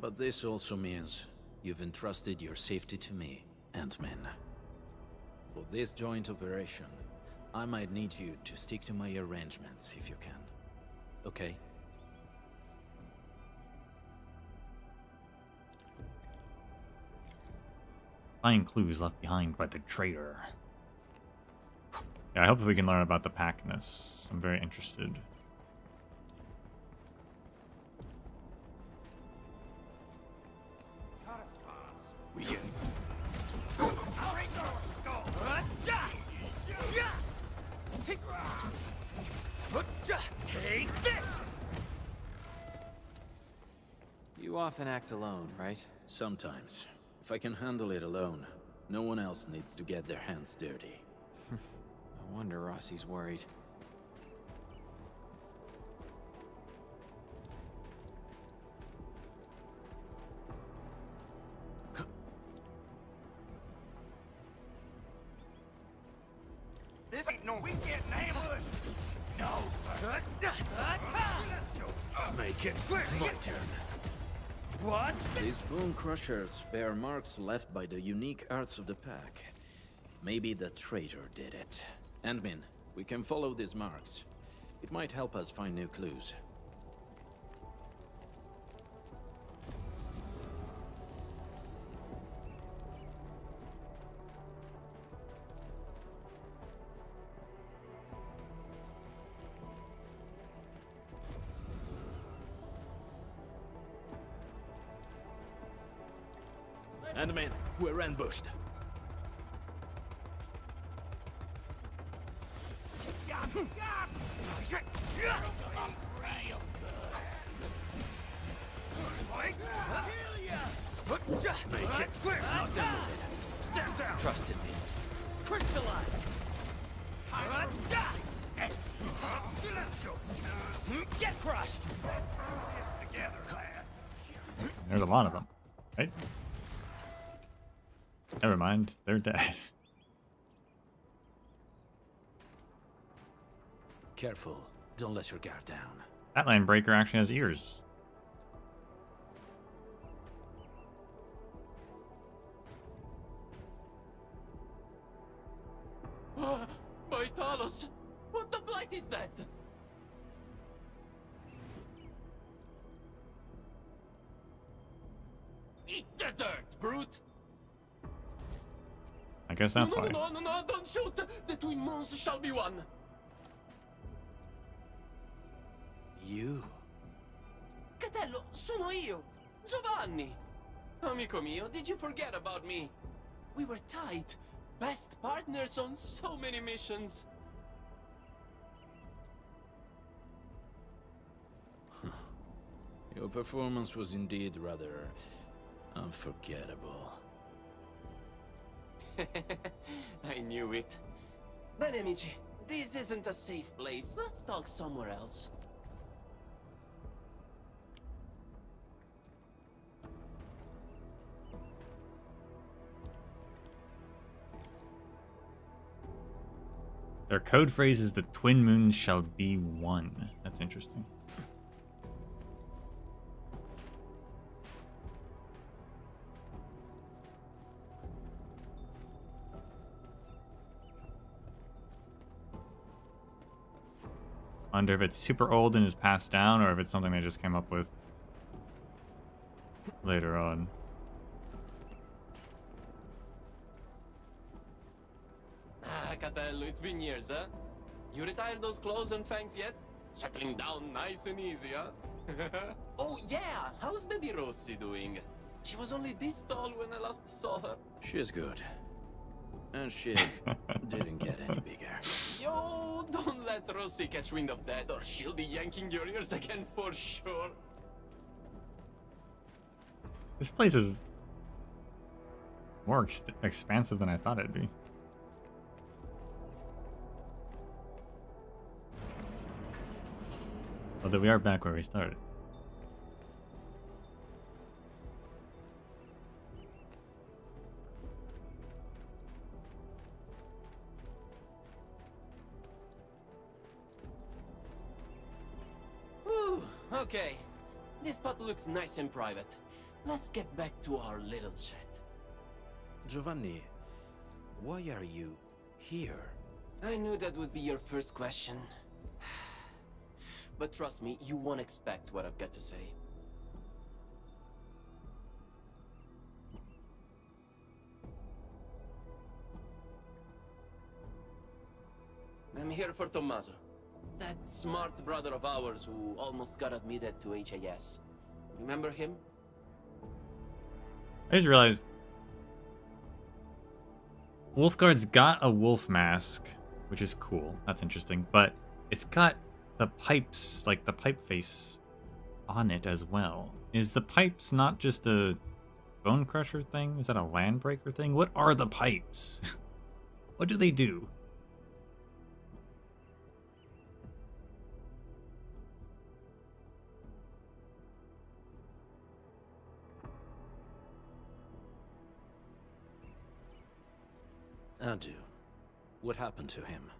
But this also means you've entrusted your safety to me, Ant-Man. For this joint operation, I might need you to stick to my arrangements if you can. Okay? Find clues left behind by the traitor. Yeah, I hope we can learn about the packness. I'm very interested. Take this! You often act alone, right? Sometimes. If I can handle it alone, no one else needs to get their hands dirty. No wonder Rossi's worried. This ain't no... We getting ambushed! No, Make it my turn. What? These bone crushers bear marks left by the unique arts of the pack. Maybe the traitor did it. Endmin, we can follow these marks. It might help us find new clues. Endmin, we're ambushed. Make it quick! Not done with it. Stand down! Trust in me. Crystallize! Get crushed! Let's hold this together, lads. There's a lot of them, right? Never mind, they're dead. Careful, don't let your guard down. That line breaker actually has ears. My Talos! What the blight is that? Eat the dirt, brute! I guess that's why. No, don't shoot! The twin moons shall be one! You? Catello, sono io! Giovanni! Amico mio, did you forget about me? We were tight. Best partners on so many missions. Your performance was indeed rather unforgettable. I knew it. Bene, amici, this isn't a safe place. Let's talk somewhere else. Their code phrase is the twin moons shall be one. That's interesting. Wonder if it's super old and is passed down, or if it's something they just came up with later on. Ah, Catello, it's been years, huh? You retired those clothes and fangs yet? Settling down nice and easy, huh? Oh, yeah! How's baby Rossi doing? She was only this tall when I last saw her. She's good. And she didn't get any bigger. Yo, don't let Rossi catch wind of that, or she'll be yanking your ears again for sure. This place is more expansive than I thought it'd be. Although we are back where we started. Whew, okay. This spot looks nice and private. Let's get back to our little chat. Giovanni, why are you here? I knew that would be your first question. But trust me, you won't expect what I've got to say. I'm here for Tommaso. That smart brother of ours who almost got admitted to HAS. Remember him? I just realized Wolfguard's got a wolf mask, which is cool. That's interesting. But it's got the pipes, like the pipe face on it as well. Is the pipes not just a bone crusher thing? Is that a land breaker thing? What are the pipes? What do they do? Adu. What happened to him?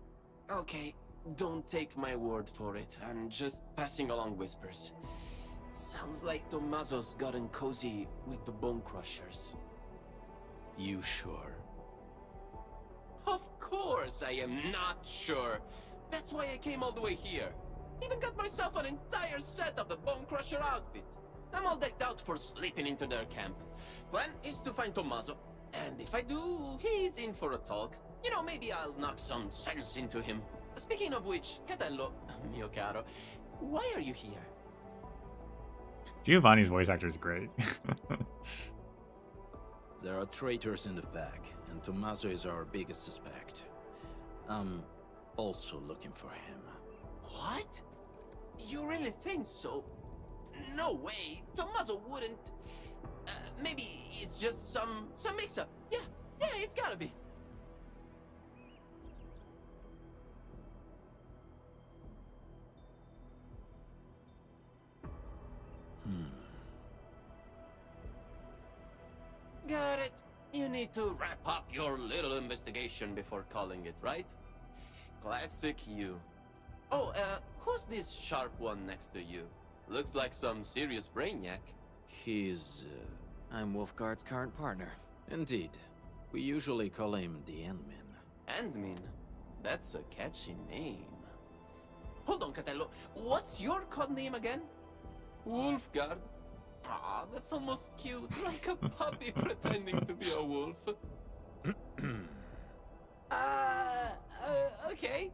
Okay, don't take my word for it. I'm just passing along whispers. Sounds like Tommaso's gotten cozy with the Bone Crushers. You sure? Of course I am not sure. That's why I came all the way here. Even got myself an entire set of the Bone Crusher outfit. I'm all decked out for slipping into their camp. Plan is to find Tommaso, and if I do, he's in for a talk. You know, maybe I'll knock some sense into him. Speaking of which, Catello, mio caro, why are you here? Giovanni's voice actor is great. There are traitors in the pack, and Tommaso is our biggest suspect. I'm also looking for him. What? You really think so? No way. Tommaso wouldn't. Maybe it's just some mix-up. Yeah, it's gotta be. Got it. You need to wrap up your little investigation before calling it, right? Classic you. Oh, who's this sharp one next to you? Looks like some serious brainiac. He's, I'm Wolfguard's current partner. Indeed. We usually call him the Endmin. Endmin? That's a catchy name. Hold on, Catello. What's your code name again? Wolfguard. Ah, that's almost cute, like a puppy pretending to be a wolf. Okay.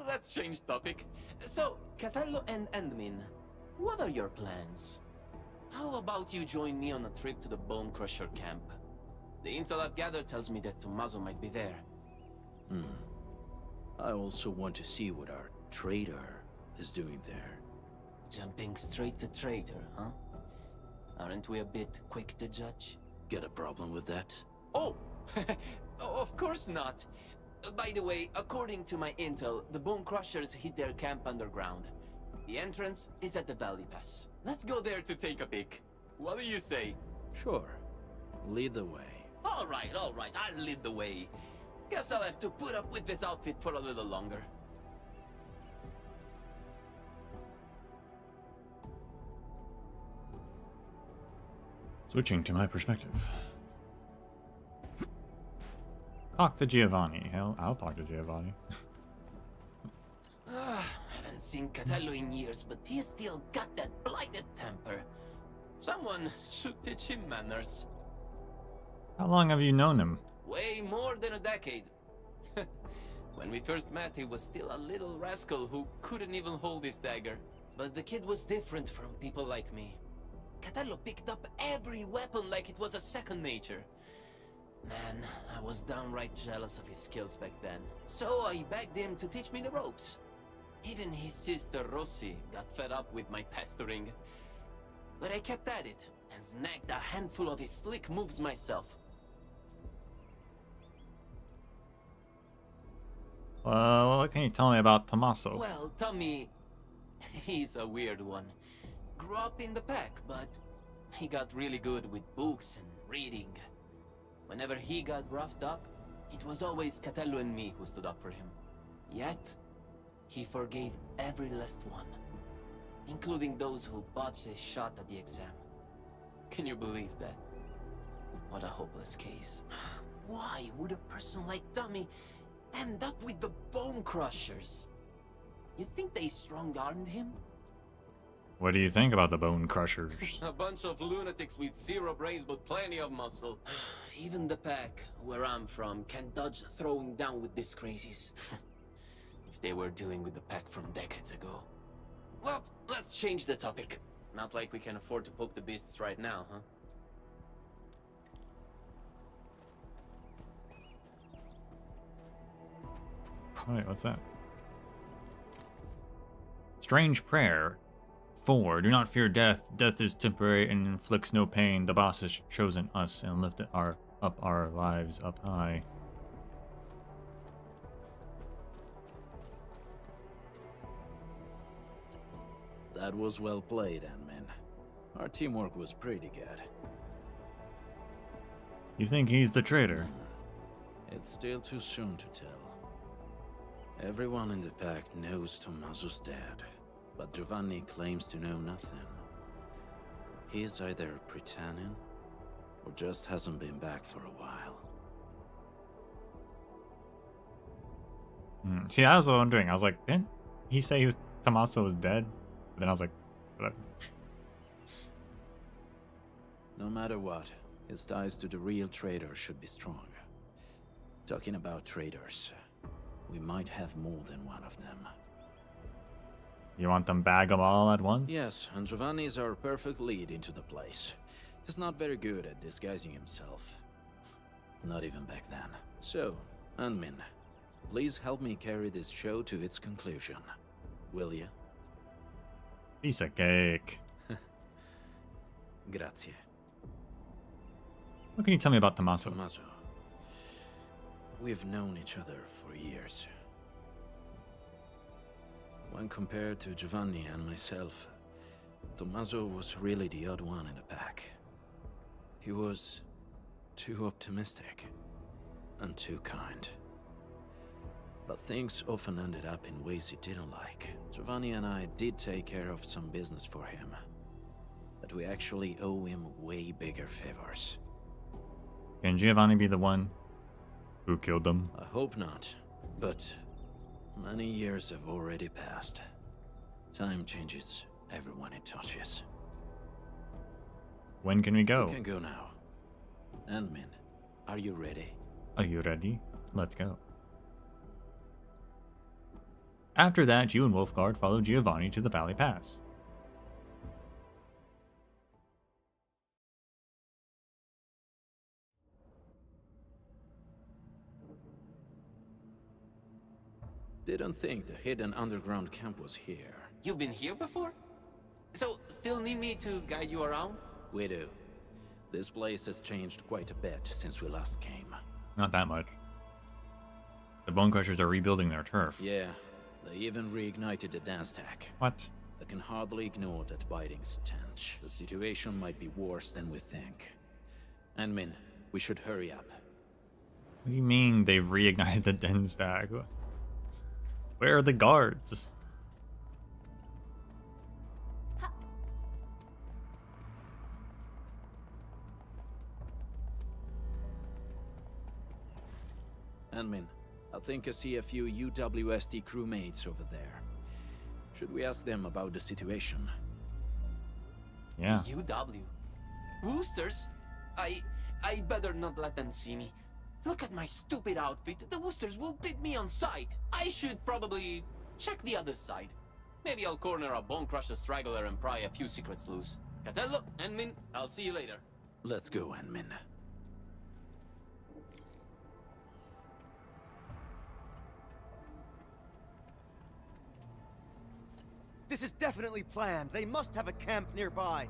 Let's change topic. So, Catello and Endmin, what are your plans? How about you join me on a trip to the Bone Crusher camp? The intel I've gathered tells me that Tommaso might be there. I also want to see what our traitor is doing there. Jumping straight to traitor, huh? Aren't we a bit quick to judge? Get a problem with that? Oh! Of course not. By the way, according to my intel, the Bone Crushers hid their camp underground. The entrance is at the Valley Pass. Let's go there to take a peek. What do you say? Sure. Lead the way. All right, I'll lead the way. Guess I'll have to put up with this outfit for a little longer. Switching to my perspective. Talk to Giovanni. Hell, I'll talk to Giovanni. Haven't seen Catello in years, but he still got that blighted temper. Someone should teach him manners. How long have you known him? Way more than a decade. When we first met, he was still a little rascal who couldn't even hold his dagger. But the kid was different from people like me. Catello picked up every weapon like it was a second nature. Man, I was downright jealous of his skills back then. So I begged him to teach me the ropes. Even his sister Rossi got fed up with my pestering. But I kept at it and snagged a handful of his slick moves myself. What can you tell me about Tommaso? Well, Tommy, he's a weird one. Grew up in the pack, but he got really good with books and reading. Whenever he got roughed up, it was always Catello and me who stood up for him. Yet, he forgave every last one, including those who botched his shot at the exam. Can you believe that? What a hopeless case. Why would a person like Tommy end up with the Bone Crushers? You think they strong-armed him? What do you think about the Bone Crushers? A bunch of lunatics with zero brains but plenty of muscle. Even the pack, where I'm from, can't dodge throwing down with these crazies. If they were dealing with the pack from decades ago. Well, let's change the topic. Not like we can afford to poke the beasts right now, huh? Wait, what's that? Strange prayer. 4. Do not fear death. Death is temporary and inflicts no pain. The boss has chosen us and lifted up our lives up high. That was well played, Endmin. Our teamwork was pretty good. You think he's the traitor? It's still too soon to tell. Everyone in the pack knows Tommaso's dead, but Giovanni claims to know nothing. He's either pretending, or just hasn't been back for a while. See, I was wondering. I was like, didn't he say Tommaso was dead? But then I was like, whatever. No matter what, his ties to the real traitor should be strong. Talking about traitors, we might have more than one of them. You want them bag them all at once? Yes, and Giovanni is our perfect lead into the place. He's not very good at disguising himself. Not even back then. So, Anmin, please help me carry this show to its conclusion. Will you? Piece of cake. Grazie. What can you tell me about Tommaso? Tommaso. We've known each other for years. When compared to Giovanni and myself, Tommaso was really the odd one in the pack. He was too optimistic and too kind. But things often ended up in ways he didn't like. Giovanni and I did take care of some business for him, but we actually owe him way bigger favors. Can Giovanni be the one who killed them? I hope not, but many years have already passed. Time changes everyone it touches. When can we go? We can go now. Anmin, are you ready? Are you ready? Let's go. After that, you and Wolfguard follow Giovanni to the Valley Pass. Didn't think the hidden underground camp was here. You've been here before? So, still need me to guide you around? We do. This place has changed quite a bit since we last came. Not that much. The Bone Crushers are rebuilding their turf. Yeah, they even reignited the dance tag. What? I can hardly ignore that biting stench. The situation might be worse than we think. Anmin, we should hurry up. What do you mean they've reignited the den stag? Where are the guards? Anmin, I think I see a few UWST crewmates over there. Should we ask them about the situation? Yeah. UW? Woosters? I better not let them see me. Look at my stupid outfit. The Woosters will beat me on sight. I should probably check the other side. Maybe I'll corner a Bone Crusher straggler and pry a few secrets loose. Catello, Anmin, I'll see you later. Let's go, Anmin. This is definitely planned. They must have a camp nearby.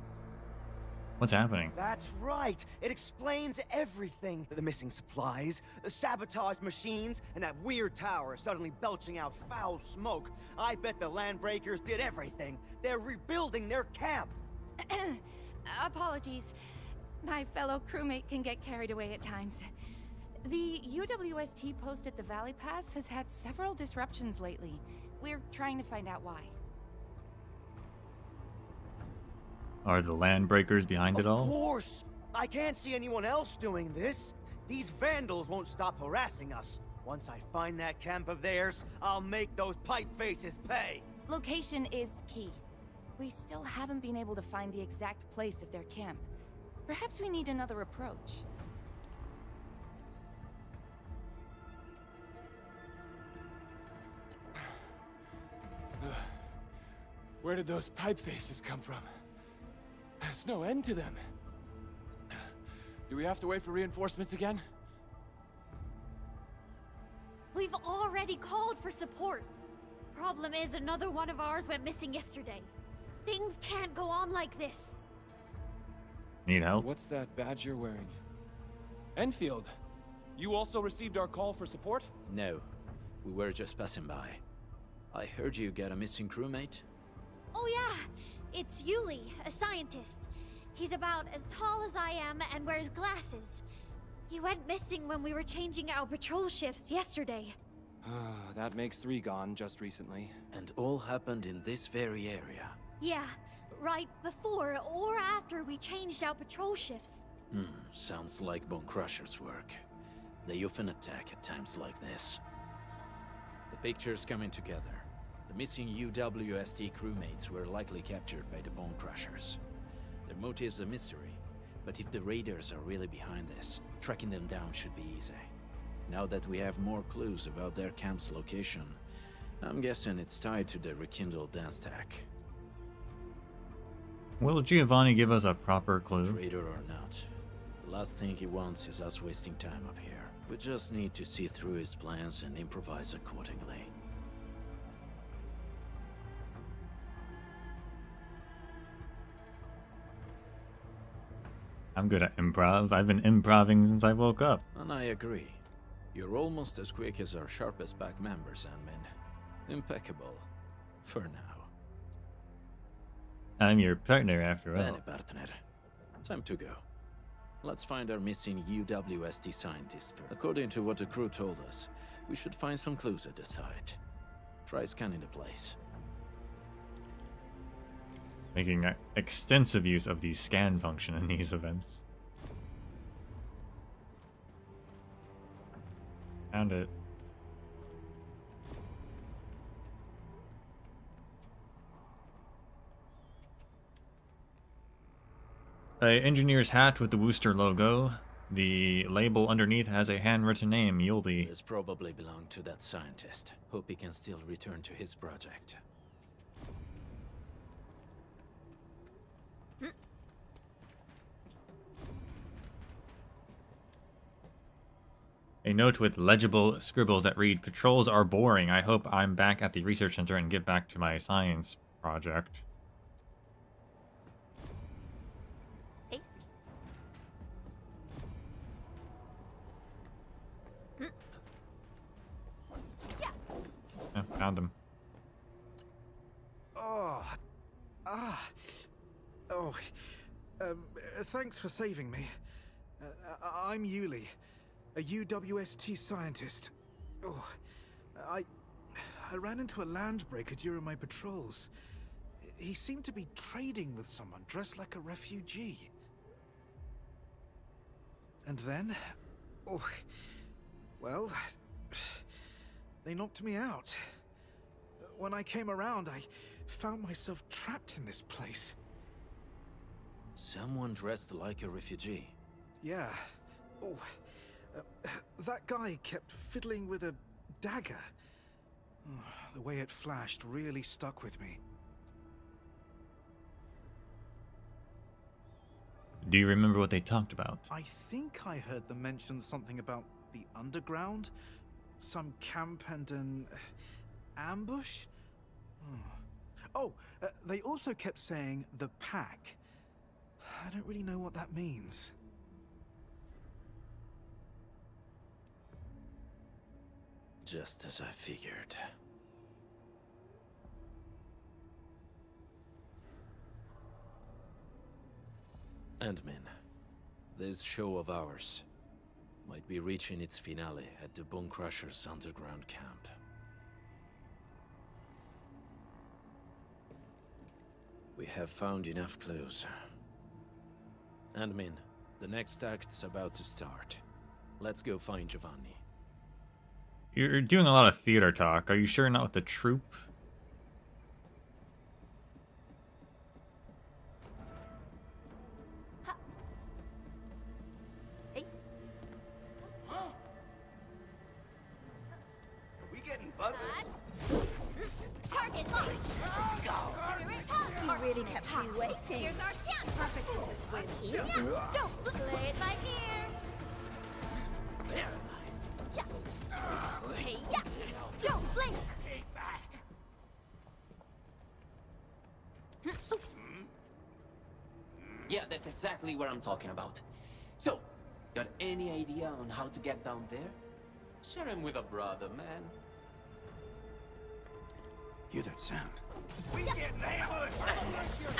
What's happening? That's right. It explains everything. The missing supplies, the sabotaged machines, and that weird tower suddenly belching out foul smoke. I bet the Landbreakers did everything. They're rebuilding their camp. Apologies. My fellow crewmate can get carried away at times. The UWST post at the Valley Pass has had several disruptions lately. We're trying to find out why. Are the Landbreakers behind it all? Of course! I can't see anyone else doing this. These vandals won't stop harassing us. Once I find that camp of theirs, I'll make those pipe faces pay. Location is key. We still haven't been able to find the exact place of their camp. Perhaps we need another approach. Where did those pipe faces come from? There's no end to them. Do we have to wait for reinforcements again? We've already called for support. Problem is, another one of ours went missing yesterday. Things can't go on like this. Need help? What's that badge you're wearing? Enfield, you also received our call for support? No, we were just passing by. I heard you got a missing crewmate? Oh yeah, it's Yuli, a scientist. He's about as tall as I am and wears glasses. He went missing when we were changing our patrol shifts yesterday. That makes 3 gone just recently. And all happened in this very area. Yeah, right before or after we changed our patrol shifts. Sounds like Bone Crusher's work. They often attack at times like this. The picture's coming together. The missing UWST crewmates were likely captured by the Bone Crushers. Their motive's a mystery, but if the raiders are really behind this, tracking them down should be easy. Now that we have more clues about their camp's location, I'm guessing it's tied to the rekindled dance tech. Will Giovanni give us a proper clue? Traitor or not, the last thing he wants is us wasting time up here. We just need to see through his plans and improvise accordingly. I'm good at improv. I've been improving since I woke up. And I agree. You're almost as quick as our sharpest back members, Anmin. Impeccable. For now. I'm your partner after all. Bene, partner. Time to go. Let's find our missing UWST scientist. According to what the crew told us, we should find some clues at the site. Try scanning the place. Making extensive use of the scan function in these events. Found it. A engineer's hat with the Wooster logo. The label underneath has a handwritten name, Yuldi. This probably belonged to that scientist. Hope he can still return to his project. A note with legible scribbles that read, "Patrols are boring. I hope I'm back at the research center and get back to my science project." Hey. Yeah, found them. Thanks for saving me. I'm Yuli. A UWST scientist. Oh, I ran into a landbreaker during my patrols. He seemed to be trading with someone dressed like a refugee. And then, well, they knocked me out. When I came around, I found myself trapped in this place. Someone dressed like a refugee? Yeah. That guy kept fiddling with a dagger. The way it flashed really stuck with me. Do you remember what they talked about? I think I heard them mention something about the underground, some camp and an ambush. They also kept saying the pack. I don't really know what that means. Just as I figured. Endmin, this show of ours might be reaching its finale at the Bone Crusher's underground camp. We have found enough clues. Endmin, the next act's about to start. Let's go find Giovanni. You're doing a lot of theater talk. Are you sure not with the troupe? Hey. We getting buggers? Target locked. Here it comes. You really kept me waiting. Here's our chance. Perfect for this win. Yeah. Don't play it by ear. Hey, yeah. Don't blink. Yeah, that's exactly what I'm talking about. So, got any idea on how to get down there? Share him with a brother, man. Hear that sound? We getting ambushed!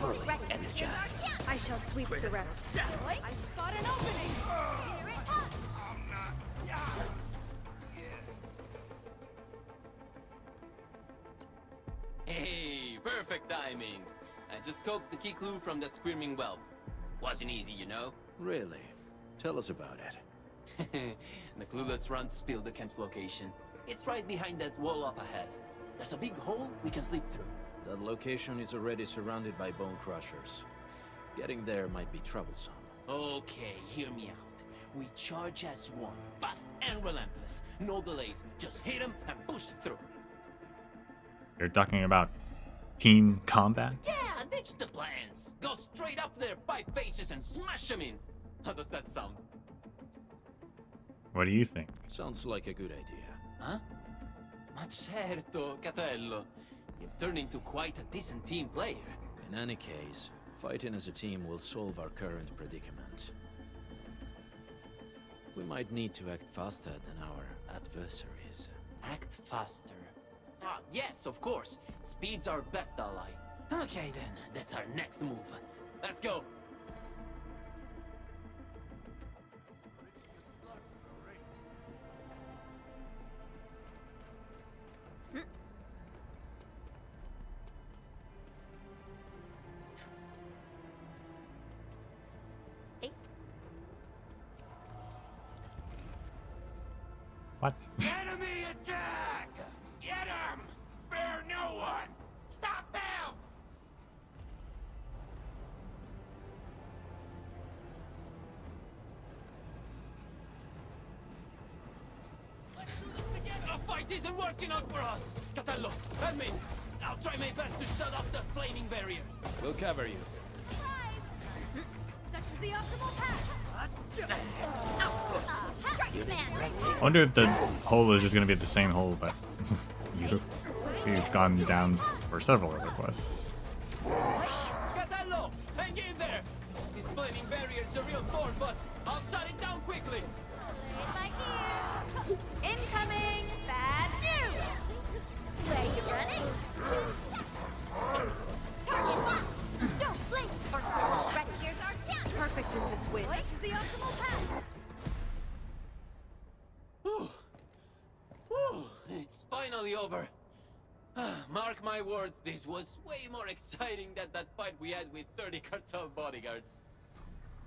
Fully energized. I shall sweep the rest. I spot an opening. Here it comes. Perfect timing. I just coaxed the key clue from that screaming whelp. Wasn't easy, you know? Really? Tell us about it. The clueless runt spilled the camp's location. It's right behind that wall up ahead. There's a big hole we can slip through. That location is already surrounded by bone crushers. Getting there might be troublesome. Okay, hear me out. We charge as one, fast and relentless. No delays, just hit him and push through. You're talking about team combat? Yeah, ditch the plans. Go straight up their pipe faces and smash them in. How does that sound? What do you think? Sounds like a good idea. Huh? Ma certo, Catello. You've turned into quite a decent team player. In any case, fighting as a team will solve our current predicament. We might need to act faster than our adversaries. Act faster. Ah, yes, of course. Speed's our best ally. Okay then, that's our next move. Let's go. What? Enemy attack! Get him! Spare no one! Stop them! Let's do this together! The fight isn't working out for us! Catello, help me! I'll try my best to shut off the flaming barrier. We'll cover you. Such is the optimal path. I wonder if the hole is just going to be the same hole, but you've gone down for several other quests. Catello, hang in there! This flaming barrier is a real thorn, but I'll shut it down quickly. Incoming! Bad news! Where you running? Target locked! Don't blink! Right here's our chance! Perfect is this win. Which is the optimal path? It's finally over. Mark my words, this was way more exciting than that fight we had with 30 cartel bodyguards.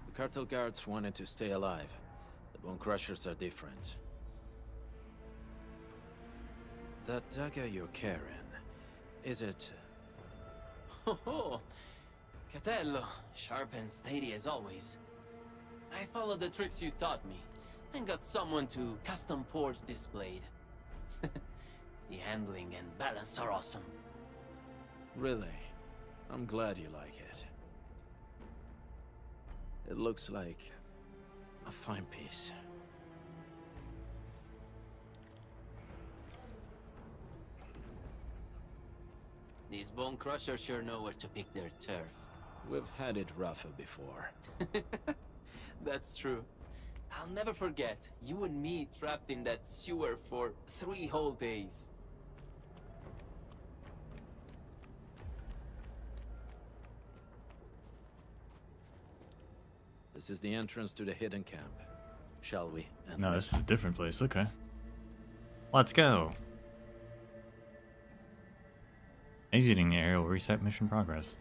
The cartel guards wanted to stay alive. The bone crushers are different. That dagger you're carrying, is it... Oh, Catello, sharp and steady as always. I followed the tricks you taught me, and got someone to custom forge this blade. The handling and balance are awesome. Really? I'm glad you like it. It looks like a fine piece. These bone crushers sure know where to pick their turf. We've had it rougher before. That's true. I'll never forget you and me trapped in that sewer for 3 whole days. This is the entrance to the hidden camp. Shall we? No, this is a different place. Okay. Let's go. Exiting the area will reset mission progress.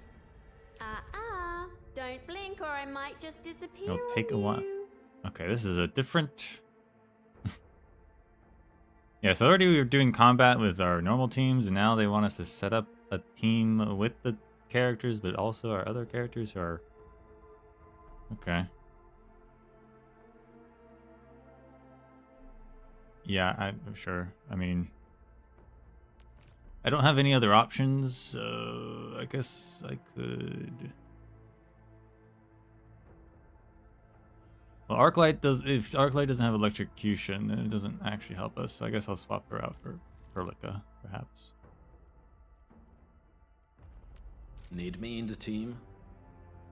Don't blink or I might just disappear. It'll take a while. Okay, this is a different... Yeah, so already we were doing combat with our normal teams, and now they want us to set up a team with the characters, but also our other characters who are... Okay. Yeah, I'm sure. I mean... I don't have any other options, so I guess I could... Well, Arklight does. If Arklight doesn't have electrocution, then it doesn't actually help us. So I guess I'll swap her out for Perlica, perhaps. Need me in the team?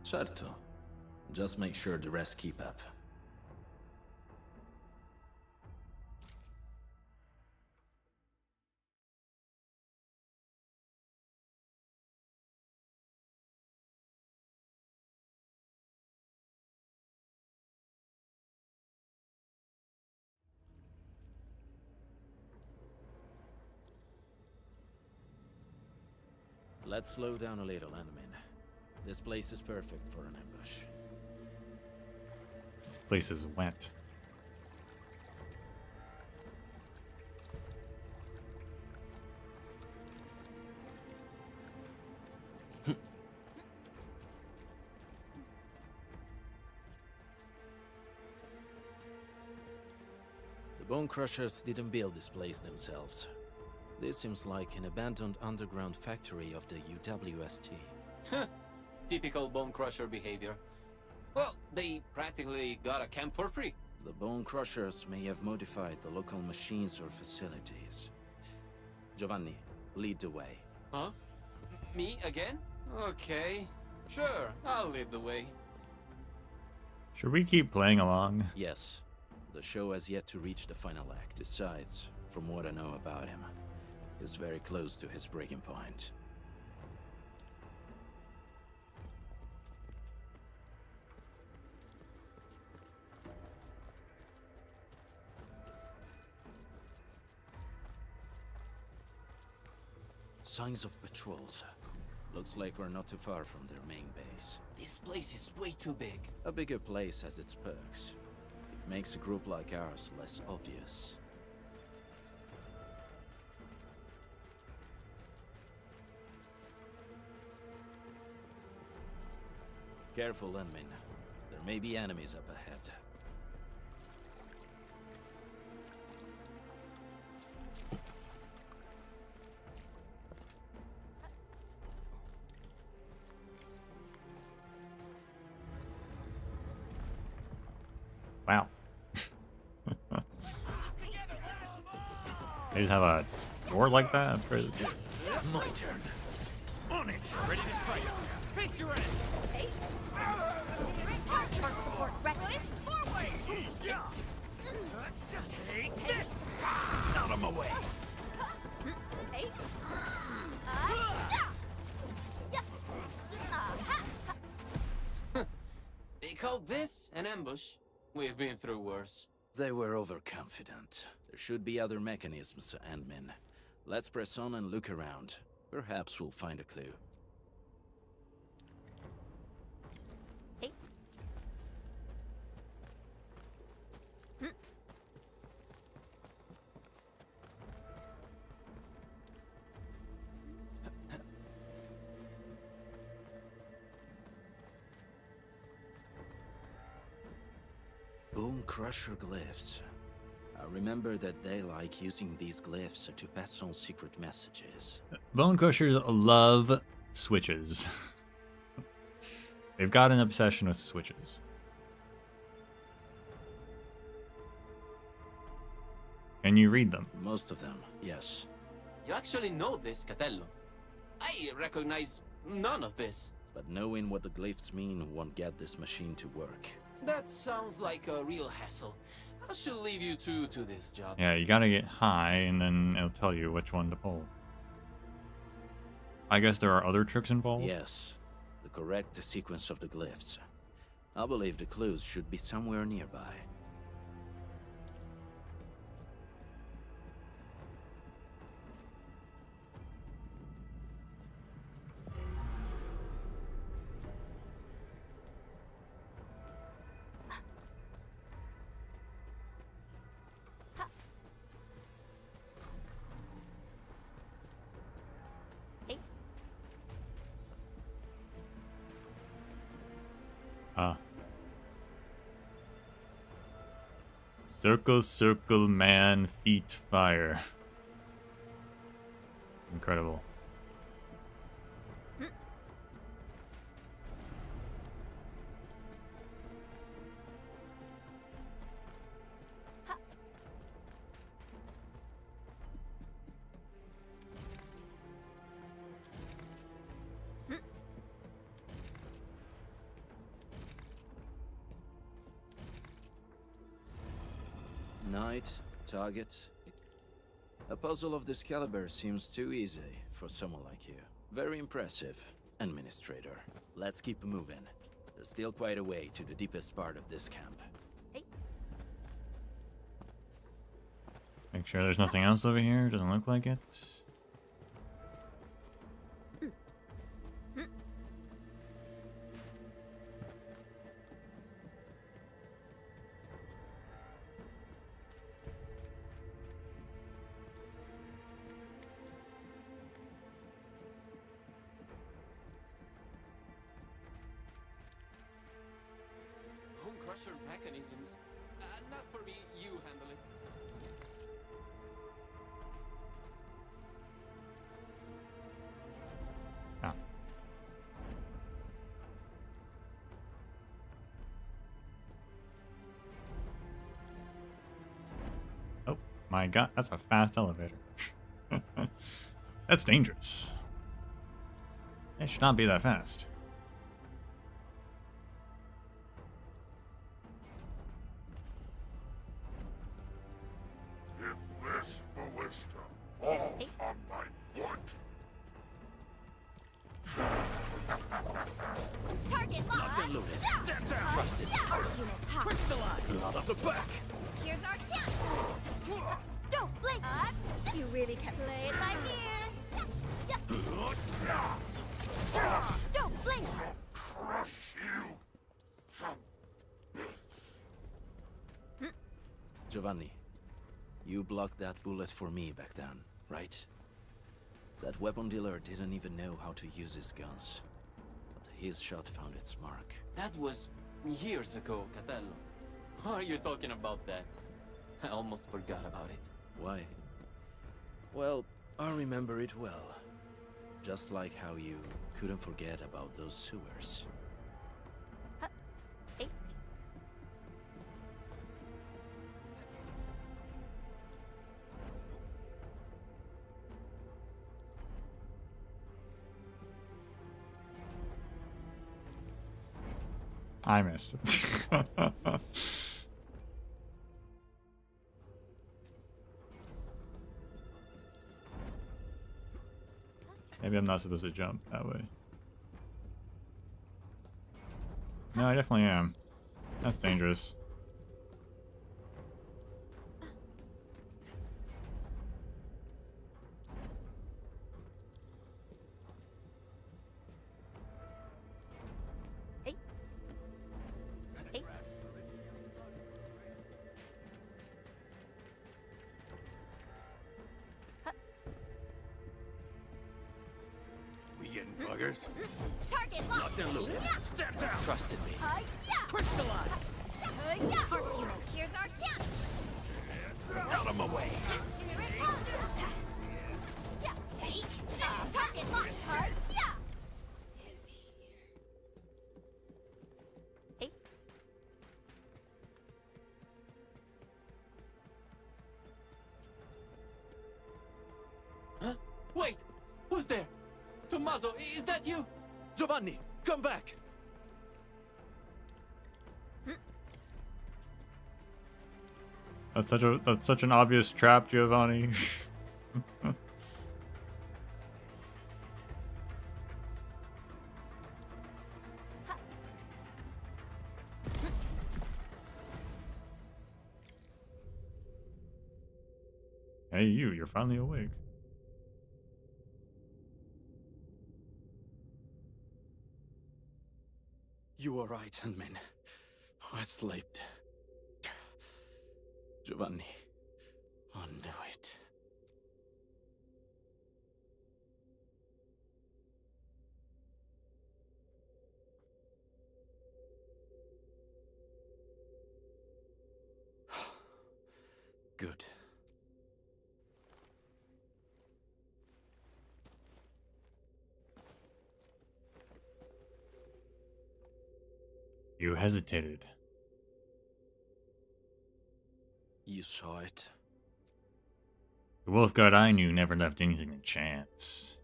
Certo. Just make sure the rest keep up. Let's slow down a little, Admin. This place is perfect for an ambush. This place is wet. The Bone Crushers didn't build this place themselves. This seems like an abandoned underground factory of the UWST. Typical Bone Crusher behavior. Well, they practically got a camp for free. The Bone Crushers may have modified the local machines or facilities. Giovanni, lead the way. Huh? Me again? Okay. Sure, I'll lead the way. Should we keep playing along? Yes. The show has yet to reach the final act. Besides, from what I know about him, he's very close to his breaking point. Signs of patrols. Looks like we're not too far from their main base. This place is way too big. A bigger place has its perks. It makes a group like ours less obvious. Careful, Lenmin. There may be enemies up ahead. Wow. They just have a door like that? That's crazy. My turn. On it. Ready to strike. Face your end. Hey. Part support ready. Forward. Take this. Out of my way. Hey. They call this an ambush? We've been through worse. They were overconfident. There should be other mechanisms, Admin. Let's press on and look around. Perhaps we'll find a clue. Hey. Bone Crusher glyphs. I remember that they like using these glyphs to pass on secret messages. Bone Crushers love switches. They've got an obsession with switches. Can you read them? Most of them, yes. You actually know this, Catello. I recognize none of this. But knowing what the glyphs mean won't get this machine to work. That sounds like a real hassle. I should leave you two to this job. Yeah, you gotta get high, and then it'll tell you which one to pull. I guess there are other tricks involved? Yes. The correct sequence of the glyphs. I believe the clues should be somewhere nearby. Circle, circle, man, feet, fire. Incredible. Night, target. A puzzle of this caliber seems too easy for someone like you. Very impressive, Administrator. Let's keep moving. There's still quite a way to the deepest part of this camp. Make sure there's nothing else over here. Doesn't look like it. pressure mechanisms. Not for me, you handle it. Ah. Oh my god, that's a fast elevator. That's dangerous. It should not be that fast. If this ballista falls on my foot... Target locked. Locked and loaded. Step down. Trusted. Crystallize. Not off the back. Here's our chance. Don't blink. You really can't play it by ear. Don't blink. Crush you to bits. Giovanni, you blocked that bullet for me back then, right? That weapon dealer didn't even know how to use his guns. But his shot found its mark. That was years ago, Catello. Why are you talking about that? I almost forgot about it. Why? Well, I remember it well. Just like how you couldn't forget about those sewers. I missed it. Maybe I'm not supposed to jump that way. No, I definitely am. That's dangerous. Buggers. Target locked. Locked and loaded. Step down. Trusted me. Crystallize. Parts unit. Here's our chance. Out of my way. Here it comes. Take. Target locked. Huh? Wait! Who's there? Tommaso, is that you? Giovanni, come back! That's such an obvious trap, Giovanni. Hey, you're finally awake. You were right, Handman. I slept. Giovanni, I knew it. Good. You hesitated. You saw it. The wolf god I knew never left anything to chance.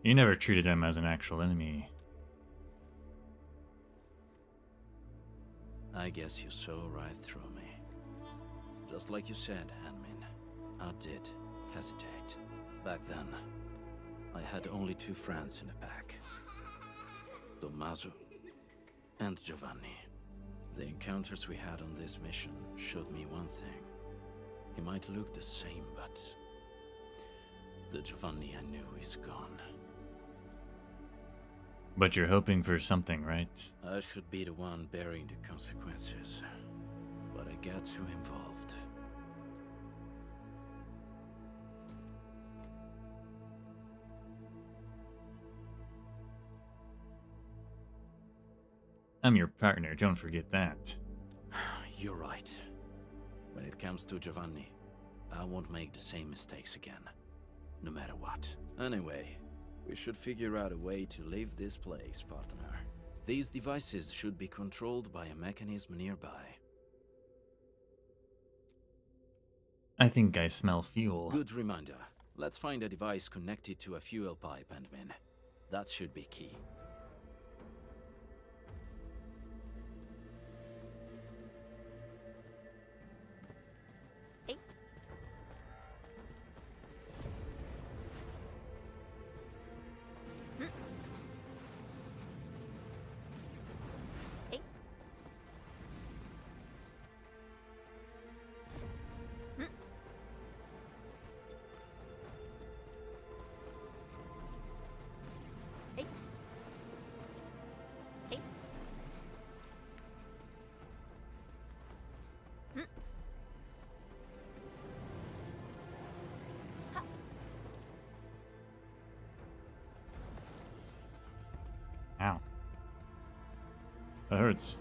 You never treated them as an actual enemy. I guess you saw right through me. Just like you said, Handman. I did hesitate. Back then, I had only two friends in the pack. Tommaso and Giovanni. The encounters we had on this mission showed me one thing. He might look the same, but the Giovanni I knew is gone. But you're hoping for something, right? I should be the one bearing the consequences, but I got too involved. I'm your partner, don't forget that. You're right. When it comes to Giovanni, I won't make the same mistakes again. No matter what. Anyway, we should figure out a way to leave this place, partner. These devices should be controlled by a mechanism nearby. I think I smell fuel. Good reminder. Let's find a device connected to a fuel pipe, Endmin. That should be key. Ow. That hurts.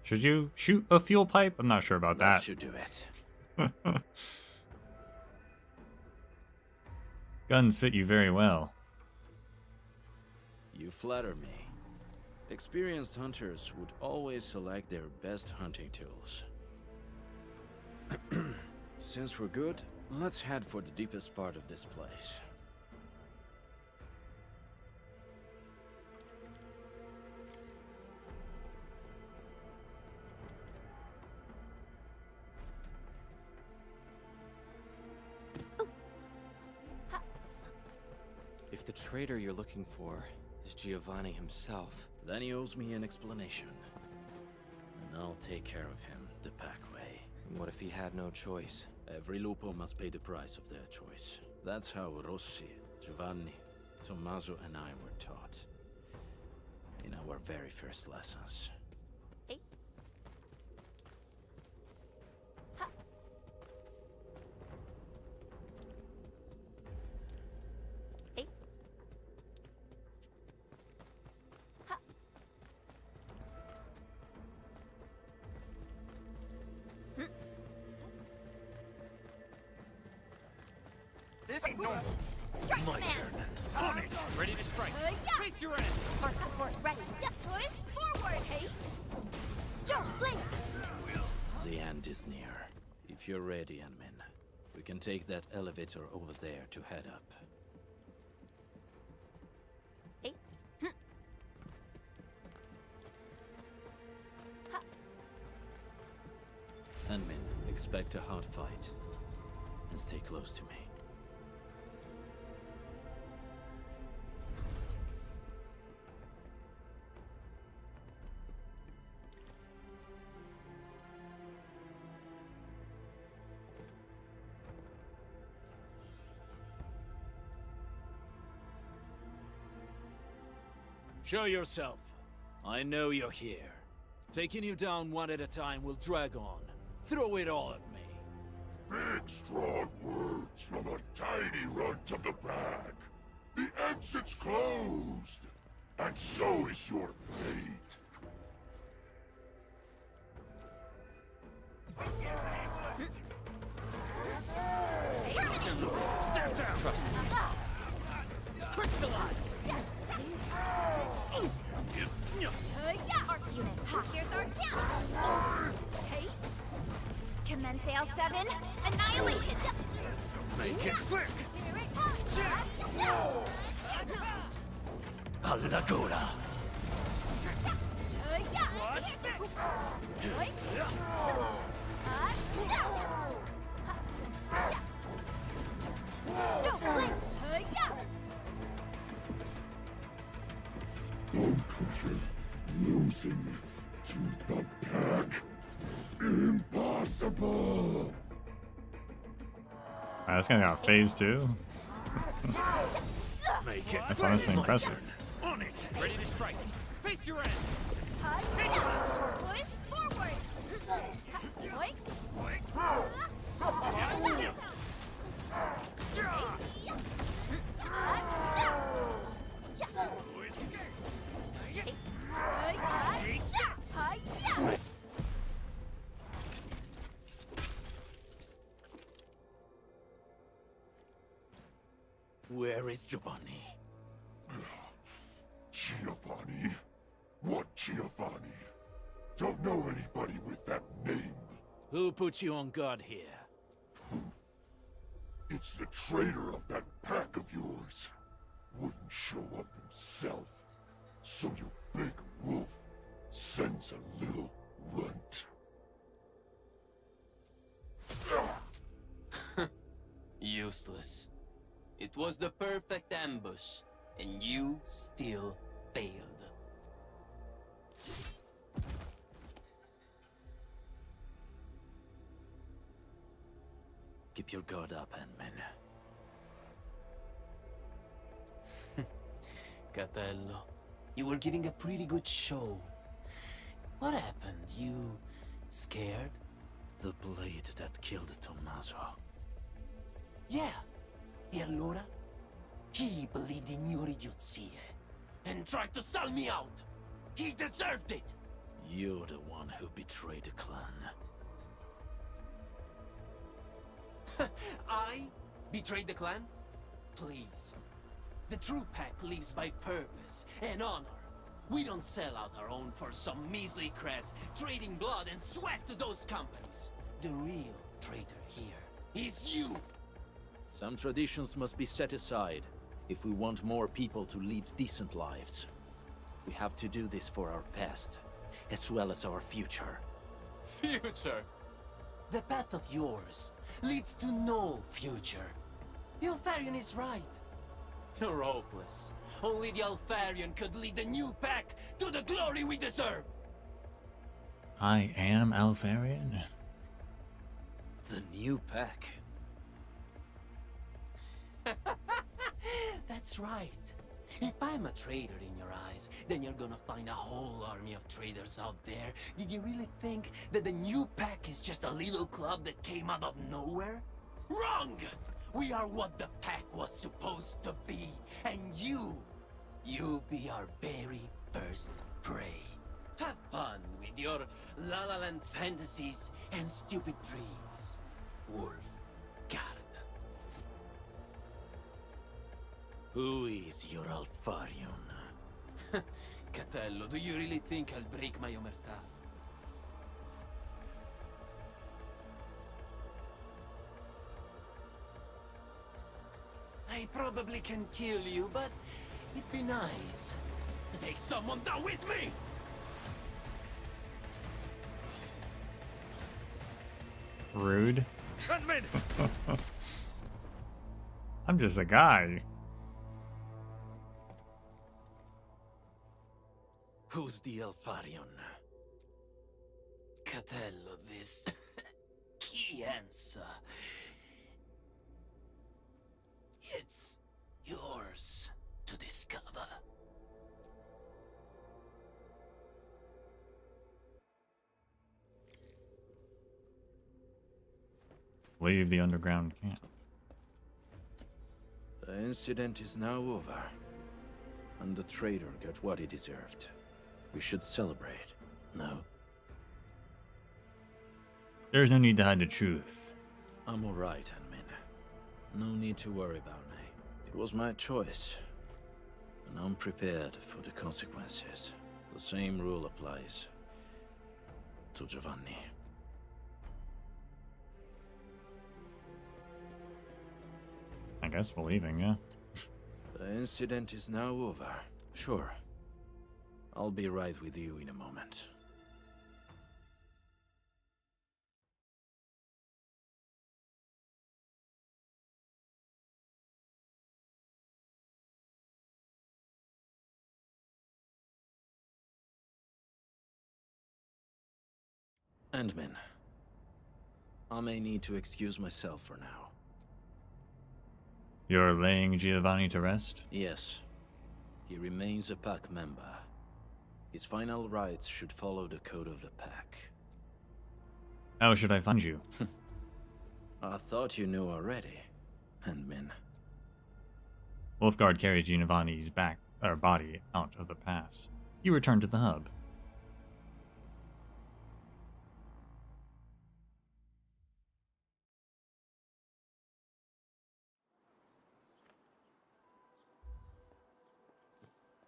Should you shoot a fuel pipe? I'm not sure about that. That should do it. Guns fit you very well. You flatter me. Experienced hunters would always select their best hunting tools. Since we're good, let's head for the deepest part of this place. If the traitor you're looking for is Giovanni himself, then he owes me an explanation. And I'll take care of him the pack way. What if he had no choice? Every lupo must pay the price of their choice. That's how Rossi, Giovanni, Tommaso and I were taught. In our very first lessons. This ain't normal. Strike My man. turn. On it. Ready to strike. Face your end. Heart support ready. Push forward. Hey. Don't blink. The end is near. If you're ready, Endmin, we can take that elevator over there to head up. Endmin, expect a hard fight. And stay close to me. Show yourself. I know you're here. Taking you down one at a time will drag on. Throw it all at me. Big, strong words from a tiny runt of the pack. The exit's closed, and so is your fate. Step down. Trust me. Crystallize. Arts unit. Here's our chance. Hey. Commence L7. Annihilation. Make it quick. Here it comes. Allagora. Watch this. Don't blink. Bone Crusher losing to the pack. Impossible! That's gonna got phase 2. Make it That's honestly impressive. On it. Ready to strike. Face Raise your end! Take push forward! Oink! Where is Giovanni? Giovanni? What Giovanni? Don't know anybody with that name. Who put you on guard here? It's the traitor of that pack of yours. Wouldn't show up himself. So your big wolf sends a little runt. Useless. It was the perfect ambush, and you still failed. Keep your guard up, Ant-Man. Catello, you were giving a pretty good show. What happened? You scared? The blade that killed Tommaso. Yeah. E allora? He believed in your idiozie and tried to sell me out. He deserved it. You're the one who betrayed the clan. I betrayed the clan? Please. The true pack lives by purpose and honor. We don't sell out our own for some measly creds, trading blood and sweat to those companies. The real traitor here is you. Some traditions must be set aside if we want more people to lead decent lives. We have to do this for our past, as well as our future. Future? The path of yours leads to no future. The Alfarian is right. You're hopeless. Only the Alfarian could lead the new pack to the glory we deserve. I am Alfarian. The new pack. That's right. If I'm a traitor in your eyes, then you're gonna find a whole army of traitors out there. Did you really think that the new pack is just a little club that came out of nowhere? Wrong! We are what the pack was supposed to be, and you'll be our very first prey. Have fun with your La La Land fantasies and stupid dreams, Wolf Guard. Who is your Alfarion? Catello, do you really think I'll break my omertà? I probably can kill you, but it'd be nice to take someone down with me! Rude. I'm just a guy. Who's the Alfarion? Catello, this key answer. It's yours to discover. Leave the underground camp. The incident is now over, and the traitor got what he deserved. We should celebrate, no? There's no need to hide the truth. I'm alright, Ant-Man. No need to worry about me. It was my choice, and I'm prepared for the consequences. The same rule applies to Giovanni. I guess we're leaving, yeah. The incident is now over. Sure. I'll be right with you in a moment. Ant-Man, I may need to excuse myself for now. You're laying Giovanni to rest? Yes. He remains a pack member. His final rites should follow the code of the pack. How should I find you? I thought you knew already, Handmin. Wolfguard carries Giovanni's body out of the pass. You return to the hub.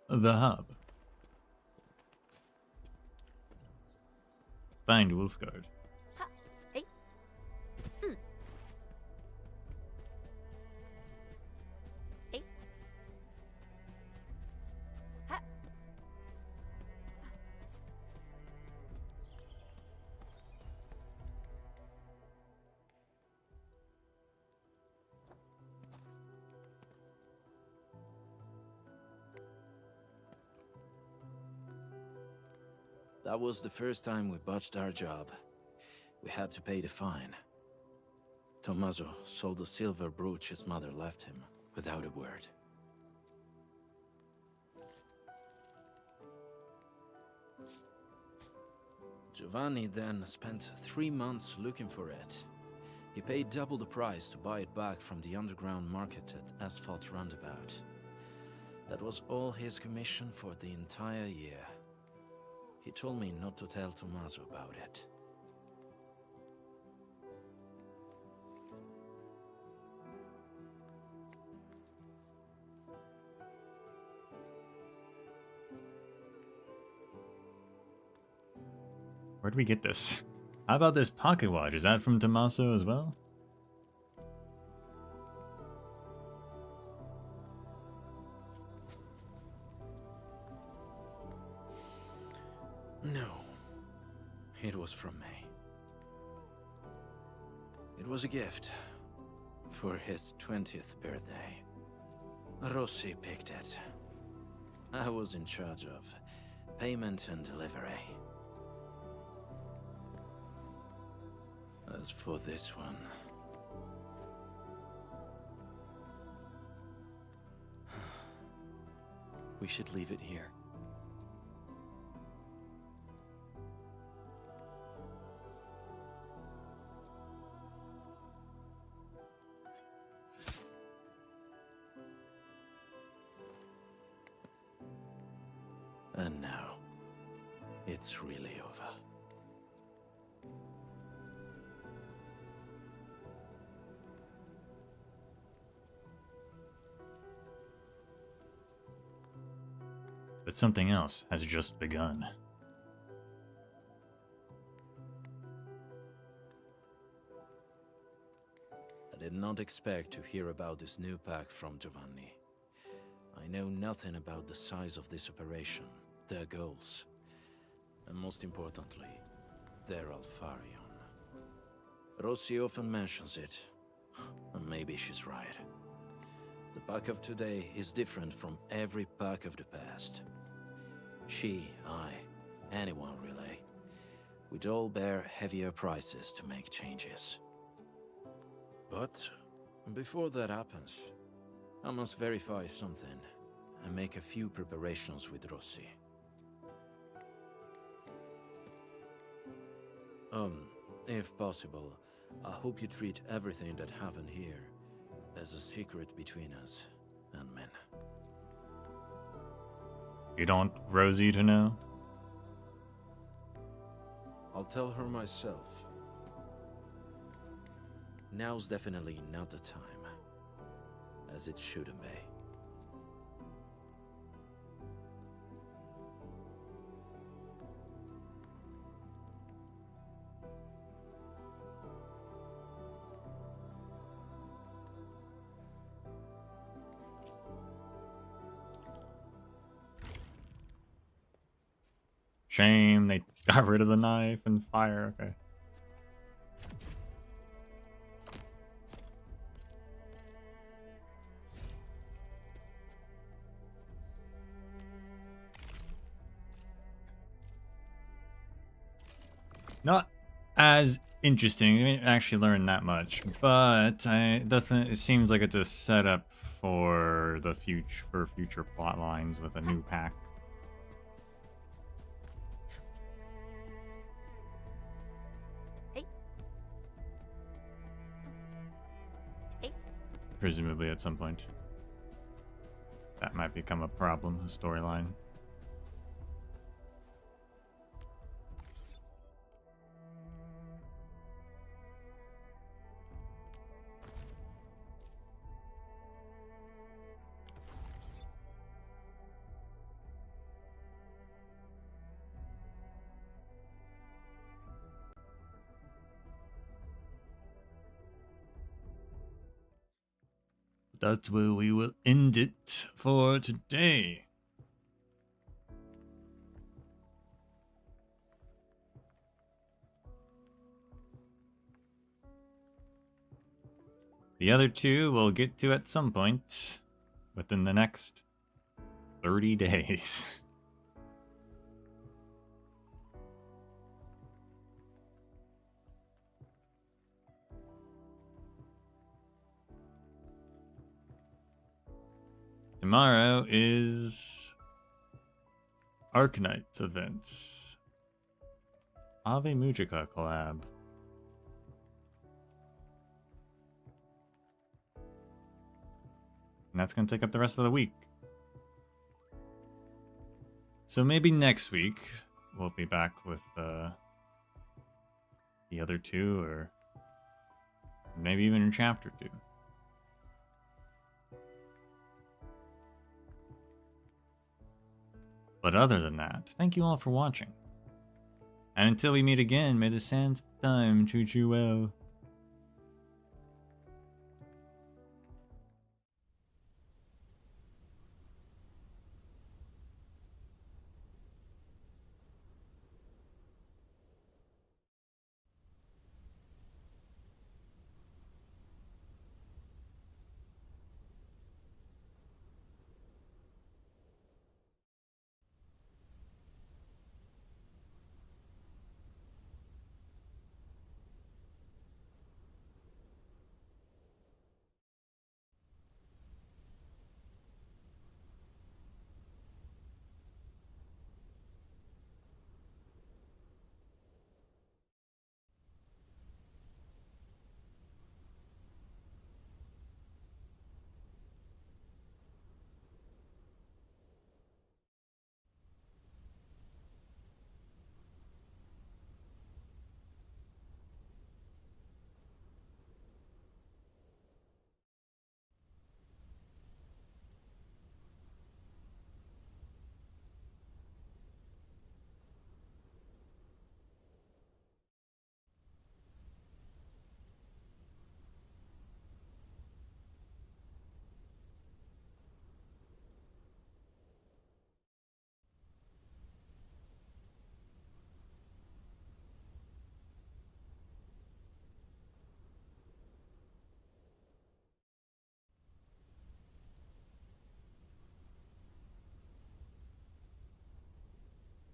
The hub. Find Wolfguard. Hey. Hey. Ha. That was the first time we botched our job. We had to pay the fine. Tommaso sold the silver brooch his mother left him, without a word. Giovanni then spent 3 months looking for it. He paid double the price to buy it back from the underground market at Asphalt Roundabout. That was all his commission for the entire year. He told me not to tell Tommaso about it. Where'd we get this? How about this pocket watch? Is that from Tommaso as well? No. It was from me. It was a gift for his 20th birthday. Rossi picked it. I was in charge of payment and delivery. As for this one... We should leave it here. And now, it's really over. But something else has just begun. I did not expect to hear about this new pack from Giovanni. I know nothing about the size of this operation, their goals, and most importantly, their Alfarion. Rossi often mentions it, and maybe she's right. The pack of today is different from every pack of the past. She, I, anyone really, we'd all bear heavier prices to make changes. But before that happens, I must verify something and make a few preparations with Rossi. If possible, I hope you treat everything that happened here as a secret between us and men. You don't want Rosie to know? I'll tell her myself. Now's definitely not the time, as it shouldn't be. Shame, they got rid of the knife and fire, okay. Not as interesting. I didn't actually learn that much, but it seems like it's a setup for the future plot lines with a new pack. presumably at some point. That might become a problem, a storyline. That's where we will end it for today. The other two we'll get to at some point within the next 30 days. Tomorrow is Arknights events. Ave Mujica collab. And that's going to take up the rest of the week. So maybe next week we'll be back with the other two, or maybe even in chapter 2. But other than that, thank you all for watching. And until we meet again, may the sands of time treat you well.